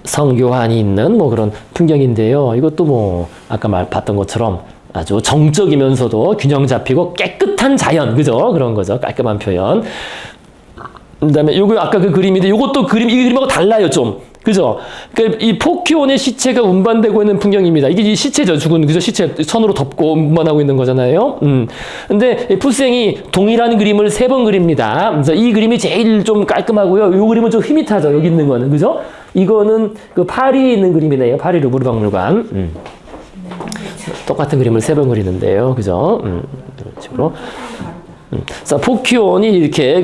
성교환이 있는 뭐 그런 풍경인데요. 이것도 뭐 아까 봤던 것처럼 아주 정적이면서도 균형 잡히고 깨끗한 자연, 그죠? 그런 거죠. 깔끔한 표현. 그 다음에 요거 아까 그 그림인데 요것도 이 그림하고 달라요, 좀. 그죠? 그러니까 이 포키온의 시체가 운반되고 있는 풍경입니다. 이게 이 시체죠. 죽은, 그죠? 시체 선으로 덮고 운반하고 있는 거잖아요. 근데 푸생이 동일한 그림을 3번 그립니다. 그래서 이 그림이 제일 좀 깔끔하고요. 요 그림은 좀 희밋하죠. 여기 있는 거는. 그죠? 이거는 그 파리에 있는 그림이네요. 파리 루브르 박물관. 똑같은 그림을 3번 그리는데요. 그죠? 이런 식으로. 그래서 포키온이 이렇게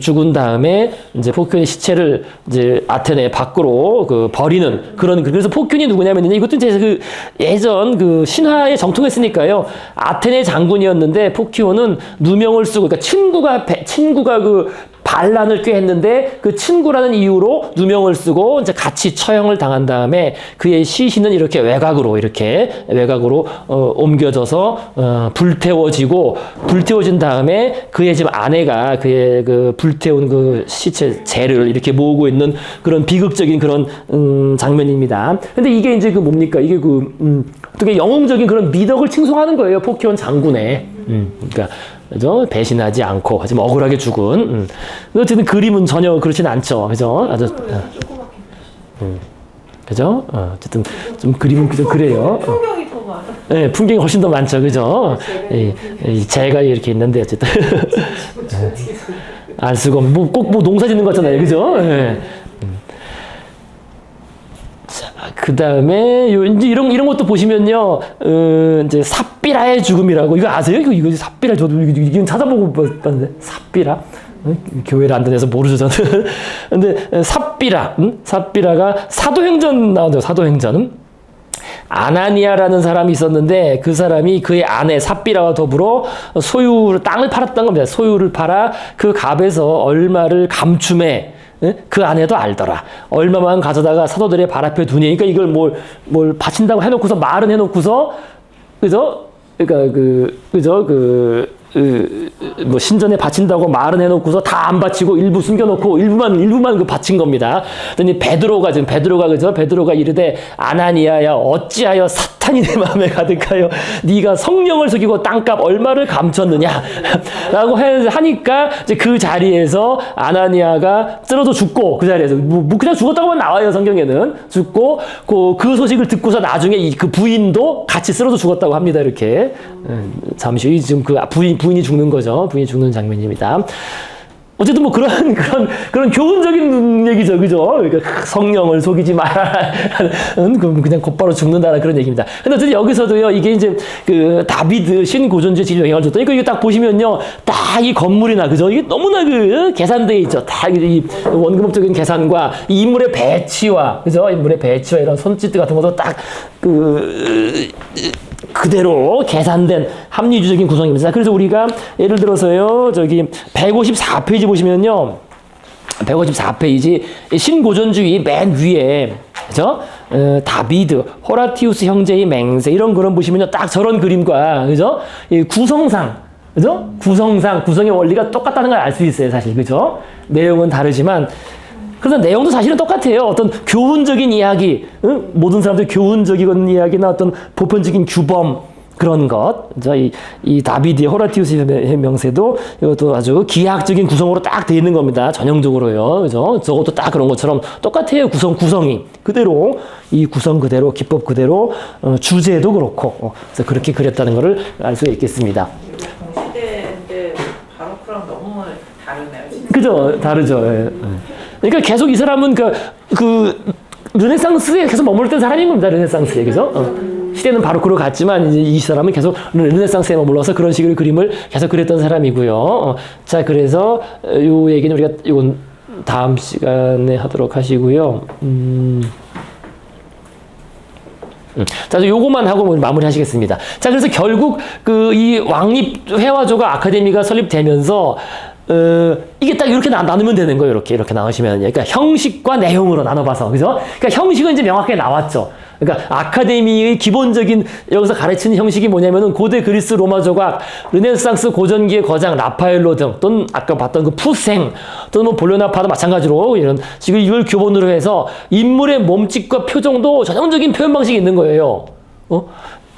죽은 다음에 이제 포키온의 시체를 이제 아테네 밖으로 버리는 그런, 그래서 포키온이 누구냐면 이것도 이제 예전 신화에 정통했으니까요. 아테네 장군이었는데 포키온은 누명을 쓰고, 그러니까 친구가 반란을 꾀했는데 그 친구라는 이유로 누명을 쓰고 이제 같이 처형을 당한 다음에 그의 시신은 이렇게 외곽으로 옮겨져서 불태워진 다음에 그의 집 아내가 그의 그 불태운 그 시체 재를 이렇게 모으고 있는 그런 비극적인 그런 장면입니다. 근데 이게 이제 그 뭡니까? 이게 어떻게 영웅적인 그런 미덕을 칭송하는 거예요. 포키온 장군의. 그러니까 그죠? 배신하지 않고 하지만 억울하게 죽은. 어쨌든 그림은 전혀 그렇진 않죠. 그죠? 아주 그죠? 어쨌든 좀 그림은 좀 그래요. 풍경이 더 많아. 네, 풍경이 훨씬 더 많죠. 그죠? 이 재가 이렇게 있는데 어쨌든 알 수가 없는 꼭 농사 짓는 거 같잖아요. 그죠? 네. 그 다음에 이제 이런 것도 보시면요, 이제 삽비라의 죽음이라고 이거 아세요? 이거 삽비라 저도 이건 찾아보고 봤는데 삽비라 교회를 안 다녀서 모르죠 저는. 근데 삽비라가 사도행전 나오죠. 사도행전. 아나니아라는 사람이 있었는데 그 사람이 그의 아내 삽비라와 더불어 땅을 팔았던 겁니다. 소유를 팔아 그 값에서 얼마를 감춤해. 그 아내도 알더라. 얼마만 가져다가 사도들의 발 앞에 두니. 그러니까 이걸 뭘 바친다고 해놓고서 말은 해놓고서 그죠? 그러니까 뭐 신전에 바친다고 말은 해놓고서 다 안 바치고 일부 숨겨놓고 일부만 그 바친 겁니다. 그랬더니 베드로가 그죠? 베드로가 이르되 아나니아야 어찌하여 사탄이 내 마음에 가득하여 네가 성령을 속이고 땅값 얼마를 감췄느냐 라고 하니까 이제 그 자리에서 아나니아가 쓰러져 죽고 그 자리에서 뭐 그냥 죽었다고만 나와요. 성경에는 죽고 그 소식을 듣고서 나중에 그 부인도 같이 쓰러져 죽었다고 합니다. 이렇게 잠시 후 지금 그 부인이 죽는 거죠. 부인이 죽는 장면입니다. 어쨌든 뭐 그런 교훈적인 얘기죠, 그죠? 그러니까 성령을 속이지 마라. 그냥 곧바로 죽는다는 그런 얘기입니다. 근데 어쨌든 여기서도요, 이게 이제 그 다비드 신고존주의 질 영향을 줬다. 그러니까 이거 딱 보시면요, 딱 이 건물이나 그죠? 이게 너무나 계산되어 있죠. 다 이 원근법적인 계산과 이 인물의 배치와 그죠? 인물의 배치와 이런 손짓 같은 것도 딱 그대로 계산된 합리주의적인 구성입니다. 그래서 우리가 예를 들어서요, 저기 154페이지 보시면요, 154페이지 신고전주의 맨 위에 그죠? 다비드, 호라티우스 형제의 맹세 이런 그런 보시면요, 딱 저런 그림과 그죠? 이 구성상 그죠? 구성의 원리가 똑같다는 걸 알 수 있어요, 사실 그죠? 내용은 다르지만. 그래서 내용도 사실은 똑같아요. 어떤 교훈적인 이야기, 모든 사람들 교훈적인 이야기나 어떤 보편적인 규범 그런 것. 이 다비드의 호라티우스의 명세도 이것도 아주 기하학적인 구성으로 딱 돼 있는 겁니다. 전형적으로요. 그죠? 저것도 딱 그런 것처럼 똑같아요. 구성이 그대로 이 구성 그대로 기법 그대로 주제도 그렇고 그래서 그렇게 그렸다는 것을 알 수가 있겠습니다. 동시대인데 바로크랑 너무 다르네요. 진짜. 그죠? 다르죠. 예. 그러니까 계속 이 사람은 그 르네상스에 계속 머물렀던 사람인 겁니다. 르네상스에. 그죠? 시대는 바로크로 갔지만 이제 이 사람은 계속 르네상스에 머물러서 그런 식의 그림을 계속 그렸던 사람이고요. 자, 그래서 요 얘기는 우리가 이건 다음 시간에 하도록 하시고요. 자, 요거만 하고 마무리 하시겠습니다. 자, 그래서 결국 이 왕립 회화조가 아카데미가 설립되면서 이게 딱 이렇게 나누면 되는 거예요. 이렇게 나누시면. 그러니까 형식과 내용으로 나눠봐서. 그죠? 그러니까 형식은 이제 명확하게 나왔죠. 그러니까 아카데미의 기본적인 여기서 가르치는 형식이 뭐냐면은 고대 그리스 로마 조각, 르네상스 고전기의 거장 라파엘로 등 또는 아까 봤던 그 푸생 또는 뭐 볼로나파도 마찬가지로 이런 지금 이걸 교본으로 해서 인물의 몸짓과 표정도 전형적인 표현 방식이 있는 거예요.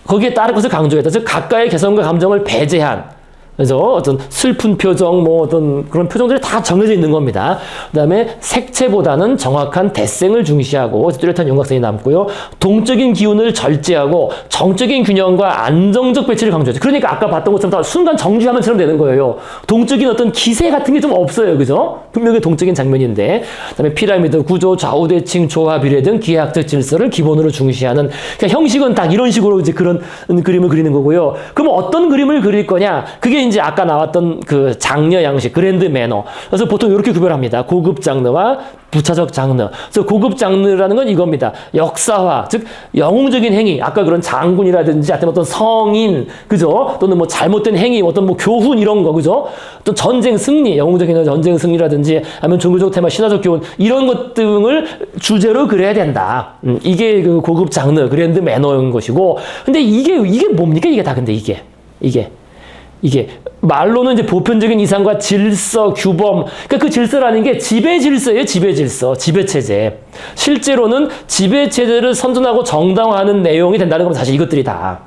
거기에 따른 것을 강조했다. 즉 각가의 개성과 감정을 배제한 그래서 어떤 슬픈 표정, 뭐 어떤 그런 표정들이 다 정해져 있는 겁니다. 그 다음에 색채보다는 정확한 대생을 중시하고 뚜렷한 윤곽선이 남고요. 동적인 기운을 절제하고 정적인 균형과 안정적 배치를 강조하죠. 그러니까 아까 봤던 것처럼 다 순간 정지화면처럼 되는 거예요. 동적인 어떤 기세 같은 게 좀 없어요. 그죠? 분명히 동적인 장면인데. 그 다음에 피라미드 구조, 좌우대칭, 조화, 비례 등 기하학적 질서를 기본으로 중시하는 그러니까 형식은 딱 이런 식으로 이제 그런 그림을 그리는 거고요. 그럼 어떤 그림을 그릴 거냐? 그게 이제 아까 나왔던 그 장르 양식, 그랜드 매너. 그래서 보통 이렇게 구별합니다. 고급 장르와 부차적 장르. 그래서 고급 장르라는 건 이겁니다. 역사화, 즉 영웅적인 행위. 아까 그런 장군이라든지 하여튼 어떤 성인, 그죠? 또는 뭐 잘못된 행위, 어떤 뭐 교훈 이런 거, 그죠? 또 전쟁 승리, 영웅적인 전쟁 승리라든지 아니면 종교적 테마, 신화적 교훈 이런 것 등을 주제로 그려야 된다. 이게 그 고급 장르, 그랜드 매너인 것이고. 근데 이게 뭡니까? 이게 다 근데 이게 말로는 이제 보편적인 이상과 질서, 규범. 그러니까 그 질서라는 게 지배 질서예요. 지배 질서, 지배 체제. 실제로는 지배 체제를 선전하고 정당화하는 내용이 된다는 건 사실 이것들이 다.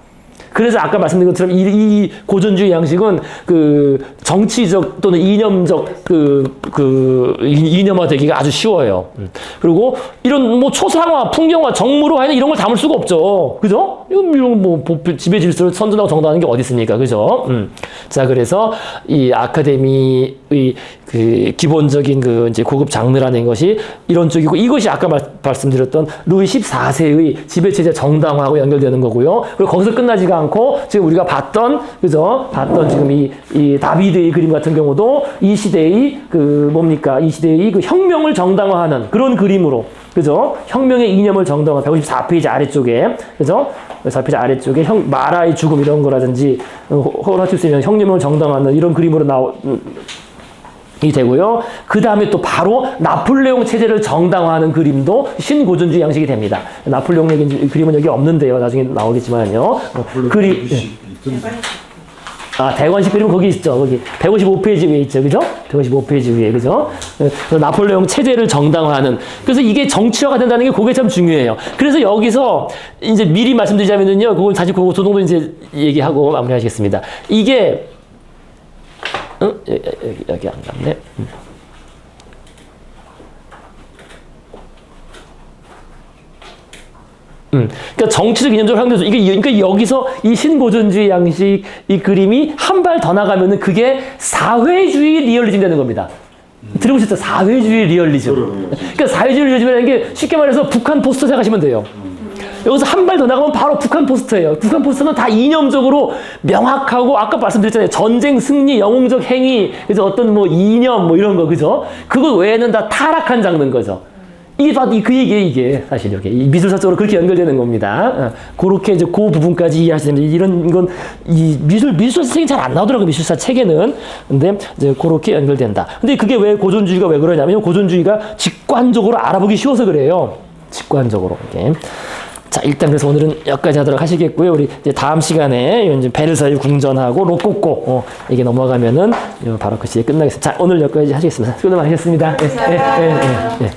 그래서 아까 말씀드린 것처럼 이 고전주의 양식은 그 정치적 또는 이념적 이념화되기가 아주 쉬워요. 그리고 이런 뭐 초상화, 풍경화, 정무로 이런 걸 담을 수가 없죠. 그죠? 이런 뭐 지배 질서를 선전하고 정당하는 게 어디 있습니까? 그죠? 자, 그래서 이 아카데미의 그 기본적인 그 이제 고급 장르라는 것이 이런 쪽이고, 이것이 아까 말씀드렸던 루이 14세의 지배 체제 정당화하고 연결되는 거고요. 그리고 거기서 끝나지가 않고 지금 우리가 봤던 지금 이 다비드의 그림 같은 경우도 이 시대의 이 시대의 그 혁명을 정당화하는 그런 그림으로, 그죠? 혁명의 이념을 정당화, 154페이지 아래쪽에, 그죠? 154페이지 아래쪽에 마라의 죽음 이런 거라든지, 호라티우스의 혁명을 정당화하는 이런 그림으로 이 되고요. 그 다음에 또 바로 나폴레옹 체제를 정당화하는 그림도 신고전주의 양식이 됩니다. 나폴레옹 그림은 여기 없는데요. 나중에 나오겠지만요. 그림. 대관식 그림은 거기 있죠. 거기 155페이지 위에 있죠. 그죠? 155페이지 위에. 그죠? 그래서 나폴레옹 체제를 정당화하는. 그래서 이게 정치화가 된다는 게 그게 참 중요해요. 그래서 여기서 이제 미리 말씀드리자면요. 그건 사실 그거 조동도 이제 얘기하고 마무리하시겠습니다. 이게 여기 안 갔네. 그러니까 정치적 이념적 향도에서 그러니까 여기서 이 신고전주의 양식 이 그림이 한 발 더 나가면은 그게 사회주의 리얼리즘 되는 겁니다. 들어보셨죠? 사회주의 리얼리즘. 그러니까 사회주의 리얼리즘이라는 게 쉽게 말해서 북한 포스터 생각하시면 돼요. 여기서 한 발 더 나가면 바로 북한 포스터예요. 북한 포스터는 다 이념적으로 명확하고, 아까 말씀드렸잖아요. 전쟁 승리, 영웅적 행위, 그래서 어떤 뭐 이념 뭐 이런 거, 그죠? 그거 외에는 다 타락한 장르인 거죠. 이게 바로 그 얘기예요, 이게. 사실 이렇게. 미술사적으로 그렇게 연결되는 겁니다. 그렇게 이제 그 부분까지 이해하시면 이런 건 이 미술사 책이 잘 안 나오더라고요, 미술사 책에는. 근데 이제 그렇게 연결된다. 근데 그게 왜 고전주의가 왜 그러냐면 고전주의가 직관적으로 알아보기 쉬워서 그래요. 직관적으로. 이렇게. 자, 일단 그래서 오늘은 여기까지 하도록 하시겠고요. 우리 이제 다음 시간에 이제 베르사유 궁전하고 로코코 이게 넘어가면은 바로 그 시에 끝나겠습니다. 자, 오늘 여기까지 하시겠습니다. 수고 많으셨습니다. 예.